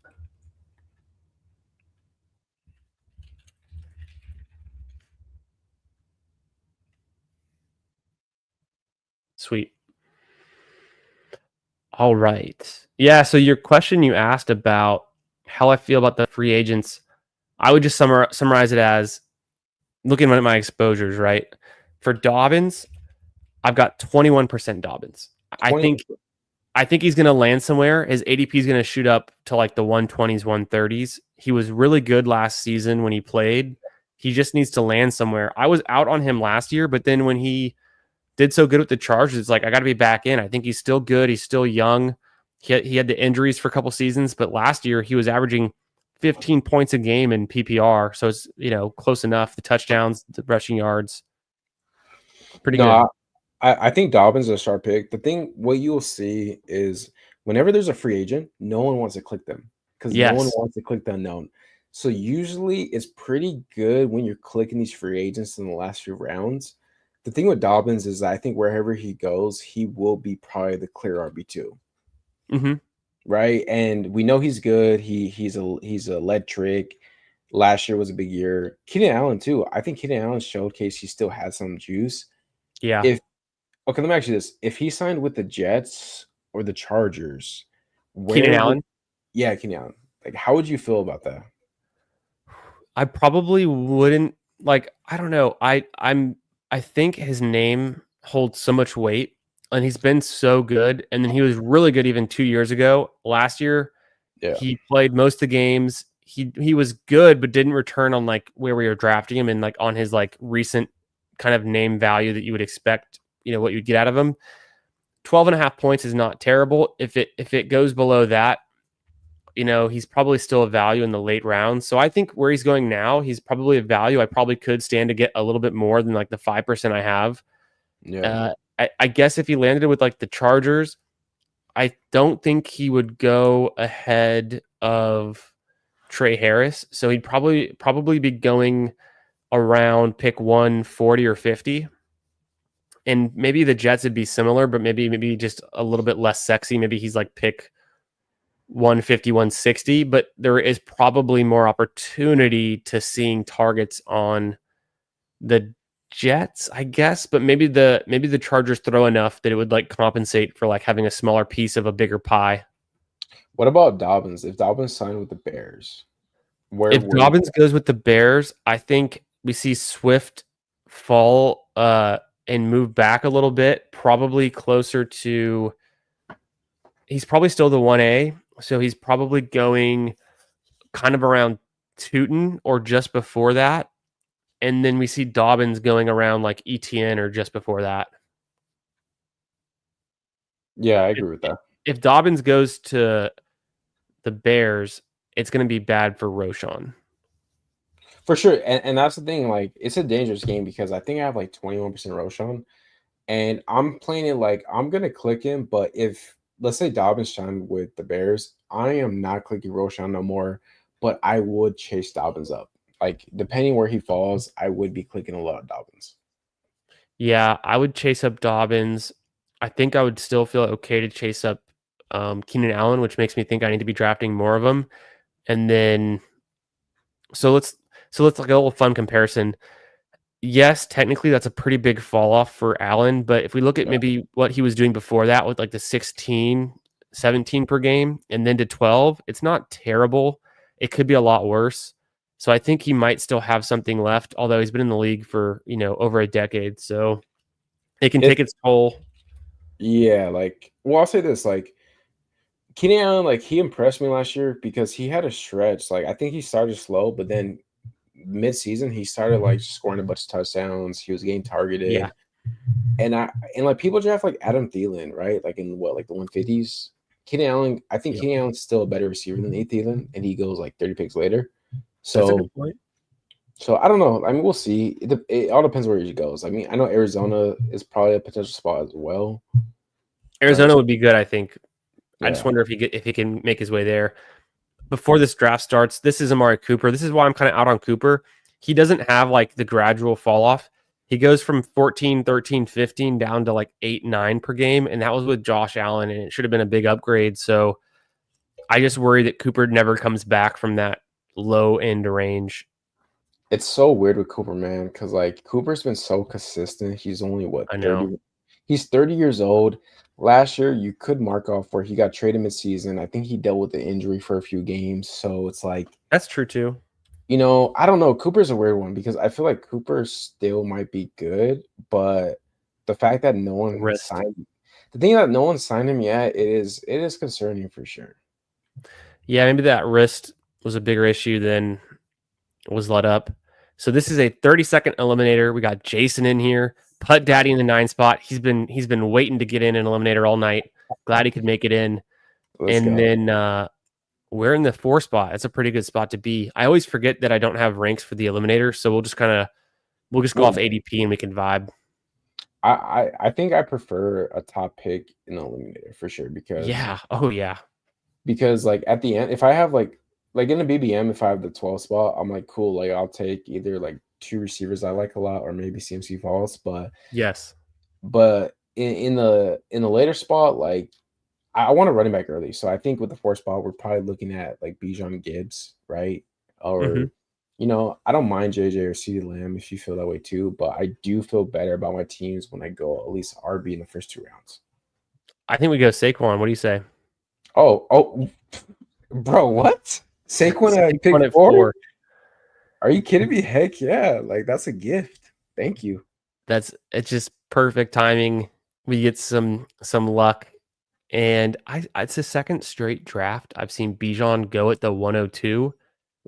Sweet. All right. Yeah. So your question you asked about how I feel about the free agents, I would just summarize it as looking at my exposures. Right. For Dobbins, I've got 21% Dobbins. I 20. think he's going to land somewhere. His ADP is going to shoot up to like the 120s, 130s. He was really good last season when he played. He just needs to land somewhere. I was out on him last year, but then when he did so good with the Chargers, it's like I got to be back in. I think he's still good. He's still young. He had the injuries for a couple seasons, but last year he was averaging 15 points a game in PPR. So it's, close enough. The touchdowns, the rushing yards, pretty good. No, I think Dobbins is a sharp pick. The thing, what you'll see is whenever there's a free agent, no one wants to click them because no one Yes. wants to click the unknown. So usually it's pretty good when you're clicking these free agents in the last few rounds. The thing with Dobbins is I think wherever he goes, he will be probably the clear RB2. Mm-hmm. Right. And we know he's good. He's electric. Last year was a big year. Keenan Allen, too. I think Keenan Allen showcased he still had some juice. Yeah. If Okay, let me ask you this. If he signed with the Jets or the Chargers, Keenan where would Allen. yeah, Keenan Allen. Like, how would you feel about that? I probably wouldn't like. I don't know. I think his name holds so much weight, and he's been so good. And then he was really good even 2 years ago. Last year, Yeah. he played most of the games. He was good, but didn't return on like where we were drafting him and like on his like recent kind of name value that you would expect. What you'd get out of him. 12.5 points is not terrible. If it goes below that, he's probably still a value in the late rounds. So I think where he's going now, he's probably a value. I probably could stand to get a little bit more than like the 5% I have. Yeah. I guess if he landed with like the Chargers, I don't think he would go ahead of Trey Harris. So he'd probably be going around pick 140 or 50. And maybe the Jets would be similar, but maybe just a little bit less sexy. Maybe he's like pick 150, 160, but there is probably more opportunity to seeing targets on the Jets, I guess, but maybe the Chargers throw enough that it would like compensate for like having a smaller piece of a bigger pie. What about Dobbins? If Dobbins signed with the Bears, where If would he Dobbins goes with the Bears, I think we see Swift fall and move back a little bit, probably closer to he's probably still the 1A, so he's probably going kind of around Tootin or just before that. And then we see Dobbins going around like ETN or just before that. Yeah, I If, agree with that. if Dobbins goes to the Bears, it's going to be bad for Roshan. For sure. And that's the thing. Like, it's a dangerous game because I think I have like 21% Roshan. And I'm playing it like I'm gonna click him, but if let's say Dobbins signed with the Bears, I am not clicking Roshan no more, but I would chase Dobbins up. Like depending where he falls, I would be clicking a lot of Dobbins. Yeah, I would chase up Dobbins. I think I would still feel okay to chase up Keenan Allen, which makes me think I need to be drafting more of them. And then, so let's like a little fun comparison. Yes, technically that's a pretty big fall off for Allen, but if we look at Yeah. maybe what he was doing before that with like the 16, 17 per game and then to 12, it's not terrible. It could be a lot worse. So I think he might still have something left, although he's been in the league for, over a decade. So it can take It its toll. Yeah, like, well, I'll say this, like, Keenan Allen, like, he impressed me last year because he had a stretch. Like, I think he started slow, but then mid-season he started like scoring a bunch of touchdowns. He was getting Yeah. targeted. And like people draft like Adam Thielen, right? Like in what, like the 150s. Keenan Allen, I think Yep. Keenan Allen's still a better receiver than A. Thielen, and he goes like 30 picks later. That's a So good point. so I don't know. I mean, we'll see. It all depends where he goes. I mean, I know Arizona is probably a potential spot as well. Arizona would be good, I think. I just Yeah. wonder if he can make his way there. Before this draft starts, this is Amari Cooper. This is why I'm kind of out on Cooper. He doesn't have like the gradual fall off. He goes from 14, 13, 15 down to like 8, 9 per game. And that was with Josh Allen, and it should have been a big upgrade. So I just worry that Cooper never comes back from that low end range. It's so weird with Cooper, man, because like Cooper's been so consistent. He's only what, I know. 30? He's 30 years old. Last year, you could mark off where he got traded midseason. I think he dealt with the injury for a few games. So it's like, That's true too. I don't know. Cooper's a weird one because I feel like Cooper still might be good, but the fact that no one Wrist. signed the thing that no one signed him yet, it is concerning for sure. Yeah, maybe that wrist was a bigger issue than was let up. So this is a 30-second eliminator. We got Jason in here, Putt Daddy in the 9 spot. He's been waiting to get in an eliminator all night. Glad he could make it in. Let's And go. then we're in the 4 spot. That's a pretty good spot to be. I always forget that I don't have ranks for the eliminator, so we'll just go off Well, ADP and we can vibe. I think I prefer a top pick in the eliminator for sure Yeah. Oh yeah. because like at the end, if I have like in the BBM, if I have the 12 spot, I'm like cool. Like I'll take either like two receivers I like a lot or maybe CMC Falls, Yes. but in the later spot, like I want a running back early. So I think with the 4 spot, we're probably looking at like Bijan Gibbs, right? Hmm. Or I don't mind JJ or CeeDee Lamb if you feel that way too, but I do feel better about my teams when I go at least RB in the first 2 rounds. I think we go Saquon. What do you say? Oh, bro, what? Saquon at pick Saquon at 4? 4. Are you kidding me? Heck yeah. Like that's a gift. Thank you. It's just perfect timing. We get some luck. And it's a second straight draft. I've seen Bijan go at the 102.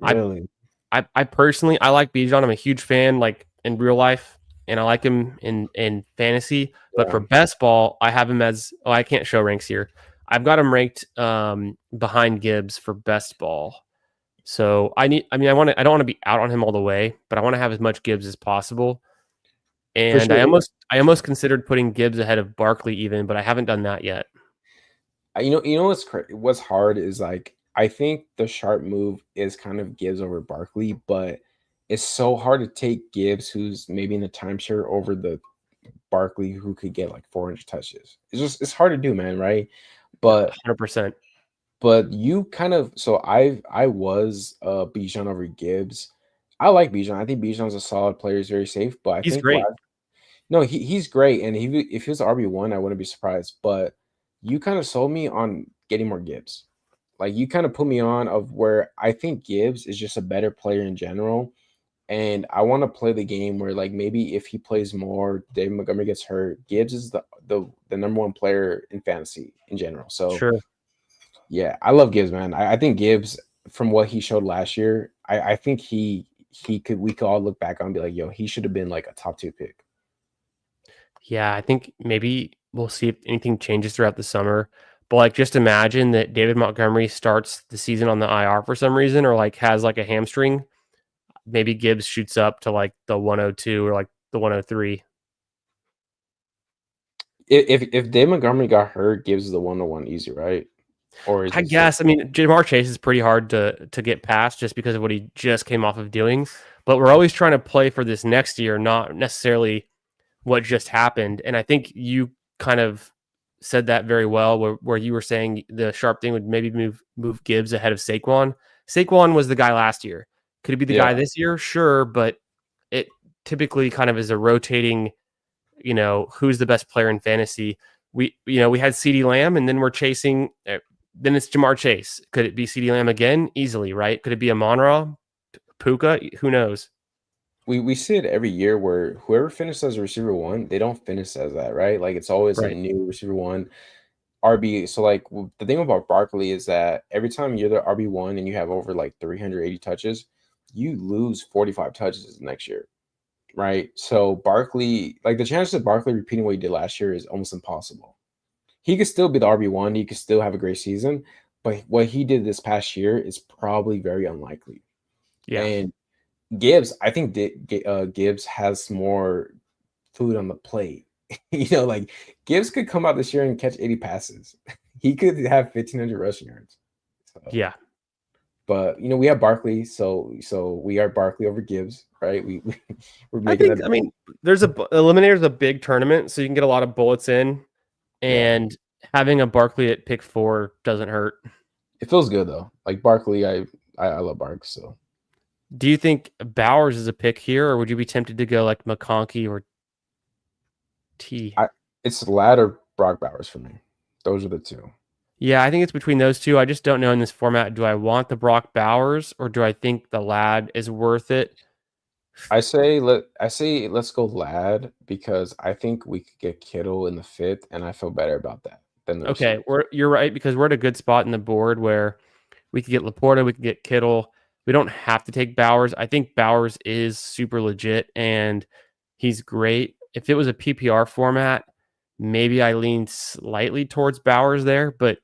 I Really? I personally I like Bijan. I'm a huge fan, like in real life, and I like him in fantasy. But Yeah. for best ball, I have him as I can't show ranks here. I've got him ranked behind Gibbs for best ball. So I don't want to be out on him all the way, but I want to have as much Gibbs as possible. For And sure. I almost considered putting Gibbs ahead of Barkley even, but I haven't done that yet. What's hard is like I think the sharp move is kind of Gibbs over Barkley, but it's so hard to take Gibbs, who's maybe in the timeshare, over the Barkley, who could get like 400 touches. It's hard to do, man, right? But 100%. you kind of so I was Bijan over Gibbs. I like Bijan. I think Bijan's a solid player. He's very safe, but I He's think great. no, he's great, and if he was RB1, I wouldn't be surprised. But you kind of sold me on getting more Gibbs. Like you kind of put me on of where I think Gibbs is just a better player in general, and I want to play the game where like maybe if he plays more, David Montgomery gets hurt. Gibbs is the number one player in fantasy in general. So Sure. yeah, I love Gibbs, man. I think Gibbs, from what he showed last year, I think he could we could all look back on and be like, yo, he should have been like a top 2 pick. Yeah, I think maybe we'll see if anything changes throughout the summer. But like, just imagine that David Montgomery starts the season on the IR for some reason, or like has like a hamstring. Maybe Gibbs shoots up to like the 102 or like the 103. If Dave Montgomery got hurt, Gibbs the 101 easy, right? Or is I it still guess. I mean, Jamar Chase is pretty hard to get past just because of what he just came off of doing. But we're always trying to play for this next year, not necessarily what just happened. And I think you kind of said that very well, where you were saying the sharp thing would maybe move Gibbs ahead of Saquon. Saquon was the guy last year. Could it be the yeah. guy this year? Sure, but it typically kind of is a rotating, who's the best player in fantasy. We had CeeDee Lamb, and then we're chasing. Then it's Jamar Chase. Could it be CeeDee Lamb again? Easily, right? Could it be Amon-Ra? Puka, who knows? We see it every year where whoever finishes as a receiver one, they don't finish as that, right? Like it's always a Right. new receiver one RB. So like the thing about Barkley is that every time you're the RB1 and you have over like 380 touches, you lose 45 touches next year, right? So Barkley, like the chances of Barkley repeating what he did last year is almost impossible. He could still be the RB1, he could still have a great season, but what he did this past year is probably very unlikely. Yeah. And Gibbs, I think Gibbs has more food on the plate. Like Gibbs could come out this year and catch 80 passes. He could have 1,500 rushing yards. So, Yeah. but we have Barkley, so we are Barkley over Gibbs, right? We're I making think, that. I mean, there's a Eliminator is a big tournament, so you can get a lot of bullets in, Yeah, and having a Barkley at pick 4 doesn't hurt. it feels good though. Like Barkley, I love Bark. So Do you think Bowers is a pick here, or would you be tempted to go like McConkey or T? I it's Ladd or Brock Bowers for me. Those are the two. Yeah, I think it's between those two. I just don't know in this format. Do I want the Brock Bowers, or do I think the lad is worth it? I say let's go Lad because I think we could get Kittle in the fifth, and I feel better about that than the Okay, receiver. you're right, because we're at a good spot in the board where we could get Laporta, we could get Kittle. We don't have to take Bowers. I think Bowers is super legit and he's great. If it was a PPR format, maybe I lean slightly towards Bowers there, but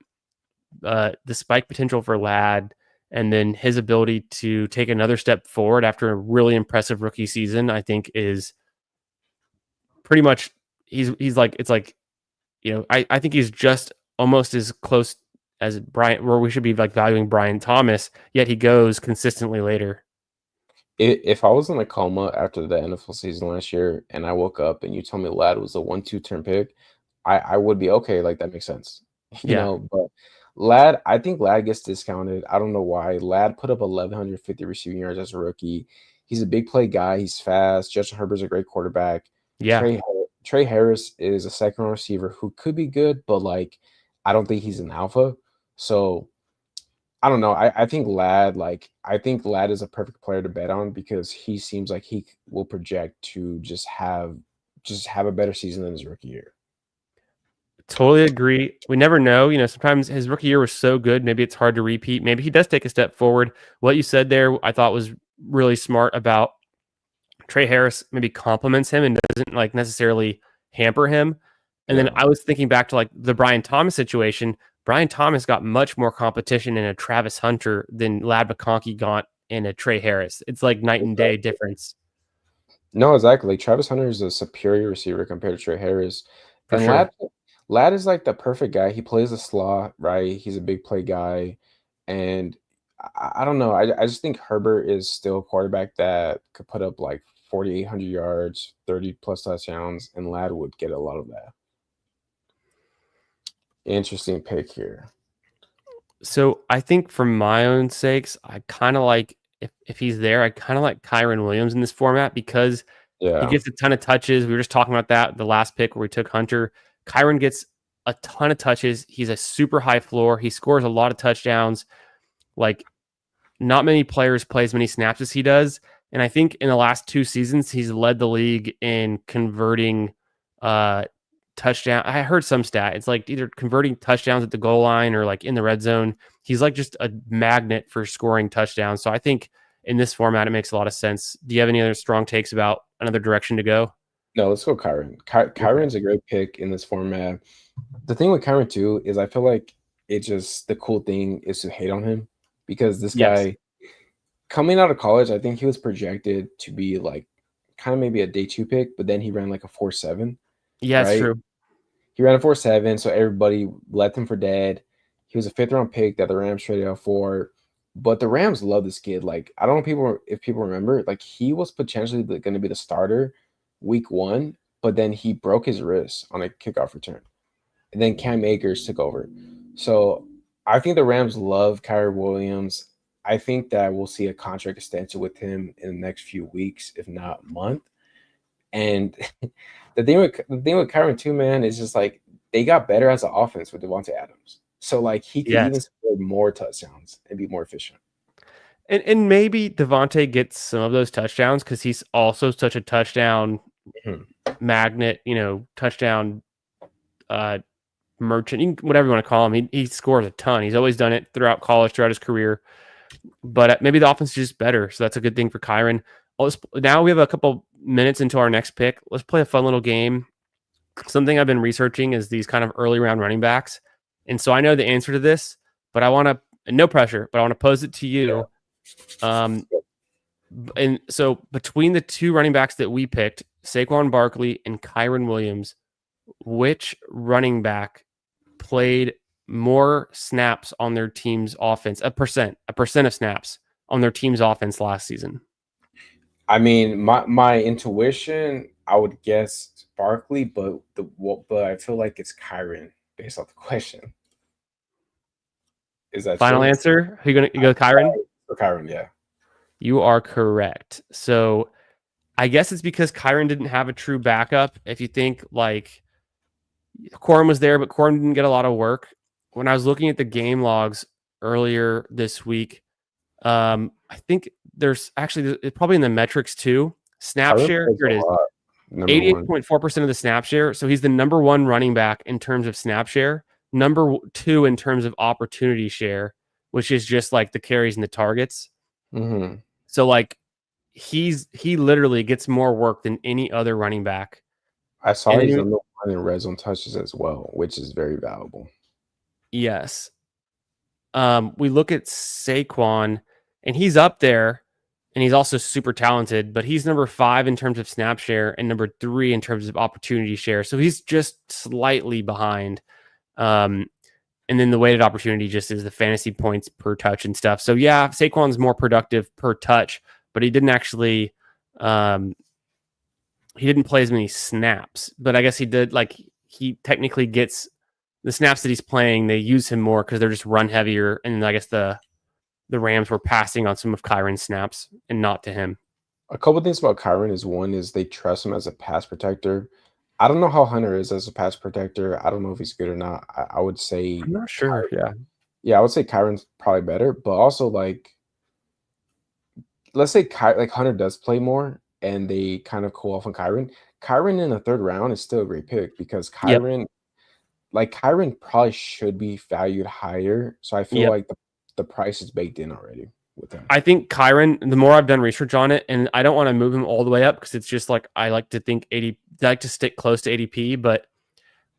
the spike potential for Ladd and then his ability to take another step forward after a really impressive rookie season, I think is pretty much he's like it's like I think he's just almost as close as Brian, where we should be like valuing Brian Thomas, yet he goes consistently later. If I was in a coma after the NFL season last year and I woke up and you told me Lad was a 1-2 turn pick, I would be okay. Like that makes sense, Yeah. But Lad, I think Lad gets discounted. I don't know why. Lad put up 1,150 receiving yards as a rookie. He's a big play guy. He's fast. Justin Herbert's a great quarterback. Yeah. Trey Harris is a second round receiver who could be good, but like I don't think he's an alpha. So I don't know. I think Lad is a perfect player to bet on because he seems like he will project to just have a better season than his rookie year. Totally agree. We never know. Sometimes his rookie year was so good. Maybe it's hard to repeat. Maybe he does take a step forward. What you said there, I thought was really smart about Trey Harris maybe compliments him and doesn't like necessarily hamper him. And then Yeah, I was thinking back to like the Brian Thomas situation. Brian Thomas got much more competition in a Travis Hunter than Lad McConkey got in a Trey Harris. It's like night and day exactly. difference No, exactly. Like Travis Hunter is a superior receiver compared to Trey Harris, for and sure. Lad is like the perfect guy. He plays the slot, right? He's a big play guy, and I don't know. I just think Herbert is still a quarterback that could put up like 4,800 yards, 30 plus touchdowns, and Lad would get a lot of that. Interesting pick here. So I think for my own sakes, I kind of like if he's there, I kind of like Kyron Williams in this format because he Yeah. gets a ton of touches. We were just talking about that the last pick where we took Hunter. Kyron gets a ton of touches. He's a super high floor. He scores a lot of touchdowns. Like not many players play as many snaps as he does. And I think in the last 2 seasons, he's led the league in converting uh, touchdown. I heard some stat. It's like either converting touchdowns at the goal line or like in the red zone. He's like just a magnet for scoring touchdowns. So I think in this format, it makes a lot of sense. Do you have any other strong takes about another direction to go? No, let's go Kyron. Okay. Kyron's a great pick in this format. The thing with Kyron too is I feel like it just the cool thing is to hate on him because this Yes. guy coming out of college, I think he was projected to be like kind of maybe a day two pick, but then he ran like a 4.7, Yeah, it's right? true. He ran a 4.7, so everybody left him for dead. He was a fifth round pick that the Rams traded out for. But the Rams love this kid. Like, I don't know if people remember, like he was potentially going to be the starter week one, but then he broke his wrist on a kickoff return. And then Cam Akers took over. So I think the Rams love Kyrie Williams. I think that we'll see a contract extension with him in the next few weeks, if not month. And the thing with Kyron too, man, is just like they got better as an offense with Devontae Adams. So like he could even Yes. score more touchdowns and be more efficient. And maybe Devontae gets some of those touchdowns because he's also such a touchdown Mhm. magnet, touchdown merchant, whatever you want to call him. He scores a ton. He's always done it throughout college, throughout his career. But maybe the offense is just better, so that's a good thing for Kyron. Now we have a couple minutes into our next pick. Let's play a fun little game. Something I've been researching is these kind of early round running backs, and so I know the answer to this, but I want to, no pressure, but I want to pose it to you. Um, and so between the two running backs that we picked, Saquon Barkley and Kyron Williams, which running back played more snaps on their team's offense, a percent of snaps on their team's offense last season? I mean, my intuition, I would guess Barkley, but I feel like it's Kyron based off the question. Is that Final true? answer? You go Kyron? For Kyron, yeah. You are correct. So I guess it's because Kyron didn't have a true backup. If you think like Corum was there, but Corum didn't get a lot of work. When I was looking at the game logs earlier this week, I think there's actually it's probably in the metrics too. Snap Kyron share, plays here it a is. lot, number one. 88.4% of the snap share. So he's the number one running back in terms of snap share, number two in terms of opportunity share, which is just like the carries and the targets. Mm-hmm. So like he literally gets more work than any other running back. I saw And he's then, number one in red zone touches as well, which is very valuable. yes. We look at Saquon, and he's up there, and he's also super talented, but he's number 5 in terms of snap share and number 3 in terms of opportunity share. So he's just slightly behind. And then the weighted opportunity just is the fantasy points per touch and stuff. So yeah, Saquon's more productive per touch, but he didn't actually he didn't play as many snaps. But I guess he did, like, he technically gets the snaps that he's playing, they use him more because they're just run heavier. And I guess the Rams were passing on some of Kyron's snaps and not to him. A couple things about Kyron is one is they trust him as a pass protector. I don't know how Hunter is as a pass protector. I don't know if he's good or not. I would say I'm not sure. Yeah. Yeah, I would say Kyron's probably better, but also like let's say like Hunter does play more and they kind of cool off on Kyron. Kyron in the third round is still a great pick because Yep. Kyron probably should be valued higher. So I feel Yep. like the price is baked in already with him. I think Kyron, the more I've done research on it, and I don't want to move him all the way up because it's just like I like to think I like to stick close to ADP, but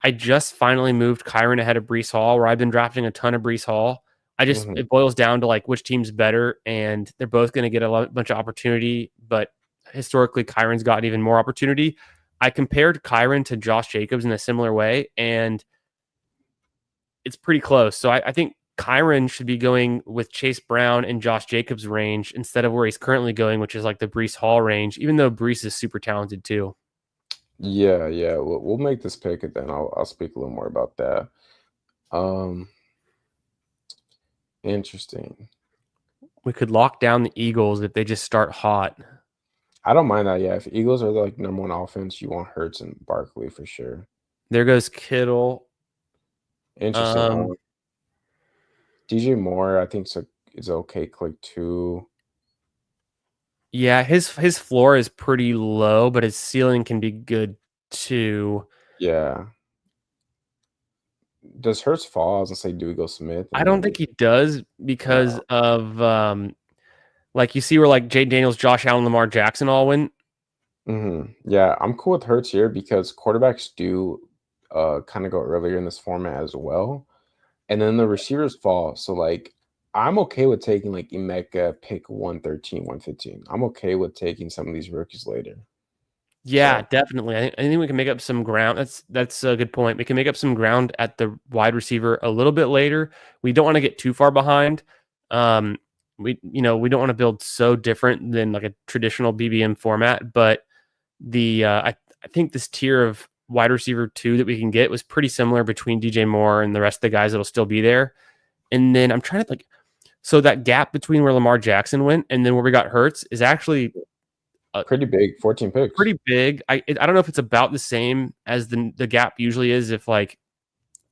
I just finally moved Kyron ahead of Breece Hall, where I've been drafting a ton of Breece Hall. It boils down to like which team's better, and they're both going to get a bunch of opportunity, but historically Kyron's gotten even more opportunity. I compared Kyron to Josh Jacobs in a similar way, and it's pretty close. So I think Kyron should be going with Chase Brown and Josh Jacobs range instead of where he's currently going, which is like the Breece Hall range, even though Breece is super talented too. Yeah, yeah. We'll make this pick and then I'll speak a little more about that. Interesting. We could lock down the Eagles if they just start hot. I don't mind that. Yeah, if Eagles are like number one offense, you want Hurts and Barkley for sure. There goes Kittle. Interesting. DJ Moore, I think is okay. Click 2. Yeah, his floor is pretty low, but his ceiling can be good too. Yeah. Does Hurts fall? I was gonna say, do we go Smith? I don't think he does because of like you see where like Jay Daniels, Josh Allen, Lamar Jackson all went. Yeah, I'm cool with Hurts here because quarterbacks do kind of go earlier in this format as well. And then the receivers fall. So like I'm okay with taking like Emeka pick 113, 115. I'm okay with taking some of these rookies later. Yeah, So, definitely. I think we can make up some ground. That's a good point. We can make up some ground at the wide receiver a little bit later. We don't want to get too far behind. We don't want to build so different than like a traditional BBM format, but I think this tier of wide receiver 2 that we can get was pretty similar between DJ Moore and the rest of the guys that'll still be there. And then I'm trying to like, so that gap between where Lamar Jackson went and then where we got Hurts is actually pretty big, 14 picks. Pretty big. I don't know if it's about the same as the gap usually is. If like,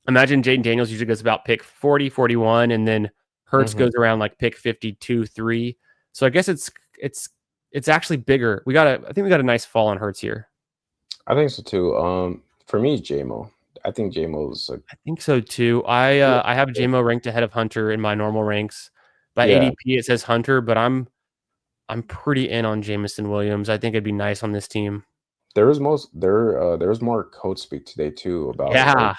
imagine Jaden Daniels usually goes about pick 40, 41, and then Hurts goes around like pick 52, 3. So I guess it's actually bigger. I think we got a nice fall on Hurts here. I think so too. For me, it's JMO. I think JMO's I think so too. I have JMO ranked ahead of Hunter in my normal ranks. By yeah. ADP it says Hunter, but I'm pretty in on Jameson Williams. I think it'd be nice on this team. There was more code speak today too about like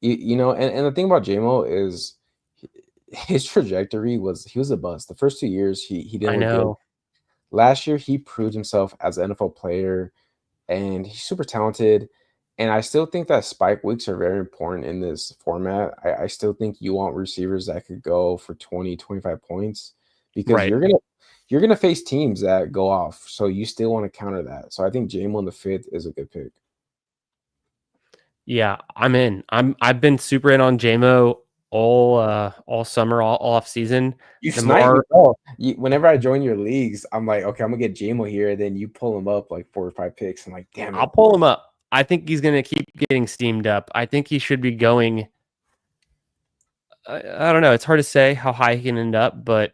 Yeah, and the thing about JMO is his trajectory was he was a bust. The first 2 years he I didn't look good. know. Last year he proved himself as an NFL player and he's super talented. And I still think that spike weeks are very important in this format. I still think you want receivers that could go for 20, 25 points because Right. you're gonna face teams that go off. So you still want to counter that. So I think JMO in the fifth is a good pick. Yeah, I'm in. I've been super in on JMO all summer, all off season. You The snipe me, more bro. Whenever I join your leagues, I'm like, okay, I'm gonna get JMO here. Then you pull him up like 4 or 5 picks. I'm like, damn I'll it. pull him up. I think he's going to keep getting steamed up. I think he should be going. I don't know. It's hard to say how high he can end up, but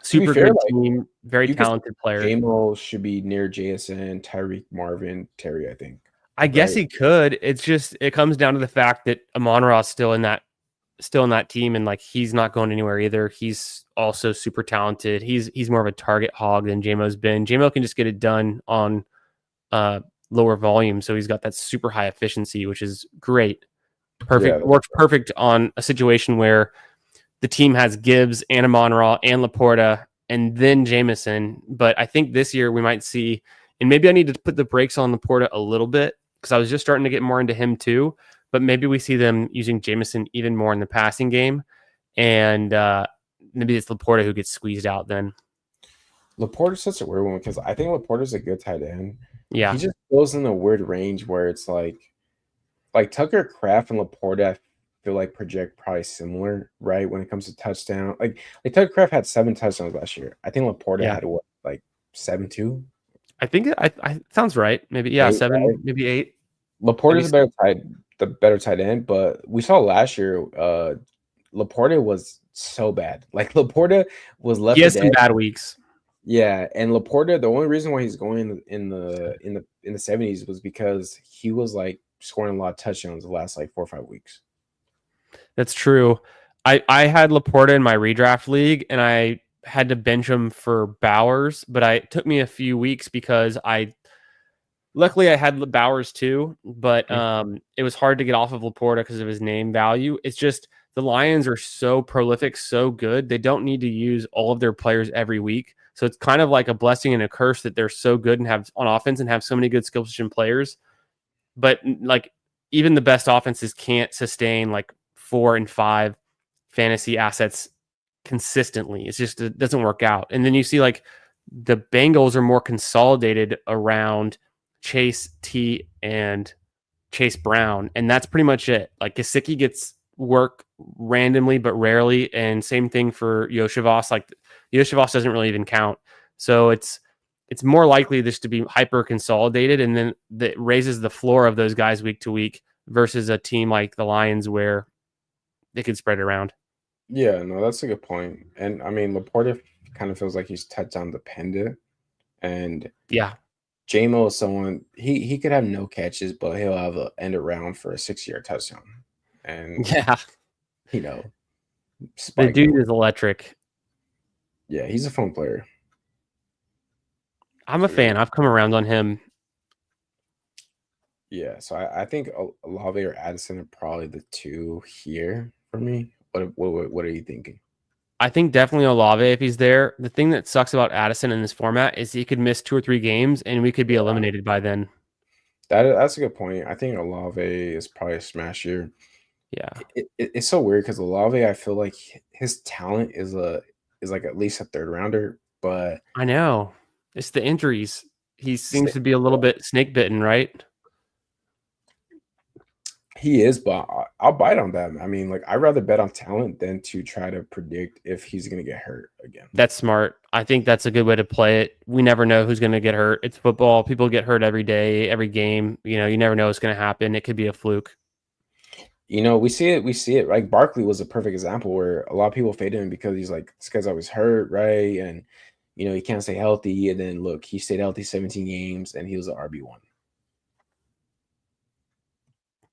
To be super fair, good like team, very you could say talented player. JMO should be near JSN, Tyreek, Marvin, Terry, I think. I guess Right? he could. It's just it comes down to the fact that Amon-Ra is still in that team, and like he's not going anywhere either. He's also super talented. He's more of a target hog than JMO's been. JMO can just get it done on lower volume, so he's got that super high efficiency, which is great. Yeah. Perfect, works perfect on a situation where the team has Gibbs and Amon-Ra and Laporta and then Jameson. But I think this year we might see, and maybe I need to put the brakes on Laporta a little bit because I was just starting to get more into him too. But maybe we see them using Jameson even more in the passing game, and maybe it's Laporta who gets squeezed out then. Laporta's such a weird one because I think Laporta's a good tight end. He Yeah, just goes in a weird range where it's like Tucker Kraft and Laporta, I feel like project probably similar, right? When it comes to touchdown. Like Tucker Kraft had 7 touchdowns last year. I think Laporta yeah. had what, like 7 too? I think I sounds right. Maybe 8, 7, right? maybe 8, maybe Laporta's so. the better tight end, but we saw last year Laporta was so bad. Like Laporta was He left for has some dead. bad weeks. Yeah, and Laporta, the only reason why he's going in the 70s was because he was like scoring a lot of touchdowns the last like 4 or 5 weeks. That's true. I had Laporta in my redraft league, and I had to bench him for Bowers, but it took me a few weeks because luckily I had Bowers too, but it was hard to get off of Laporta because of his name value. It's just the Lions are so prolific, so good. They don't need to use all of their players every week. So it's kind of like a blessing and a curse that they're so good and have on offense and have so many good skill position players. But like even the best offenses can't sustain like 4 and 5 fantasy assets consistently. It's just it doesn't work out. And then you see like the Bengals are more consolidated around Chase T and Chase Brown, and that's pretty much it. Like Gesicki gets work randomly but rarely, and same thing for Yoshivas. Like Yoshivas doesn't really even count. So it's more likely this to be hyper consolidated, and then that raises the floor of those guys week to week versus a team like the Lions where they could spread it around. Yeah, no, that's a good point. And I mean, Laporta kind of feels like he's touchdown dependent, and Yeah. JMO is someone he could have no catches, but he'll have a end around for a 6-yard touchdown, and Yeah. you know, The spike him. dude is electric. Yeah, he's a fun player. I'm a Yeah. fan. I've come around on him. Yeah, so I think Olave or Addison are probably the two here for me. What are you thinking? I think definitely Olave if he's there. The thing that sucks about Addison in this format is he could miss 2 or 3 games and we could be Yeah, eliminated by then. that's a good point. I think Olave is probably a smash year. Yeah. It's so weird because Olave, I feel like his talent is like at least a third rounder, but I know. It's the injuries. He it's seems the- to be a little bit snake bitten, right? he is, but I'll bite on that. I mean, like I'd rather bet on talent than to try to predict if he's gonna get hurt again. That's smart. I think that's a good way to play it. We never know who's going to get hurt. It's football. People get hurt every day, every game. You never know what's going to happen. It could be a fluke. We see it. We see it. Like Barkley was a perfect example where a lot of people faded him because he's like, this guy's always hurt, right? And he can't stay healthy. And then look, he stayed healthy 17 games, and he was an RB1.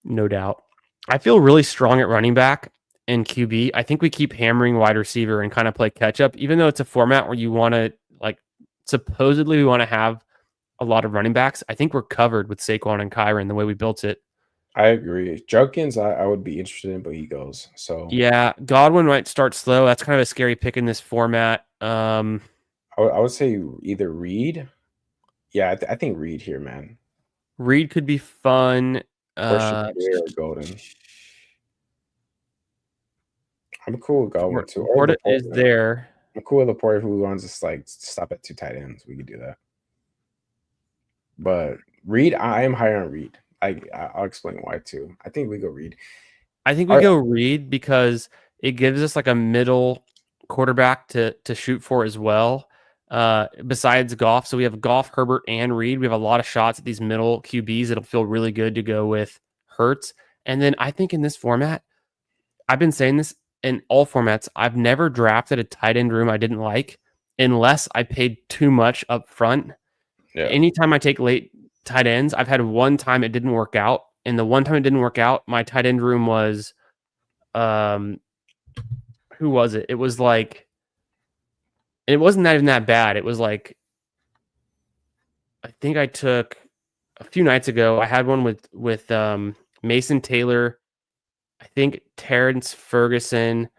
No doubt. I feel really strong at running back and QB. I think we keep hammering wide receiver and kind of play catch up, even though it's a format where you want to supposedly we want to have a lot of running backs. I think we're covered with Saquon and Kyron the way we built it. I agree. Judkins, I would be interested in, but he goes. So Yeah, Godwin might start slow. That's kind of a scary pick in this format. I would say either Reed. Yeah, I think Reed here, man. Reed could be fun. Or Shakir or Golden. I'm cool with Godwin too. Or Laporta is Laporta. there. I'm cool with Laporta who wants to stop at 2 tight ends. We could do that. But Reed, I am higher on Reed. I'll explain why too. I think we go Reed. I think we go Reed because it gives us like a middle quarterback to shoot for as well. Besides Goff, so we have Goff, Herbert, and Reed. We have a lot of shots at these middle QBs. It'll feel really good to go with Hurts. And then I think in this format, I've been saying this in all formats. I've never drafted a tight end room I didn't like unless I paid too much up front. Yeah. Anytime I take late tight ends, I've had one time it didn't work out. And the one time it didn't work out, my tight end room was, who was it? It was like, and it wasn't even that bad. It was like, I think I took a few nights ago. I had one with Mason Taylor, I think Terrence Ferguson,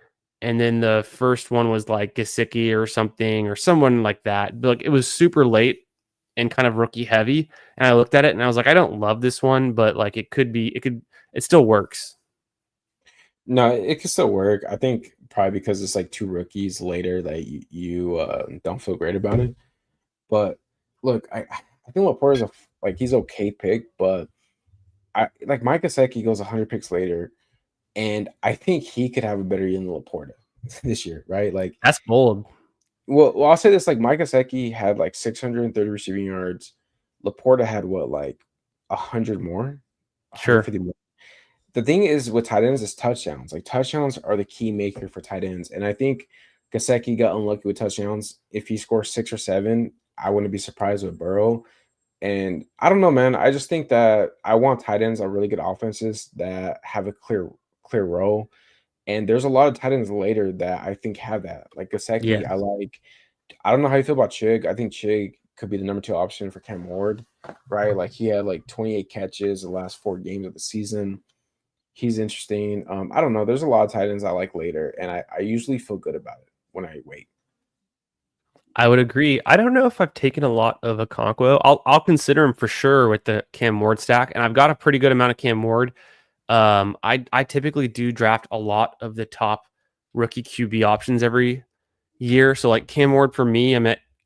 and then the first one was like Gesicki or something or someone like that. But like it was super late and kind of rookie heavy. And I looked at it and I was like, I don't love this one, but like it still works. No, it could still work. I think probably because it's like 2 rookies later that you don't feel great about it. But look, I think Laporta's he's okay pick, but I like Mike Gesicki goes 100 picks later, and I think he could have a better year than Laporta this year, right? Like that's bold. Well, I'll say this: like Mike Gesicki had like 630 receiving yards. Laporta had what, like 100 more, sure. 150 more. The thing is with tight ends is touchdowns. Like touchdowns are the key maker for tight ends, and I think Gesicki got unlucky with touchdowns. If he scores 6 or 7, I wouldn't be surprised with Burrow. And I don't know, man. I just think that I want tight ends on really good offenses that have a clear role. And there's a lot of tight ends later that I think have that. Like Gesicki, yeah. I don't know how you feel about Chig. I think Chig could be the number 2 option for Cam Ward, right? Like he had like 28 catches the last 4 games of the season. He's interesting. I don't know. There's a lot of tight ends I like later, and I usually feel good about it when I wait. I would agree. I don't know if I've taken a lot of Okonkwo. I'll consider him for sure with the Cam Ward stack, and I've got a pretty good amount of Cam Ward. I typically do draft a lot of the top rookie QB options every year. So like Cam Ward for me,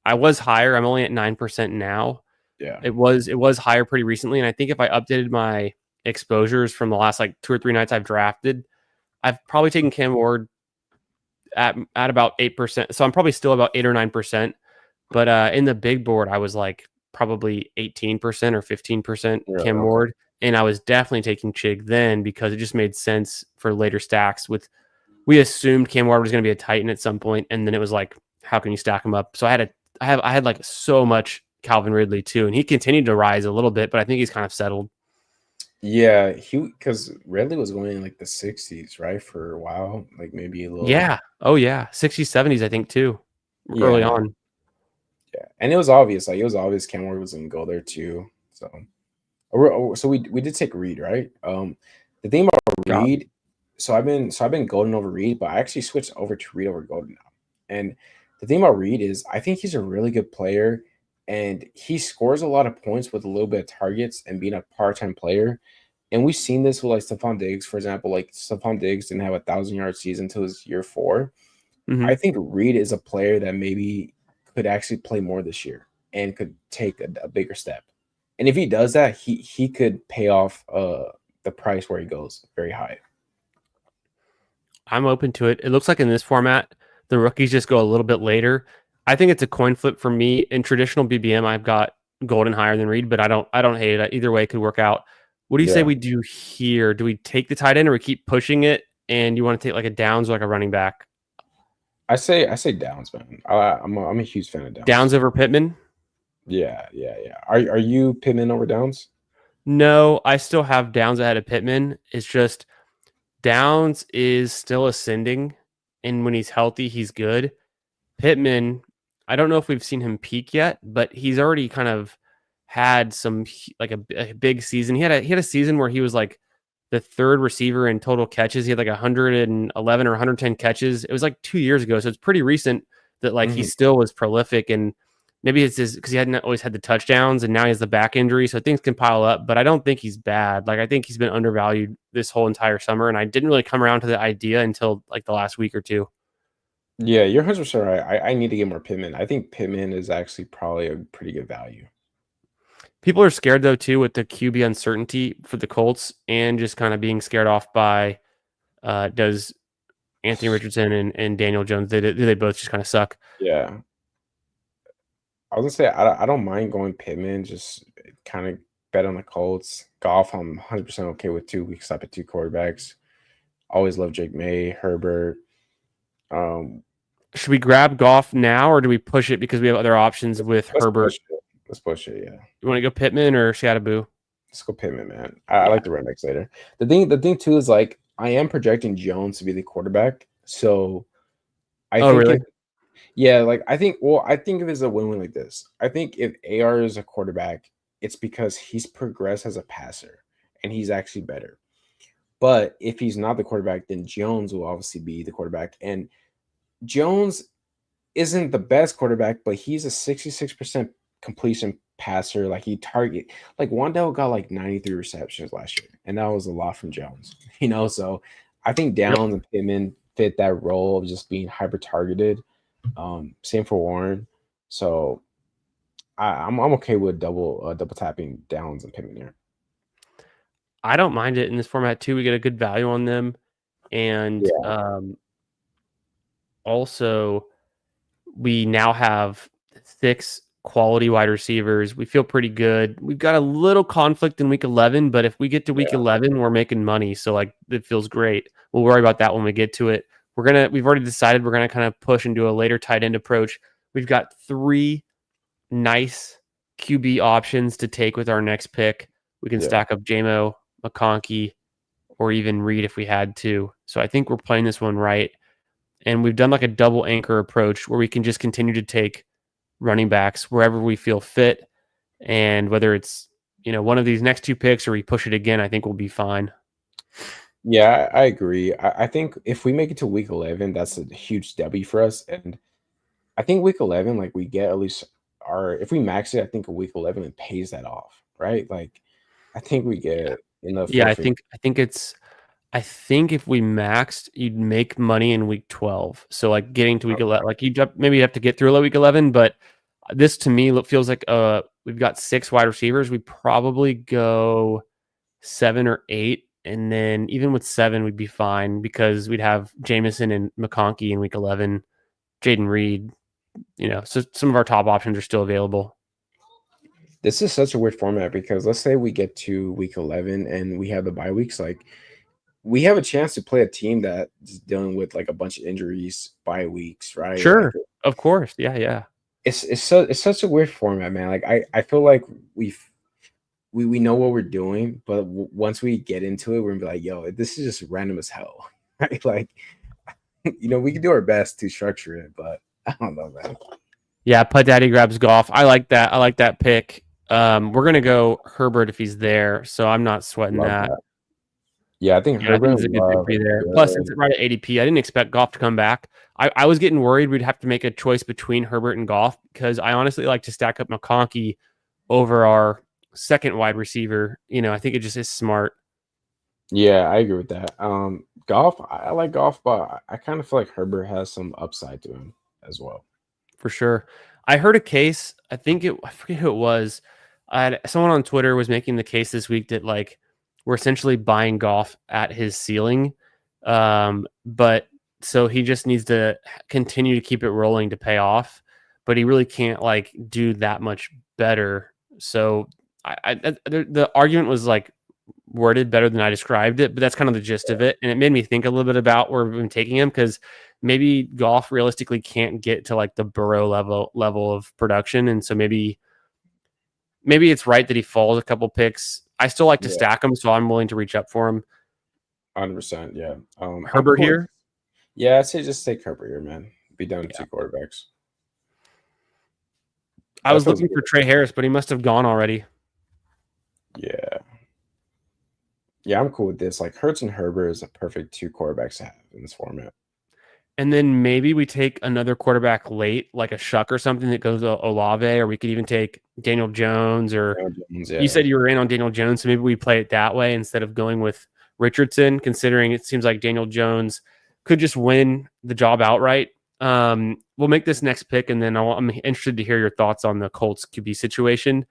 I was higher. I'm only at 9% now. Yeah. It was higher pretty recently. And I think if I updated my exposures from the last like 2 or 3 nights I've drafted, I've probably taken Cam Ward at about 8%. So I'm probably still about 8 or 9%. But in the big board, I was like probably 18% or 15% Cam Ward. And I was definitely taking Chig then because it just made sense for later stacks. We assumed Cam Ward was going to be a Titan at some point, and then it was like, how can you stack him up? So I had like so much Calvin Ridley too, and he continued to rise a little bit, but I think he's kind of settled. Yeah, because Ridley was going in like the 60s, right, for a while, like maybe a little. Yeah. Oh yeah, 60s, 70s, I think too, early on. Yeah, and it was obvious. Like it was obvious Cam Ward was going to go there too. So we did take Reed, right? The thing about Reed, so I've been Golden over Reed, but I actually switched over to Reed over Golden now. And the thing about Reed is I think he's a really good player, and he scores a lot of points with a little bit of targets and being a part-time player. And we've seen this with like Stephon Diggs, for example. Like Stephon Diggs didn't have a 1,000-yard season until his year 4. Mm-hmm. I think Reed is a player that maybe could actually play more this year and could take a bigger step. And if he does that, he could pay off the price where he goes very high. I'm open to it. It looks like in this format, the rookies just go a little bit later. I think it's a coin flip for me. In traditional BBM, I've got Golden higher than Reed, but I don't hate it. Either way, it could work out. What do you say Yeah. we do here? Do we take the tight end or we keep pushing it? And you want to take like a Downs or like a running back? I say Downs, man. I'm a huge fan of Downs. Downs over Pittman? Yeah, yeah, yeah. Are you Pittman over Downs? No, I still have Downs ahead of Pittman. It's just Downs is still ascending, and when he's healthy, he's good. Pittman, I don't know if we've seen him peak yet, but he's already kind of had like a big season. He had a season where he was like the third receiver in total catches. He had like 111 or 110 catches. It was like 2 years ago, so it's pretty recent that like he Mhm. still was prolific. And maybe it's just because he hadn't always had the touchdowns, and now he has the back injury, so things can pile up. But I don't think he's bad. Like I think he's been undervalued this whole entire summer, and I didn't really come around to the idea until like the last week or two. Yeah, you're 100% right. I need to get more Pittman. I think Pittman is actually probably a pretty good value. People are scared though too with the QB uncertainty for the Colts, and just kind of being scared off by does Anthony Richardson and Daniel Jones, they both just kind of suck. Yeah. I was gonna say I don't mind going Pittman, just kind of bet on the Colts. Golf, I'm 100% okay with too. We can stop at two quarterbacks. Always love Jake May, Herbert. Um, Should we grab Goff now, or do we push it because we have other options with let's Herbert? push it. Let's push it. Yeah, You want to go Pittman or Shadaboo? let's go Pittman, man. I Yeah. like the running backs later. The thing too is like I am projecting Jones to be the quarterback, so I Oh, think really? if yeah, like I think well, I think of it as a win-win like this. I think if AR is a quarterback, it's because he's progressed as a passer and he's actually better. But if he's not the quarterback, then Jones will obviously be the quarterback. And Jones isn't the best quarterback, but he's a 66% completion passer. Like he target like Wandell got like 93 receptions last year, and that was a lot from Jones. So I think Yep. Downs and Pittman fit that role of just being hyper targeted. Same for Warren. So I'm okay with double tapping Downs and Pittman here. I don't mind it in this format too. We get a good value on them, and Yeah, also we now have 6 quality wide receivers. We feel pretty good. We've got a little conflict in week 11, but if we get to week yeah, 11, we're making money. So like it feels great. We'll worry about that when we get to it. We've already decided we're gonna kind of push and do a later tight end approach. We've got 3 nice QB options to take with our next pick. We can yeah. stack up JMO, McConkey, or even Reed if we had to. So I think we're playing this one right. And we've done like a double anchor approach where we can just continue to take running backs wherever we feel fit. And whether it's, one of these next 2 picks or we push it again, I think we'll be fine. Yeah, I agree. I think if we make it to week 11, that's a huge W for us. And I think week 11, like we get at least if we max it, I think a week 11 it pays that off, right? Like I think we Yeah. get in the Yeah, four I figure. think I think it's I think if we maxed, you'd make money in week 12. So like getting to week 11, like maybe you have to get through week 11, but this to me feels like we've got 6 wide receivers. We probably go 7 or 8, and then even with 7, we'd be fine because we'd have Jameson and McConkey in week 11, Jaden Reed. So some of our top options are still available. This is such a weird format because let's say we get to week 11 and we have the bye weeks, like we have a chance to play a team that's dealing with like a bunch of injuries bye weeks, right? Like Sure, of course, yeah. it's such a weird format, man. Like I feel like we know what we're doing, but once we get into it, we're gonna be like, yo, this is just random as hell, right? Like, we can do our best to structure it, but I don't know, man. Yeah, Pud Daddy grabs golf. I like that. I like that pick. We're gonna go Herbert if he's there, so I'm not sweating Love that. that. Yeah, I think Yeah, I think Herbert it's a good pick Love for you is there. Plus, it's good. right at ADP. I didn't expect Goff to come back. I was getting worried we'd have to make a choice between Herbert and Goff because I honestly like to stack up McConkey over our second wide receiver. I think it just is smart Yeah, I agree with that. Golf, I like golf, but I kind of feel like Herbert has some upside to him as well. for sure. I heard a case. I forget who it was. Someone on Twitter was making the case this week that like we're essentially buying Goff at his ceiling, but so he just needs to continue to keep it rolling to pay off, but he really can't like do that much better. So the argument was like worded better than I described it, but that's kind of the gist of it. And it made me think a little bit about where we've been taking him, because maybe Goff realistically can't get to like the Burrow level of production. And so maybe it's right that he falls a couple picks. I still like to Yeah, stack him, so I'm willing to reach up for him. 100%. Yeah. I'm Herbert cool. here. Yeah, I'd say just take Herbert here, man. Be done with Yeah. 2 quarterbacks. I That was feels looking good. for Trey Harris, but he must have gone already. Yeah. Yeah, I'm cool with this. Like Hurts and Herbert is a perfect 2 quarterbacks to have in this format. And then maybe we take another quarterback late, like a Shuck or something that goes to Olave, or we could even take Daniel Jones. Or Jones, you yeah. said you were in on Daniel Jones, so maybe we play it that way instead of going with Richardson, considering it seems like Daniel Jones could just win the job outright. We'll make this next pick, and then I'm interested to hear your thoughts on the Colts QB situation.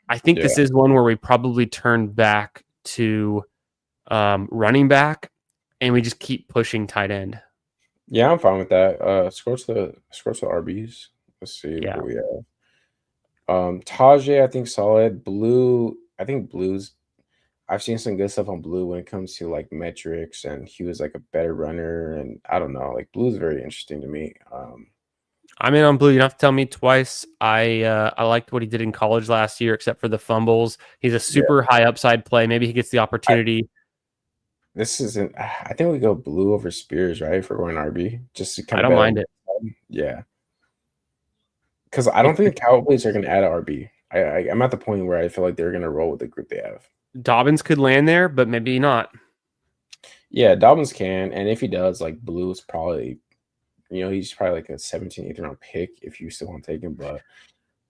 I think this is one where we probably turn back to running back, and we just keep pushing tight end. Yeah, I'm fine with that. Scroll to the RBs. Let's see Yeah. who we have. Tajay, I think solid. Blue, I think Blue's. I've seen some good stuff on Blue when it comes to like metrics, and he was like a better runner. And I don't know, like Blue's very interesting to me. I'm in on Blue. You don't have to tell me twice. I liked what he did in college last year, except for the fumbles. He's a Yeah, super high upside play. Maybe he gets the opportunity. this isn't. I think we go Blue over Spears, right? For going RB, just to kind I of don't bet mind on. it. Yeah, because I don't think the Cowboys are going to add an RB. I'm at the point where I feel like they're going to roll with the group they have. Dobbins could land there, but maybe not. Yeah, Dobbins can, and if he does, like Blue is probably, he's probably like a 17th, 18th round pick if you still want to take him. But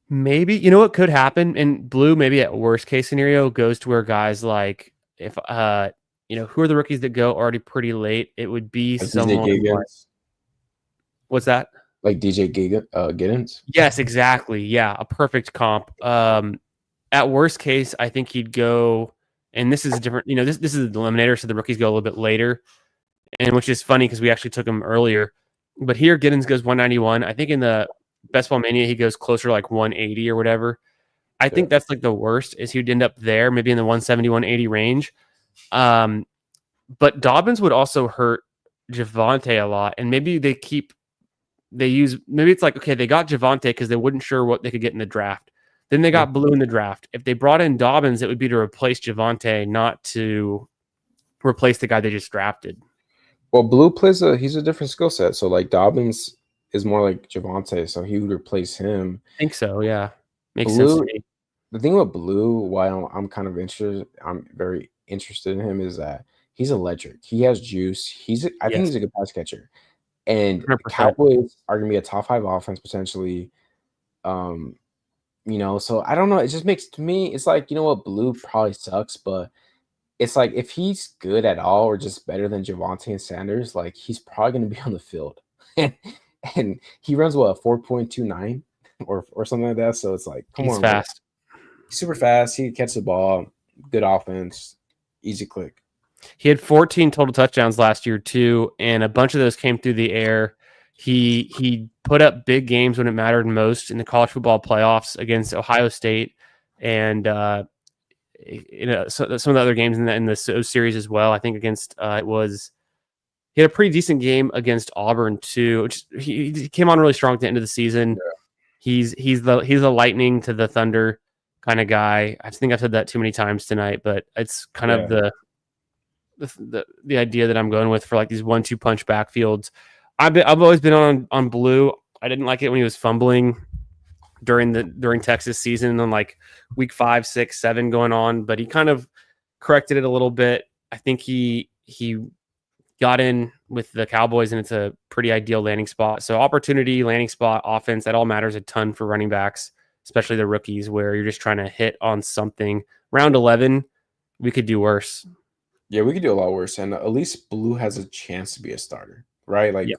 Maybe, you know what could happen in Blue, maybe at worst case scenario, goes to where guys like, if who are the rookies that go already pretty late? It would be like DJ someone like, Giggins, what's that? like DJ Giddens. Yes, exactly. Yeah, a perfect comp. At worst case, I think he'd go, and this is a different, this is the eliminator, so the rookies go a little bit later, and which is funny because we actually took him earlier. But here, Giddens goes 191. I think in the Best Ball Mania, he goes closer to like 180 or whatever. I think that's like the worst, is he'd end up there, maybe in the 170, 180 range. But Dobbins would also hurt Javonte a lot, and maybe maybe it's like, okay, they got Javonte because they weren't sure what they could get in the draft. Then they got Blue in the draft. If they brought in Dobbins, it would be to replace Javonte, not to replace the guy they just drafted. Well, Blue he's a different skill set. So like Dobbins is more like Javonte, so he would replace him. I think so, yeah. Makes Blue, sense to me. the thing with Blue, why I'm kind of interested, I'm very interested in him, is that he's electric. He has juice. I think he's a good pass catcher. And 100%. Cowboys are gonna be a top 5 offense potentially. So I don't know. It just makes, to me, it's like, what, Blue probably sucks, but it's like if he's good at all or just better than Javonte and Sanders, like he's probably gonna be on the field. and he runs what, 4.29 or something like that. So it's like, come He's on, fast. He's super fast. He catches the ball, good offense, easy click. He had 14 total touchdowns last year too, and a bunch of those came through the air. He put up big games when it mattered most in the college football playoffs against Ohio State, and some of the other games in the series as well. I think against he had a pretty decent game against Auburn too. Which he came on really strong at the end of the season. Yeah. He's the lightning to the thunder kind of guy. I think I've said that too many times tonight, but it's kind of the idea that I'm going with for like these 1-2 punch backfields. I've always been on Blue. I didn't like it when he was fumbling during Texas season, and then like week 5, 6, 7 going on, but he kind of corrected it a little bit. I think he got in with the Cowboys, and it's a pretty ideal landing spot. So opportunity, landing spot, offense, that all matters a ton for running backs, especially the rookies, where you're just trying to hit on something. Round 11, we could do worse. Yeah, we could do a lot worse, and at least Blue has a chance to be a starter, right? Like,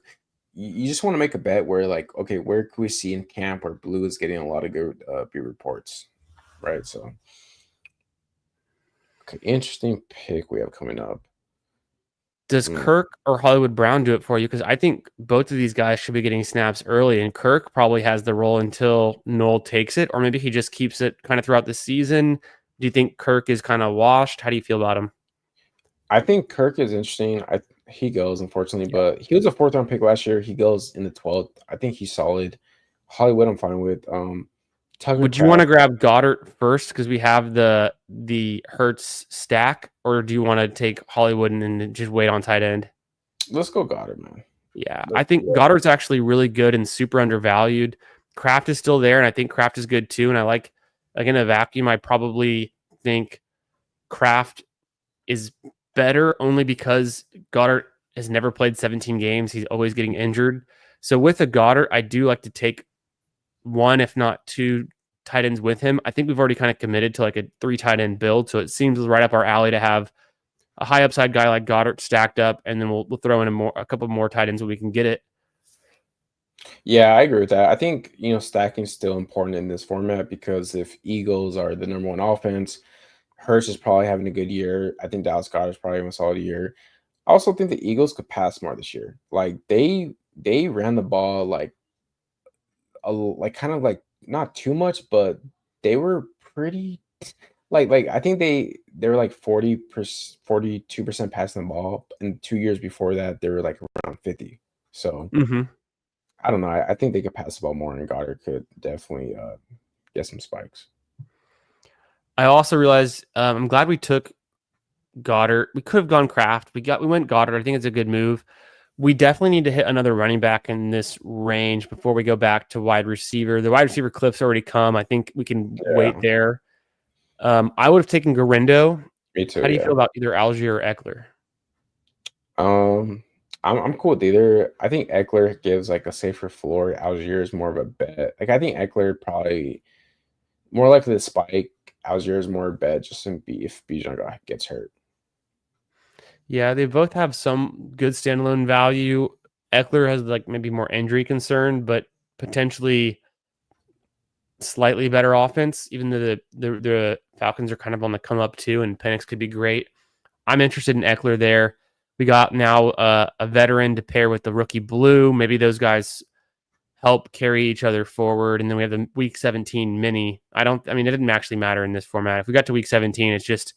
you just want to make a bet where, like, okay, where can we see in camp where Blue is getting a lot of good reports, right? So, okay, interesting pick we have coming up. Does Kirk or Hollywood Brown do it for you? Because I think both of these guys should be getting snaps early, and Kirk probably has the role until Noel takes it, or maybe he just keeps it kind of throughout the season. Do you think Kirk is kind of washed? How do you feel about him? I think Kirk is interesting. He goes, unfortunately, Yeah. but he was a fourth round pick last year. He goes in the 12th. I think he's solid. Hollywood, I'm fine with. Tucker Would you want Craft. to grab Goddard first because we have the Hertz stack, or do you want to take Hollywood and then just wait on tight end? Let's go Goddard, man. Yeah, I Let's think go. Goddard's actually really good and super undervalued. Kraft is still there, and I think Kraft is good too. And I like in a vacuum, I probably think Kraft is better only because Goddard has never played 17 games. He's always getting injured. So with a Goddard, I do like to take one, if not two tight ends with him. I think we've already kind of committed to like a 3 tight end build. So it seems right up our alley to have a high upside guy like Goddard stacked up, and then we'll throw in a couple more tight ends when we can get it. Yeah, I agree with that. I think, stacking is still important in this format because if Eagles are the number one offense, Hurst is probably having a good year. I think Dallas Goddard is probably having a solid year. I also think the Eagles could pass more this year. Like they ran the ball like kind of like not too much, but they were pretty like I think they were like 42% passing the ball, and 2 years before that they were like around 50. So Mm-hmm. I don't know. I think they could pass the ball more, and Goddard could definitely get some spikes. I also realized I'm glad we took Goddard. We could have gone Kraft. We went Goddard. I think it's a good move. We definitely need to hit another running back in this range before we go back to wide receiver. The wide receiver cliff's already come. I think we can wait Yeah, there. I would have taken Garindo. me How too. do you Yeah. feel about either Algier or Eckler? I'm cool with either. I think Eckler gives like a safer floor. Algier is more of a bet. Like I think Eckler probably more likely to spike. Algier is more a bet just in if Bijan gets hurt. Yeah, they both have some good standalone value. Eckler has like maybe more injury concern, but potentially slightly better offense, even though the Falcons are kind of on the come up too, and Penix could be great. I'm interested in Eckler there. We got now a veteran to pair with the rookie Blue. Maybe those guys help carry each other forward. And then we have the week 17 mini. I mean, it didn't actually matter in this format. If we got to week 17, it's just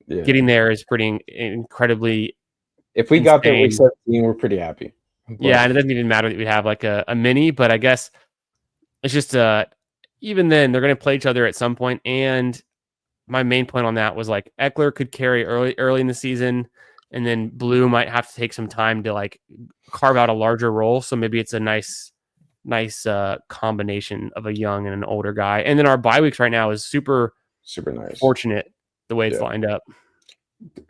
getting Yeah. there is pretty incredibly If we got there week insane. 17, we're pretty happy. Yeah, But and it doesn't even matter that we have like a mini, but I guess it's just even then they're going to play each other at some point. And my main point on that was like Eckler could carry early in the season, and then Blue might have to take some time to like carve out a larger role. So maybe it's a nice combination of a young and an older guy. And then our bye weeks right now is super super nice. fortunate the way it's Yeah. lined up.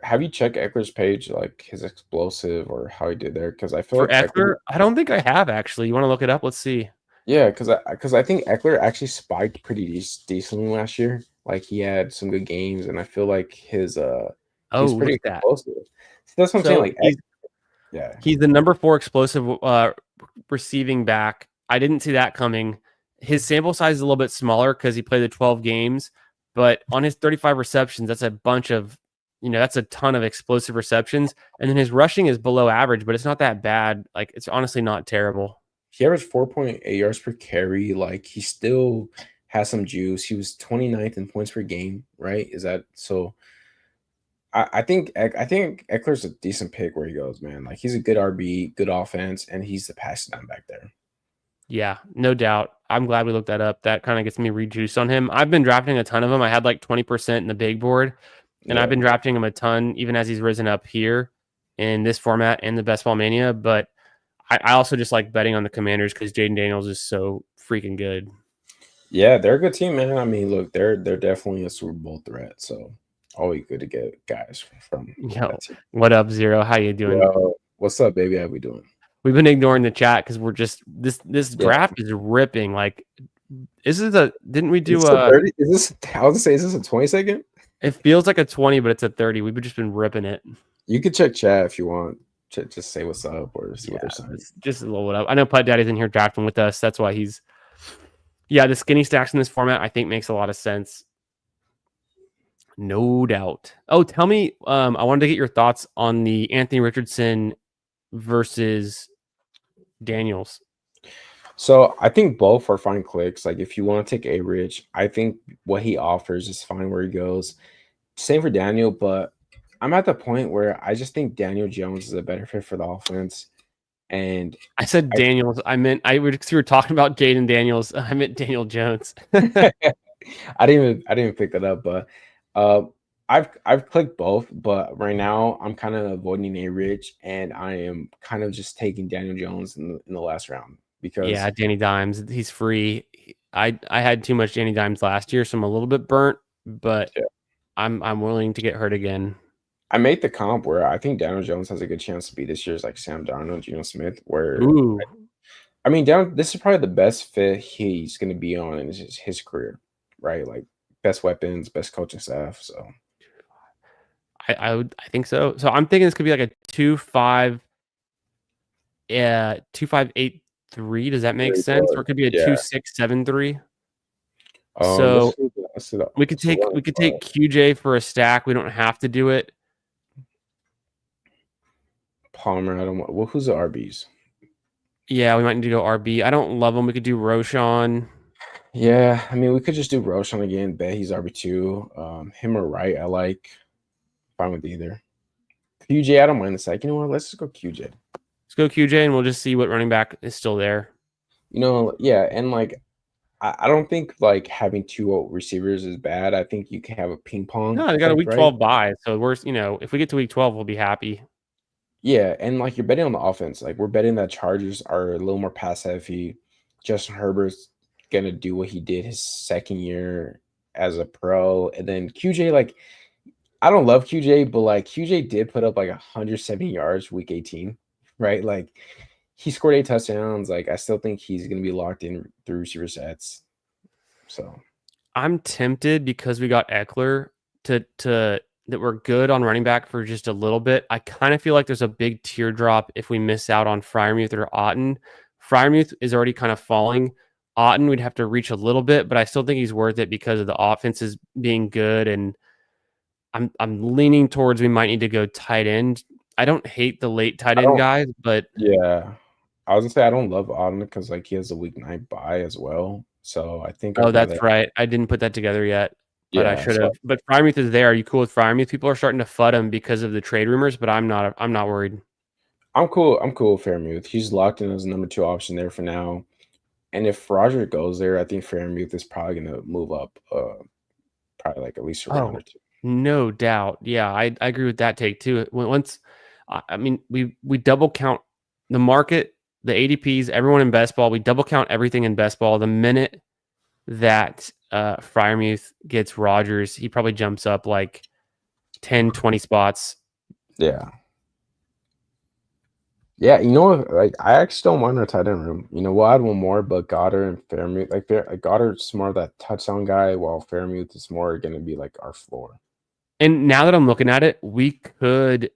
Have you checked Eckler's page, like his explosive or how he did there? Because I feel For like Eckler, Eckler, I don't think I have actually. You want to look it up? Let's see. yeah, because I think Eckler actually spiked pretty decently last year. Like he had some good games, and I feel like he Oh, was look pretty at that. explosive. So that's what I'm saying. So Like, yeah, he's the number 4 explosive receiving back. I didn't see that coming. His sample size is a little bit smaller because he played the 12 games, but on his 35 receptions, that's a bunch of, that's a ton of explosive receptions. And then his rushing is below average, but it's not that bad. Like, it's honestly not terrible. he averaged 4.8 yards per carry. Like he still has some juice. He was 29th in points per game, right? Is that so? I think Eckler's a decent pick where he goes, man. Like he's a good RB, good offense, and he's the passing down back there. Yeah, no doubt. I'm glad we looked that up. That kind of gets me rejuiced on him. I've been drafting a ton of him. I had like 20% in the big board, and I've Yeah. been drafting him a ton, even as he's risen up here in this format and the Best Ball Mania. But I also just like betting on the Commanders because Jaden Daniels is so freaking good. Yeah, they're a good team, man. I mean, look, they're definitely a Super Bowl threat. So always good to get guys from Yo, that team. what up, Zero? How you doing? Yo, what's up, baby? How we doing? We've been ignoring the chat because we're just this Yeah. draft is ripping. Like, didn't we do Is this a 30? Is this I was gonna say, is this a 20-second? It feels like a 20, but it's a 30. We've just been ripping it. You could check chat if you want. Just say what's up or see what they're saying. Just a little bit up. I know Putt Daddy's in here drafting with us. That's why he's the skinny stacks in this format I think makes a lot of sense. No doubt. Oh, tell me, I wanted to get your thoughts on the Anthony Richardson versus Daniels. So I think both are fine clicks. Like if you want to take A Rich, I think what he offers is fine where he goes. Same for Daniel, but I'm at the point where I just think Daniel Jones is a better fit for the offense. And I said I Daniels. I meant we were talking about Jaden Daniels. I meant Daniel Jones. I didn't even pick that up, but uh, I've clicked both, but right now I'm kind of avoiding A Rich, and I am kind of just taking Daniel Jones in the last round Yeah, because Danny Dimes. He's free. I had too much Danny Dimes last year, so I'm a little bit burnt, but yeah, I'm willing to get hurt again. I made the comp where I think Daniel Jones has a good chance to be this year's like Sam Darnold, Geno Smith. Where Ooh. I mean, this is probably the best fit he's going to be on in his career, right? Like best weapons, best coaching staff. So I think so. So I'm thinking this could be like a 2.5, 2.583. Does that make very sense? Or broad. it could be a Yeah. 2.673. Let's So see. Let's see we could so take running back. QJ for a stack. We don't have to do it. Palmer. I don't want. Well, who's the RBs? Yeah, we might need to go RB. I don't love him. We could do Roshan. Yeah, I mean, we could just do Roshan again. Bet he's RB2. Him or Wright, I like. Fine with either. QJ, I don't mind the sec. You know what? Let's just go QJ. Let's go QJ and we'll just see what running back is still there. You know, yeah, and like I don't think like having two receivers is bad. I think you can have a ping pong No, they got a effect, week right? 12 bye. So we're, if we get to week 12, we'll be happy. Yeah, and like you're betting on the offense. Like we're betting that Chargers are a little more pass heavy. Justin Herbert's gonna do what he did his second year as a pro, and then QJ like I don't love QJ, but like QJ did put up like 170 yards week 18, right? Like he scored 8 touchdowns. Like I still think he's gonna be locked in through receiver sets. So I'm tempted because we got Eckler to that we're good on running back for just a little bit. I kind of feel like there's a big teardrop if we miss out on Fryermuth or Otten. Fryermuth is already kind of falling. Otten we'd have to reach a little bit, but I still think he's worth it because of the offenses being good. And I'm leaning towards we might need to go tight end. I don't hate the late tight I end don't guys, but yeah. I was gonna say I don't love Auden because like he has a week 9 bye as well. So I think oh, I'd rather that's right. I didn't put that together yet, but I yeah, should so have. But Fryermuth is there. Are you cool with Fryermuth? People are starting to FUD him because of the trade rumors, but I'm not. I'm not worried. I'm cool. I'm cool with Fairmouth. He's locked in as a number 2 option there for now. And if Roger goes there, I think Fairmouth is probably gonna move up probably like at least a round Oh, or two. no doubt. Yeah, I agree with that take too. Once, I mean, we double count the market, the ADPs, everyone in best ball. We double count everything in best ball. The minute that Fryermuth gets Rogers, he probably jumps up like 10, 20 spots. Yeah. Yeah, you know what? Like I actually don't mind our tight end room. You know, we'll add one more, but Goddard and Fairmouth, like Goddard's more of that touchdown guy, while Fairmouth is more gonna be like our floor. And now that I'm looking at it, we could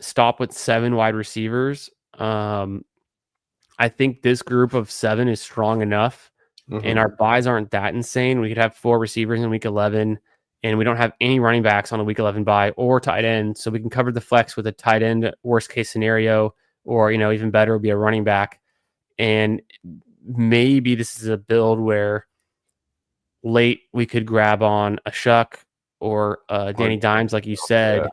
stop with 7 wide receivers. I think this group of 7 is strong enough, and Hmm. our buys aren't that insane. We could have 4 receivers in week 11, and we don't have any running backs on a week 11 buy or tight end, so we can cover the flex with a tight end worst case scenario, or even better would be a running back. And maybe this is a build where late we could grab on a Shuck or Or Danny Dimes, like you yeah, said,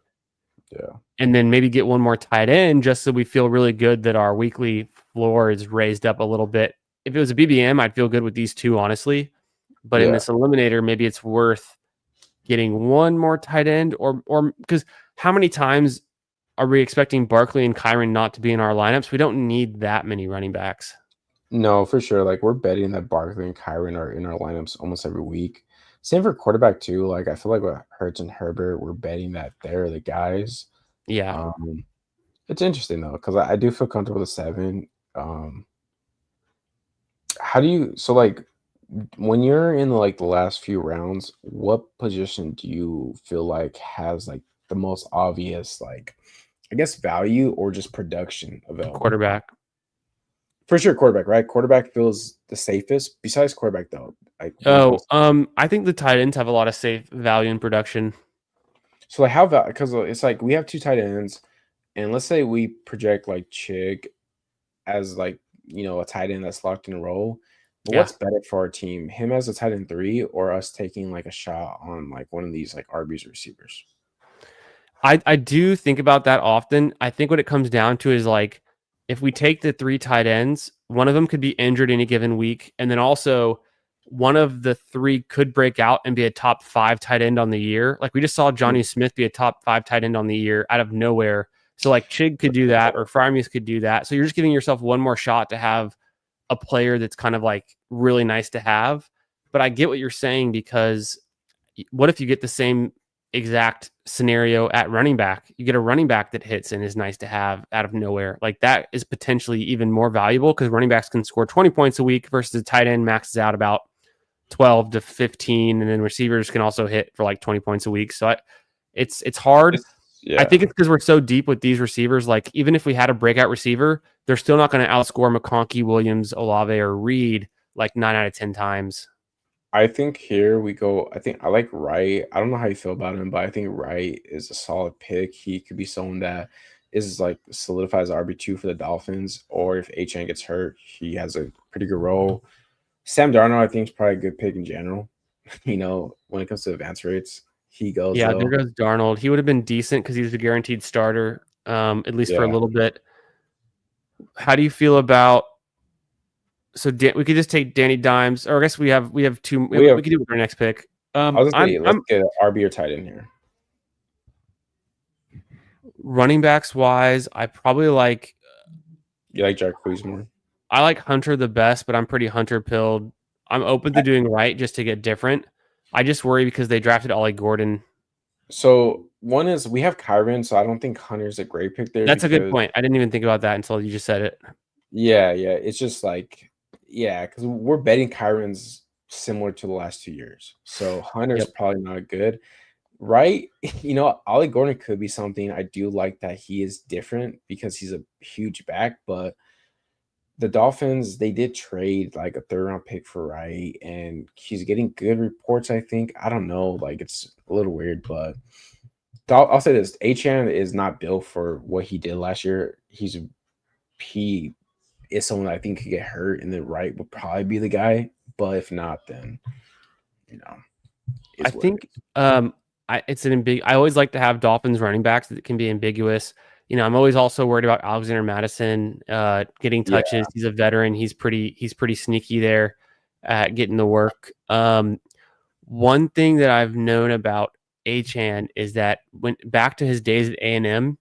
yeah. and then maybe get one more tight end just so we feel really good that our weekly floor is raised up a little bit. If it was a BBM, I'd feel good with these two, honestly. But in Yeah. this eliminator, maybe it's worth getting one more tight end, or because how many times are we expecting Barkley and Kyron not to be in our lineups? We don't need that many running backs. No, for sure. Like we're betting that Barkley and Kyron are in our lineups almost every week. Same for quarterback too. Like I feel like with Hurts and Herbert, we're betting that they're the guys. Yeah, Um, it's interesting though, because I do feel comfortable with a 7. Um, how do you so like when you're in like the last few rounds, what position do you feel like has like the most obvious like I guess value or just production available? quarterback. For sure, quarterback, right? Quarterback feels the safest. Besides quarterback, though, like when it Oh, comes, I think the tight ends have a lot of safe value in production. so like how because it's like we have 2 tight ends, and let's say we project like Chig as like a tight end that's locked in a role. But Yeah. what's better for our team, him as a tight end 3 or us taking like a shot on like one of these like RBs or receivers? I do think about that often. I think what it comes down to is like if we take the 3 tight ends, one of them could be injured any given week, and then also one of the 3 could break out and be a top 5 tight end on the year. Like we just saw Johnny Smith be a top 5 tight end on the year out of nowhere. So like Chig could do that or Frymus could do that. So you're just giving yourself one more shot to have a player that's kind of like really nice to have. But I get what you're saying because what if you get the same exact scenario at running back? You get a running back that hits and is nice to have out of nowhere. Like that is potentially even more valuable because running backs can score 20 points a week versus a tight end maxes out about 12 to 15. And then receivers can also hit for like 20 points a week. So it's hard. I think it's because we're so deep with these receivers. Like even if we had a breakout receiver, they're still not going to outscore McConkey, Williams, Olave, or Reed like 9 out of 10 times. I think here we go. I think I like Wright. I don't know how you feel about him, but I think Wright is a solid pick. He could be someone that is like solidifies RB2 for the Dolphins, or if Achane gets hurt, he has a pretty good role. Sam Darnold, I think, is probably a good pick in general. When it comes to advance rates, he goes Yeah, there though. goes Darnold. He would have been decent because he's a guaranteed starter, at least for a Yeah. little bit. How do you feel about? So we could just take Danny Dimes, or I guess we have two. We could do it with our next pick. I was gonna say, let's I'm get an RB or tight in here. running backs wise. I probably like. You like Jacquees more? I like Hunter the best, but I'm pretty Hunter pilled. I'm open to doing right just to get different. I just worry because they drafted Ollie Gordon. So one is we have Kyron, so I don't think Hunter's a great pick there. That's a good Because point. I didn't even think about that until you just said it. yeah, it's just like because we're betting Kyron's similar to the last 2 years. So Hunter's Yep. probably not good. Right? Ollie Gordon could be something. I do like that he is different because he's a huge back, but the Dolphins, they did trade like a third round pick for Wright, and he's getting good reports, I think. I don't know, like it's a little weird, but I'll say this: Achan is not built for what he did last year. He is someone that I think could get hurt, and then Wright would probably be the guy. But if not, then I think I always like to have Dolphins running backs that can be ambiguous. I'm always also worried about Alexander Madison getting touches. He's a veteran. He's pretty sneaky there at getting the work. One thing that I've known about Achane is that when back to his days at A&M,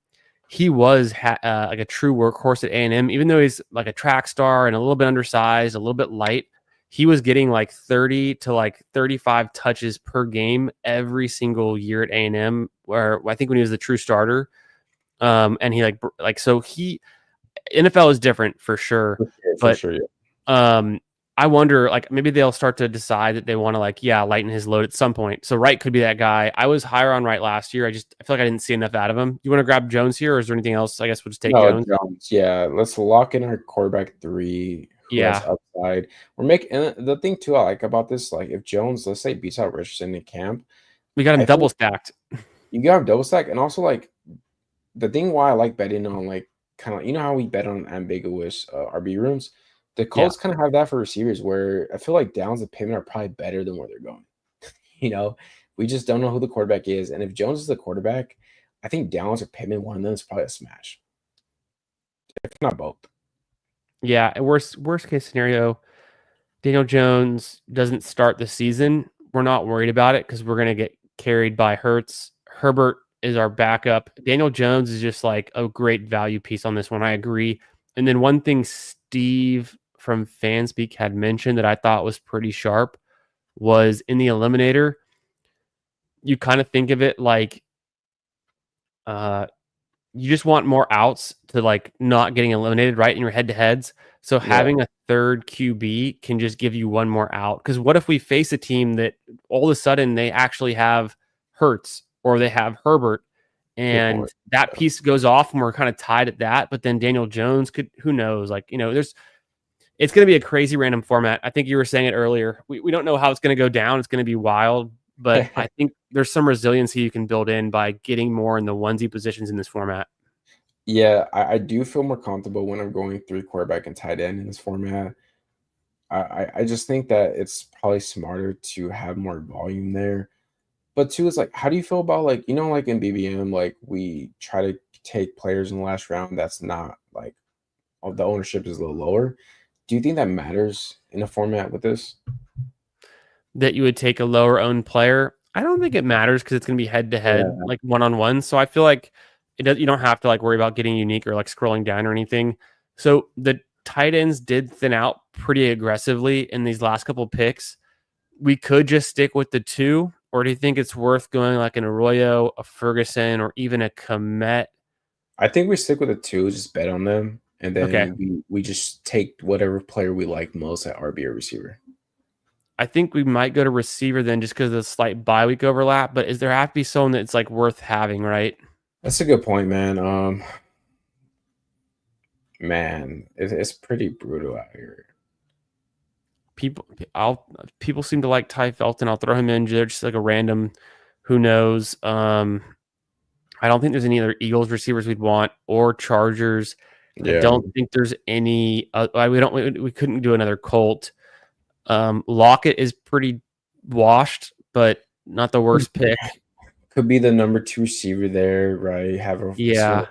he was like a true workhorse at A&M. Even though he's like a track star and a little bit undersized, a little bit light, he was getting like 30 to like 35 touches per game every single year at A&M, where I think when he was the true starter. And he NFL is different for sure. For sure, yeah. I wonder, like maybe they'll start to decide that they want to lighten his load at some point. So Wright could be that guy. I was higher on Wright last year. I feel like I didn't see enough out of him. You want to grab Jones here, or is there anything else? I guess we'll just take Jones. Yeah, let's lock in our quarterback 3 who has upside. We're making, and the thing too I like about this, like if Jones, let's say, beats out Richardson in camp, we got him double stacked. You got him double stack, and also like the thing why I like betting on like kind of how we bet on ambiguous RB rooms. The Colts kind of have that for receivers where I feel like Downs and Pittman are probably better than where they're going. We just don't know who the quarterback is. And if Jones is the quarterback, I think Downs or Pittman, one of them is probably a smash. If not both. Yeah. Worst case scenario, Daniel Jones doesn't start the season. We're not worried about it because we're going to get carried by Hurts. Herbert is our backup. Daniel Jones is just like a great value piece on this one. I agree. And then one thing Steve from Fanspeak had mentioned that I thought was pretty sharp was in the eliminator, you kind of think of it like you just want more outs to like not getting eliminated right in your head to heads. So having a third QB can just give you one more out. Because what if we face a team that all of a sudden they actually have Hurts or they have Herbert and that piece goes off and we're kind of tied at that. But then Daniel Jones who knows? It's going to be a crazy random format. I think you were saying it earlier. We don't know how it's going to go down. It's going to be wild. But I think there's some resiliency you can build in by getting more in the onesie positions in this format. Yeah, I do feel more comfortable when I'm going 3 quarterback and tight end in this format. I just think that it's probably smarter to have more volume there. But two, it's like, how do you feel about like, like in BBM, like we try to take players in the last round that's not like the ownership is a little lower. Do you think that matters in a format with this? That you would take a lower owned player. I don't think it matters because it's going to be head to head, Yeah. like one on one. So I feel like you don't have to like worry about getting unique or like scrolling down or anything. So the tight ends did thin out pretty aggressively in these last couple picks. We could just stick with the two, or do you think it's worth going like an Arroyo, a Ferguson, or even a Komet? I think we stick with the two, just bet on them, and Okay. then we just take whatever player we like most at RB or receiver. I think we might go to receiver then just because of the slight bye week overlap. But is there have to be someone that's like worth having, right? That's a good point, man. Man, it's pretty brutal out here. people people seem to like Ty Felton. I'll throw him in there just like a random. Who knows? I don't think there's any other Eagles receivers we'd want or Chargers. I Yeah, don't think there's any. We couldn't do another Colt. Lockett is pretty washed, but not the worst pick. could be the number 2 receiver there, right? Have a Yeah,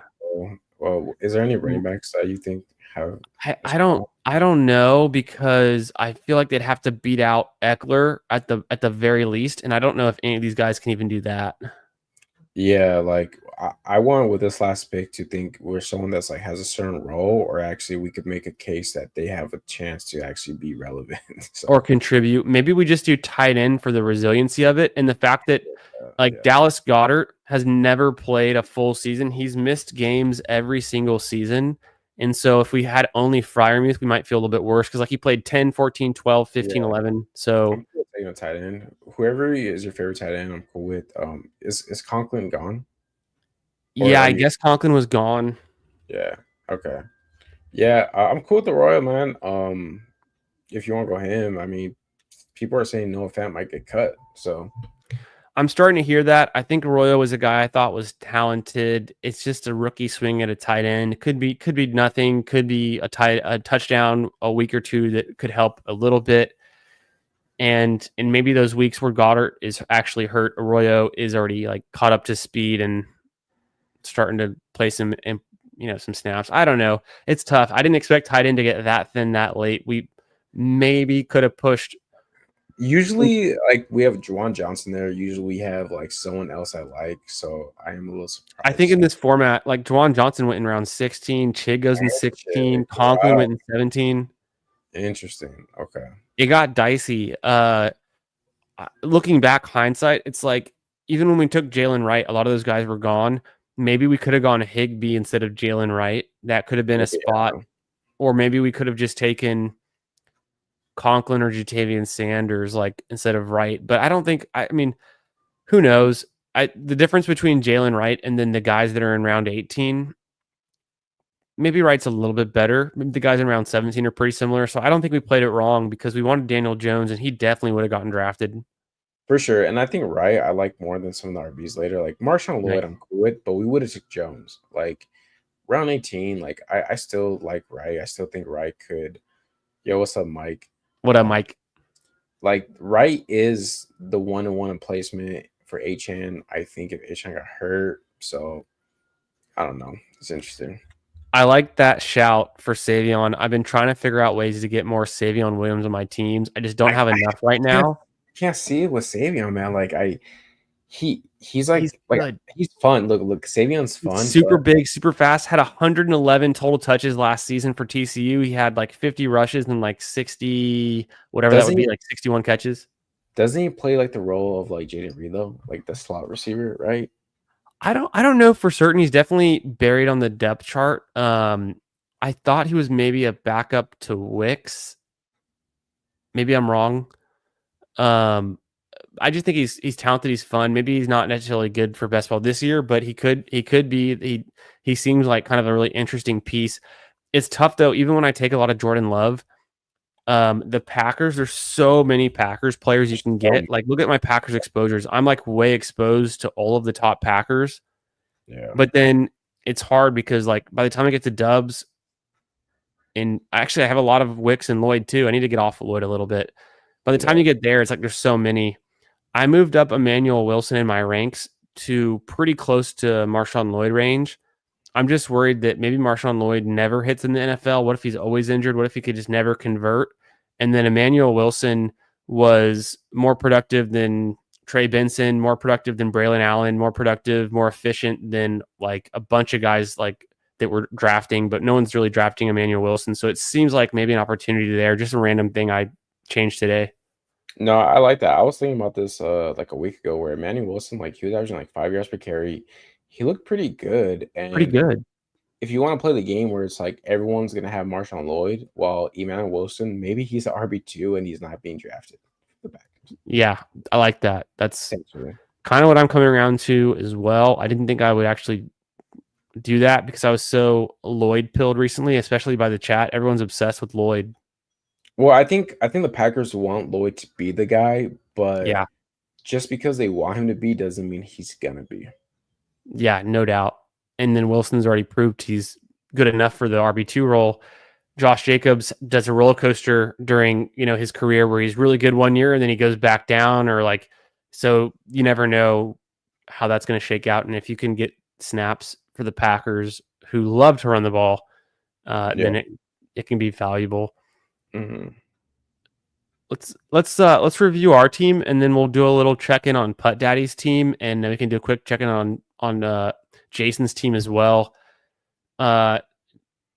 well, is there any running backs that you think have I, a I don't spot? I don't know because I feel like they'd have to beat out Eckler at the very least, and I don't know if any of these guys can even do that. Yeah, like I want with this last pick to think we're someone that's like has a certain role, or actually we could make a case that they have a chance to actually be relevant. Or So contribute. Maybe we just do tight end for the resiliency of it and the fact that like yeah, Dallas Goedert has never played a full season. He's missed games every single season. And so if we had only Fryermuth, we might feel a little bit worse because like he played 10, 14, 12, 15, yeah. 11. I'm So cool with taking a tight end. Whoever is your favorite tight end, I'm cool with. Is Conklin gone, or yeah, are I you? guess Conklin was gone. Yeah. Okay. Yeah, I'm cool with the Royal man. If you want to go him, I mean, people are saying Noah Fant might get cut. So I'm starting to hear that. I think Arroyo was a guy I thought was talented. It's just a rookie swing at a tight end. Could be nothing. Could be a touchdown a week or two that could help a little bit. And maybe those weeks where Goddard is actually hurt, Arroyo is already like caught up to speed and starting to play some some snaps. I don't know. It's tough. I didn't expect tight end to get that thin that late. We maybe could have pushed. usually, like we have Juwan Johnson there. Usually, we have like someone else I like. So I am a little I think in surprised. this format, like Juwan Johnson went in round 16, Chig goes in Oh, shit. 16, Conklin Wow. went in 17. Interesting. Okay. It got dicey. Looking back, hindsight, it's like even when we took Jalen Wright, a lot of those guys were gone. Maybe we could have gone Higbee instead of Jalen Wright. That could have been a spot. Yeah, Or maybe we could have just taken Conklin or Jatavian Sanders like instead of Wright. But I don't think. I mean, who knows? The difference between Jalen Wright and then the guys that are in round 18. Maybe Wright's a little bit better. Maybe the guys in round 17 are pretty similar. So I don't think we played it wrong because we wanted Daniel Jones and he definitely would have gotten drafted. for sure. And I think Wright I like more than some of the RBs later. Like Marshawn Nice. Lloyd, I'm cool with, but we would have took Jones. Like round 18, like I still like Wright. I still think Wright could. Yo, what's up, Mike? What up, Mike? Like Wright is the one-on-one placement for Achan. I think if Achan got hurt, so I don't know. It's interesting. I like that shout for Savion. I've been trying to figure out ways to get more Savion Williams on my teams. I just don't have enough right can't now. can't see it with Savion, man. Like he's He's like good. he's fun. Look, Savion's He's fun, super but big, super fast. Had 111 total touches last season for TCU. He had like 50 rushes and like 60, whatever that would doesn't be, he like 61 catches. doesn't he play like the role of like Jaden Reed though? Like the slot receiver, right? I don't know for certain. He's definitely buried on the depth chart. I thought he was maybe a backup to Wicks. Maybe I'm wrong. Um, I just think he's talented. He's fun. Maybe he's not necessarily good for best ball this year, but he could be. He seems like kind of a really interesting piece. It's tough though. Even when I take a lot of Jordan Love, the Packers. There's so many Packers players you can get. Like look at my Packers exposures. I'm like way exposed to all of the top Packers. Yeah. But then it's hard because like by the time I get to Dubs, and actually I have a lot of Wicks and Lloyd too. I need to get off of Lloyd a little bit. By the time Yeah. you get there, it's like there's so many. I moved up Emmanuel Wilson in my ranks to pretty close to Marshawn Lloyd range. I'm just worried that maybe Marshawn Lloyd never hits in the NFL. What if he's always injured? What if he could just never convert? And then Emmanuel Wilson was more productive than Trey Benson, more productive than Braylon Allen, more productive, more efficient than like a bunch of guys like that were drafting, but no one's really drafting Emmanuel Wilson. So it seems like maybe an opportunity there. Just a random thing I changed today. No, I like that. I was thinking about this like a week ago where Emmanuel Wilson, like he was averaging like 5 yards per carry. He looked pretty good. Pretty And good. if you want to play the game where it's like everyone's gonna have Marshawn Lloyd, while Emmanuel Wilson, maybe he's an RB2 and he's not being drafted. The Packers. Yeah, I like that. That's Essentially. kind of what I'm coming around to as well. I didn't think I would actually do that because I was so Lloyd pilled recently, especially by the chat. Everyone's obsessed with Lloyd. Well, I think the Packers want Lloyd to be the guy, but Yeah. just because they want him to be doesn't mean he's gonna be. Yeah, no doubt. And then Wilson's already proved he's good enough for the RB2 role. Josh Jacobs does a roller coaster during, his career where he's really good one year and then he goes back down or like, so you never know how that's going to shake out. And if you can get snaps for the Packers who love to run the ball, Yeah. then it can be valuable. Hmm. Let's review our team and then we'll do a little check-in on Putt Daddy's team and then we can do a quick check-in on Jason's team as well.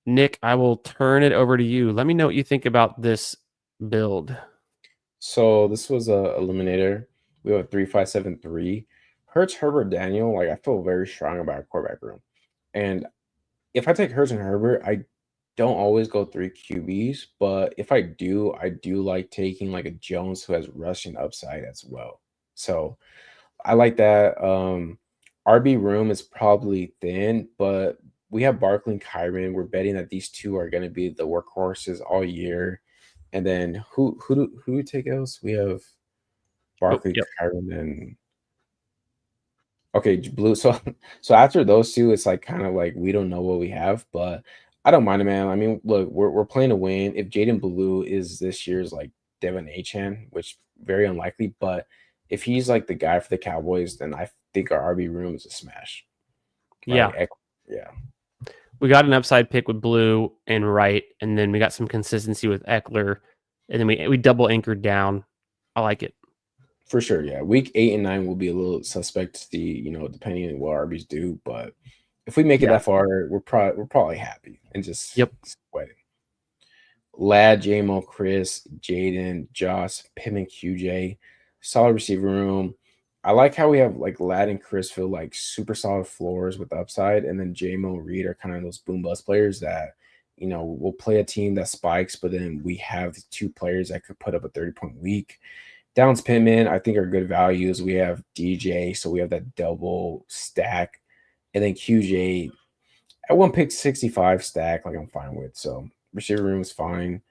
Nick, I will turn it over to you. Let me know what you think about this build. So this was a eliminator. We have a 3-5-7-3. Hurts, Herbert, Daniel. Like I feel very strong about our quarterback room. And if I take Hurts and Herbert, I don't always go 3 QBs, but if I do like taking like a Jones who has rushing upside as well. So I like that. RB room is probably thin, but we have Barkley and Kyron. We're betting that these two are going to be the workhorses all year. And then who do we take else? We have Barkley, Yep. Kyron, and okay, blue. So after those two, it's like kind of like we don't know what we have, but I don't mind it, man. I mean, look, we're playing to win. If Jaden Blue is this year's like Devin Achan, which very unlikely, but if he's like the guy for the Cowboys, then I think our RB room is a smash. Yeah. Right? Yeah. We got an upside pick with Blue and Wright, and then we got some consistency with Eckler, and then we double anchored down. I like it. For sure, yeah. Week 8 and 9 will be a little suspect to the, depending on what RBs do. But if we make it Yeah. that far, we're probably happy and just Yep. sweating. Lad, JMO, Chris, Jaden, Joss, Pim, and QJ. Solid receiver room. I like how we have like Lad and Chris feel like super solid floors with upside, and then JMO Reed are kind of those boom bust players that will play a team that spikes, but then we have 2 players that could put up a 30-point week. Downs Pittman, I think are good values. We have DJ, so we have that double stack. And then QJ at 1 pick 65 stack, like I'm fine with. So receiver room is fine.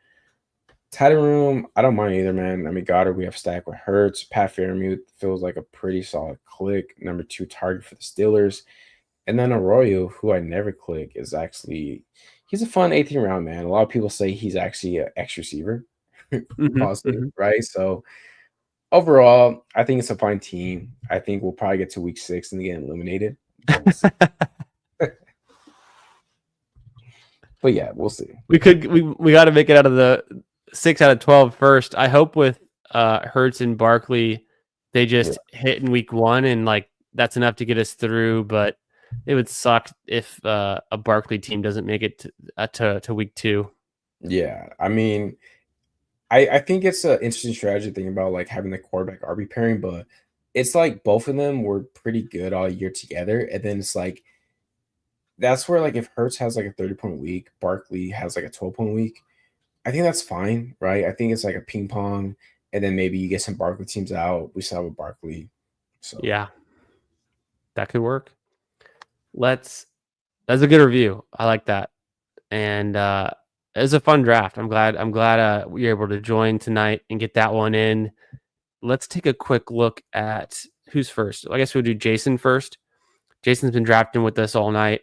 Tight end room, I don't mind either, man. I mean, Goddard, we have stack with Hurts. Pat Fairmouth feels like a pretty solid click. Number 2 target for the Steelers. And then Arroyo, who I never click, is actually he's a fun 18 round, man. A lot of people say he's actually an X receiver. Positive, right? So overall, I think it's a fine team. I think we'll probably get to week 6 and get eliminated. But we'll see. But yeah, we'll see. We got to make it out of the 6 out of 12 first. I hope with Hurts and Barkley, they just hit in week 1 and like that's enough to get us through. But it would suck if a Barkley team doesn't make it to week 2. Yeah, I mean, I think it's an interesting strategy thing about like having the quarterback RB pairing, but it's like both of them were pretty good all year together, and then it's like that's where like if Hurts has like a 30-point week, Barkley has like a 12-point week, I think that's fine, right? I think it's like a ping pong, and then maybe you get some Barkley teams out. We still have a Barkley, so Yeah, that could work. That's a good review. I like that, and it was a fun draft. I'm glad we were able to join tonight and get that one in. Let's take a quick look at who's first. I guess we'll do Jason first. Jason's been drafting with us all night.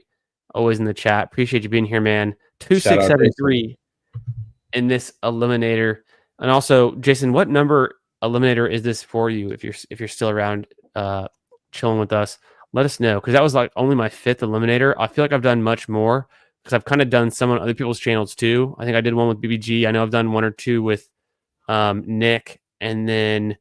always in the chat. Appreciate you being here, man. Shout out Jason. 2673 in this eliminator. And also, Jason, what number eliminator is this for you? If you're still around, chilling with us, let us know, because that was like only my 5th eliminator. I feel like I've done much more because I've kind of done some on other people's channels too. I think I did one with BBG. I know I've done 1 or 2 with Nick, and then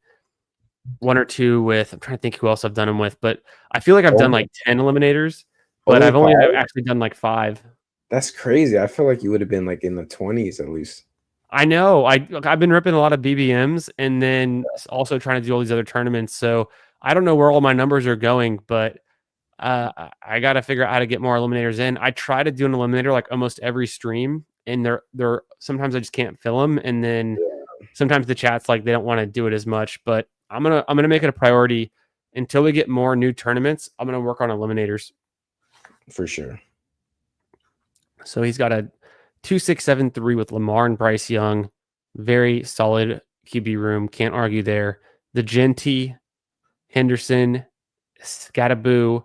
1 or 2 with, I'm trying to think who else I've done them with, but I feel like I've done like 10 eliminators, but Only I've only 5? actually done like 5. That's crazy. I feel like you would have been like in the 20s at least. I know. I've been ripping a lot of BBMs and then also trying to do all these other tournaments. So I don't know where all my numbers are going, but I got to figure out how to get more eliminators in. I try to do an eliminator like almost every stream, and they're sometimes I just can't fill them, and then sometimes the chat's like they don't want to do it as much. But I'm gonna make it a priority until we get more new tournaments. I'm gonna work on eliminators For sure. So he's got a 2.673 with Lamar and Bryce Young. Very solid QB room. Can't argue there. The Genty, Henderson, Scattaboo.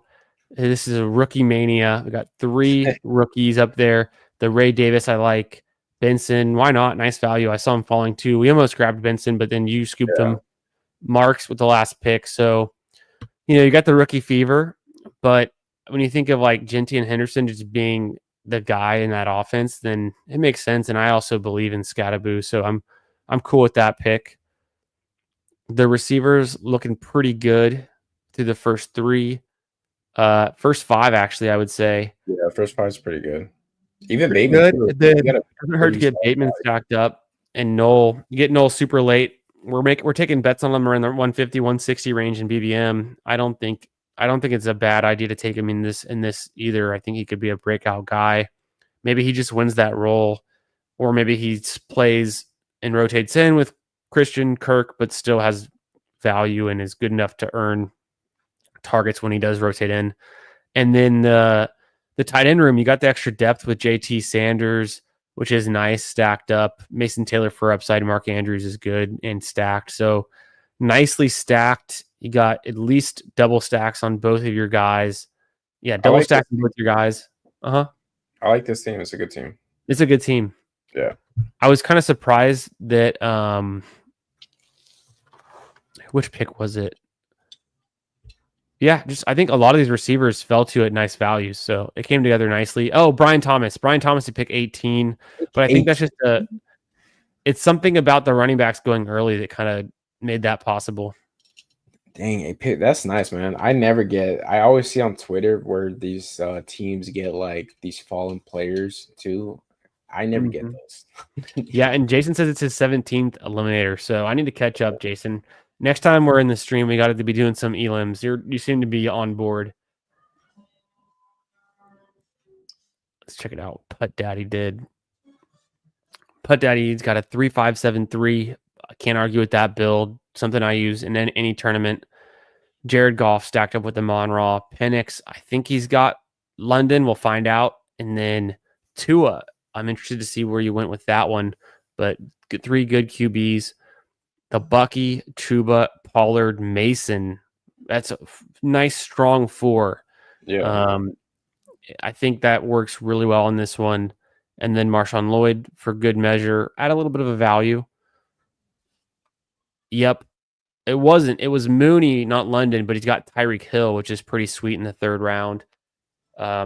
This is a rookie mania. We got 3 rookies up there. The Ray Davis I like. Benson, why not? Nice value. I saw him falling too. We almost grabbed Benson, but then you scooped him. Marks with the last pick. So, you got the rookie fever. But when you think of like Genty and Henderson just being the guy in that offense, then it makes sense. And I also believe in Scattaboo, so I'm cool with that pick. The receivers looking pretty good through the first 3, first 5 actually, I would say. Yeah, first 5's pretty good. Even Pretty Bateman good. too. It doesn't hurt to get Bateman stacked up, and Noel. You get Noel super late. We're taking bets on him around the 150, 160 range in BBM. I don't think it's a bad idea to take him in this either. I think he could be a breakout guy. Maybe he just wins that role, or maybe he plays and rotates in with Christian Kirk, but still has value and is good enough to earn targets when he does rotate in. And then the tight end room, you got the extra depth with JT Sanders, which is nice, stacked up. Mason Taylor for upside. Mark Andrews is good and stacked. So nicely stacked. You got at least double stacks on both of your guys. Yeah, double stacks on both your guys. I like this team. It's a good team. It's a good team. Yeah. I was kind of surprised that which pick was it? Yeah, just I think a lot of these receivers fell to at nice values, so it came together nicely. Oh, Brian Thomas to pick 18, but I think that's just it's something about the running backs going early that kind of made that possible. Dang, a pick. That's nice, man. I always see on Twitter where these teams get like these fallen players too. I never get those. Yeah, and Jason says it's his 17th eliminator, so I need to catch up, Jason. Next time we're in the stream, we got to be doing some elims. You seem to be on board. Let's check it out. Putt Daddy did. Putt Daddy's got a 3.573. I can't argue with that build. Something I use in any tournament. Jared Goff stacked up with the Monraw. Penix, I think he's got London. We'll find out. And then Tua. I'm interested to see where you went with that one. But 3 good QBs. The Bucky, Chuba, Pollard, Mason. That's a nice, strong 4. Yeah. I think that works really well on this one. And then Marshawn Lloyd for good measure. Add a little bit of a value. Yep. It was Mooney, not London, but he's got Tyreek Hill, which is pretty sweet in the 3rd round.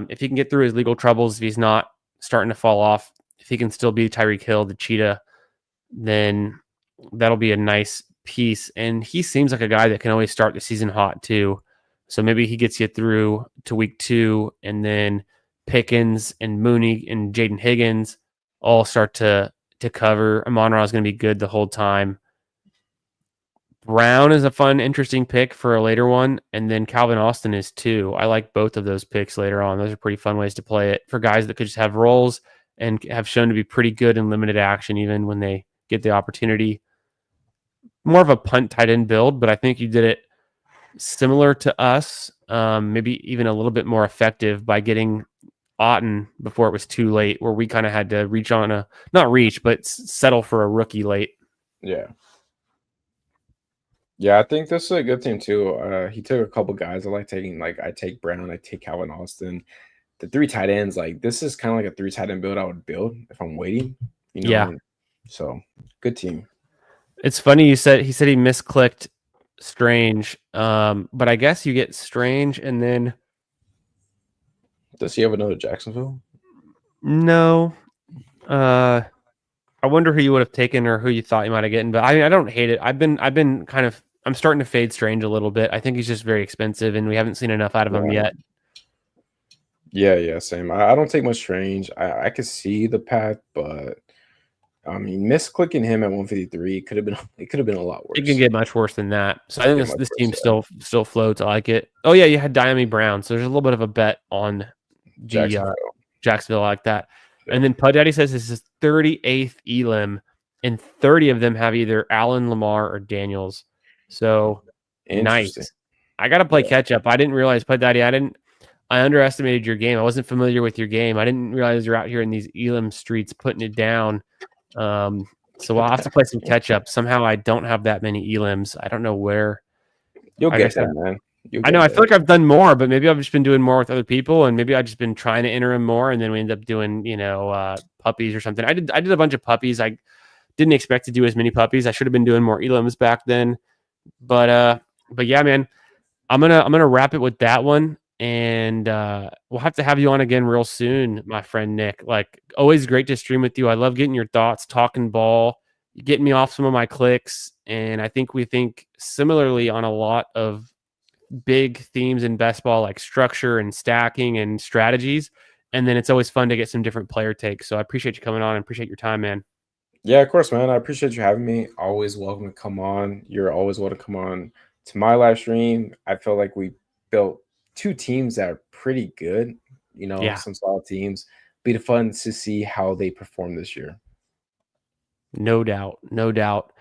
If he can get through his legal troubles, if he's not starting to fall off, if he can still be Tyreek Hill, the cheetah, then that'll be a nice piece. And he seems like a guy that can always start the season hot too. So maybe he gets you through to week 2, and then Pickens and Mooney and Jaden Higgins all start to cover. Amon-Ra is going to be good the whole time. Brown is a fun, interesting pick for a later one, and then Calvin Austin is too. I like both of those picks later on. Those are pretty fun ways to play it for guys that could just have roles and have shown to be pretty good in limited action, even when they get the opportunity. More of a punt tight end build, but I think you did it similar to us, maybe even a little bit more effective by getting Otten before it was too late, where we kind of had to but settle for a rookie late. Yeah. Yeah, I think this is a good team too. He took a couple guys I like taking. Like I take Brown, I take Calvin Austin. the 3 tight ends, like, this is kinda like a 3 tight end build I would build if I'm waiting, you Yeah. know? So, good team. It's funny he said he misclicked Strange, but I guess you get Strange and then Does he have another Jacksonville? no. I wonder who you would have taken or who you thought you might have gotten, but I don't hate it. I've been kind of I'm starting to fade Strange a little bit. I think he's just very expensive, and we haven't seen enough out of him Yeah. yet. Yeah, same. I don't take much Strange. I could see the path, but, I mean, misclicking him at 153 could have been it could have been a lot It can worse. get much worse than that. So I think Get much this worse, team yeah. still floats. I like it. Oh yeah, you had Diami Brown, so there's a little bit of a bet on the Jacksonville, Jacksonville like that. And yeah. then Pud Daddy says this is 38th Elam, and 30 of them have either Allen, Lamar, or Daniels. So Interesting. nice. I got to play Yeah. catch up. I didn't realize, Pud Daddy, I underestimated your game. I wasn't familiar with your game. I didn't realize you're out here in these Elam streets putting it down. So I'll have to play some catch up. Somehow I don't have that many Elams. I don't know where. You'll Like I get said, there, man. You'll I know get I there. feel like I've done more, but maybe I've just been doing more with other people, and maybe I've just been trying to enter them more, and then we end up doing, puppies or something. I did a bunch of puppies. I didn't expect to do as many puppies. I should have been doing more Elams back then. But yeah, man, I'm gonna wrap it with that one, and we'll have to have you on again real soon, my friend Nick. Like always, great to stream with you. I love getting your thoughts, talking ball, getting me off some of my clicks, and I think we think similarly on a lot of big themes in best ball, like structure and stacking and strategies. And then it's always fun to get some different player takes. So I appreciate you coming on and appreciate your time, man. Yeah, of course, man. I appreciate you having me. Always welcome to come on. You're always welcome to come on to my live stream. I feel like we built 2 teams that are pretty good, Yeah, some solid teams. Be fun to see how they perform this year. no doubt. No doubt.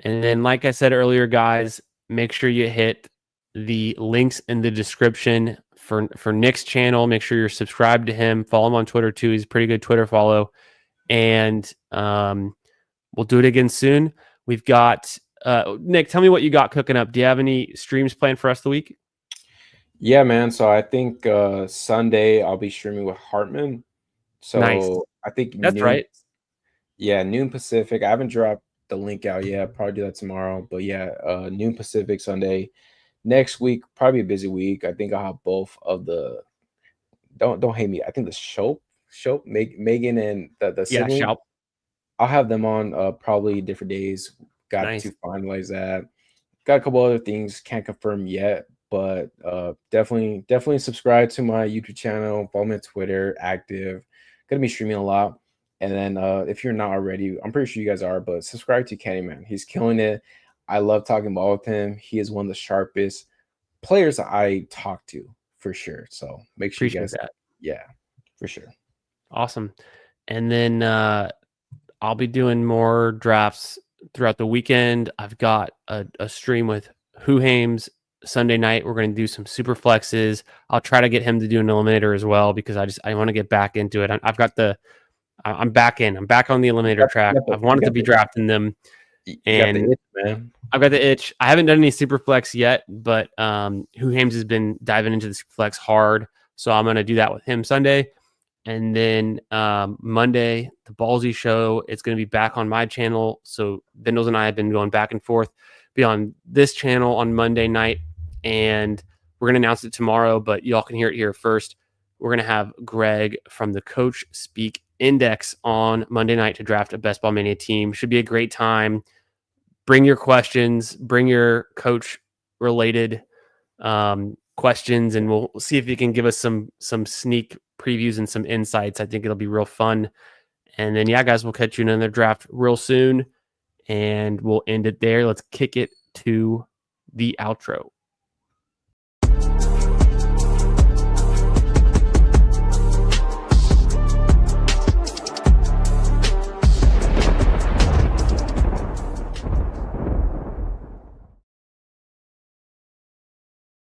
And then, like I said earlier, guys, make sure you hit the links in the description for Nick's channel. Make sure you're subscribed to him. Follow him on Twitter too. He's a pretty good Twitter follow. And we'll do it again soon. We've got Nick, tell me what you got cooking up. Do you have any streams planned for us the week? Yeah, man. So I think Sunday I'll be streaming with Hartman. Nice. So I think That's noon. right. Yeah, noon Pacific. I haven't dropped the link out yet. Probably do that tomorrow. But yeah, noon Pacific Sunday. Next week, probably a busy week. I think I'll have both of the don't hate me. I think the Megan and the Yeah, sibling. shout. I'll have them on probably different days. Got Nice. to finalize that. Got a couple other things, can't confirm yet, but definitely subscribe to my YouTube channel, follow me on Twitter, active. Gonna be streaming a lot. And then if you're not already, I'm pretty sure you guys are, but subscribe to Candyman. He's killing it. I love talking ball with him. He is one of the sharpest players I talk to for sure. So make sure you Appreciate guys, that. yeah, for sure. Awesome. And then I'll be doing more drafts throughout the weekend. I've got a stream with Who Hames Sunday night. We're going to do some super flexes. I'll try to get him to do an eliminator as well because I want to get back into it. I'm back in. I'm back on the eliminator track. I've wanted to be drafting them, You got the and itch, man. I've got the itch. I haven't done any super flex yet, but Who Hames has been diving into this flex hard, so I'm going to do that with him Sunday. And then Monday, the Ballsy show, it's going to be back on my channel. So Bindles and I have been going back and forth, be on this channel on Monday night. And we're going to announce it tomorrow, but y'all can hear it here first. We're going to have Greg from the Coach Speak Index on Monday night to draft a Best Ball Mania team. Should be a great time. Bring your questions, bring your coach related questions, and we'll see if you can give us some sneak previews and some insights. I think it'll be real fun. And then, yeah, guys, we'll catch you in another draft real soon, and we'll end it there. Let's kick it to the outro.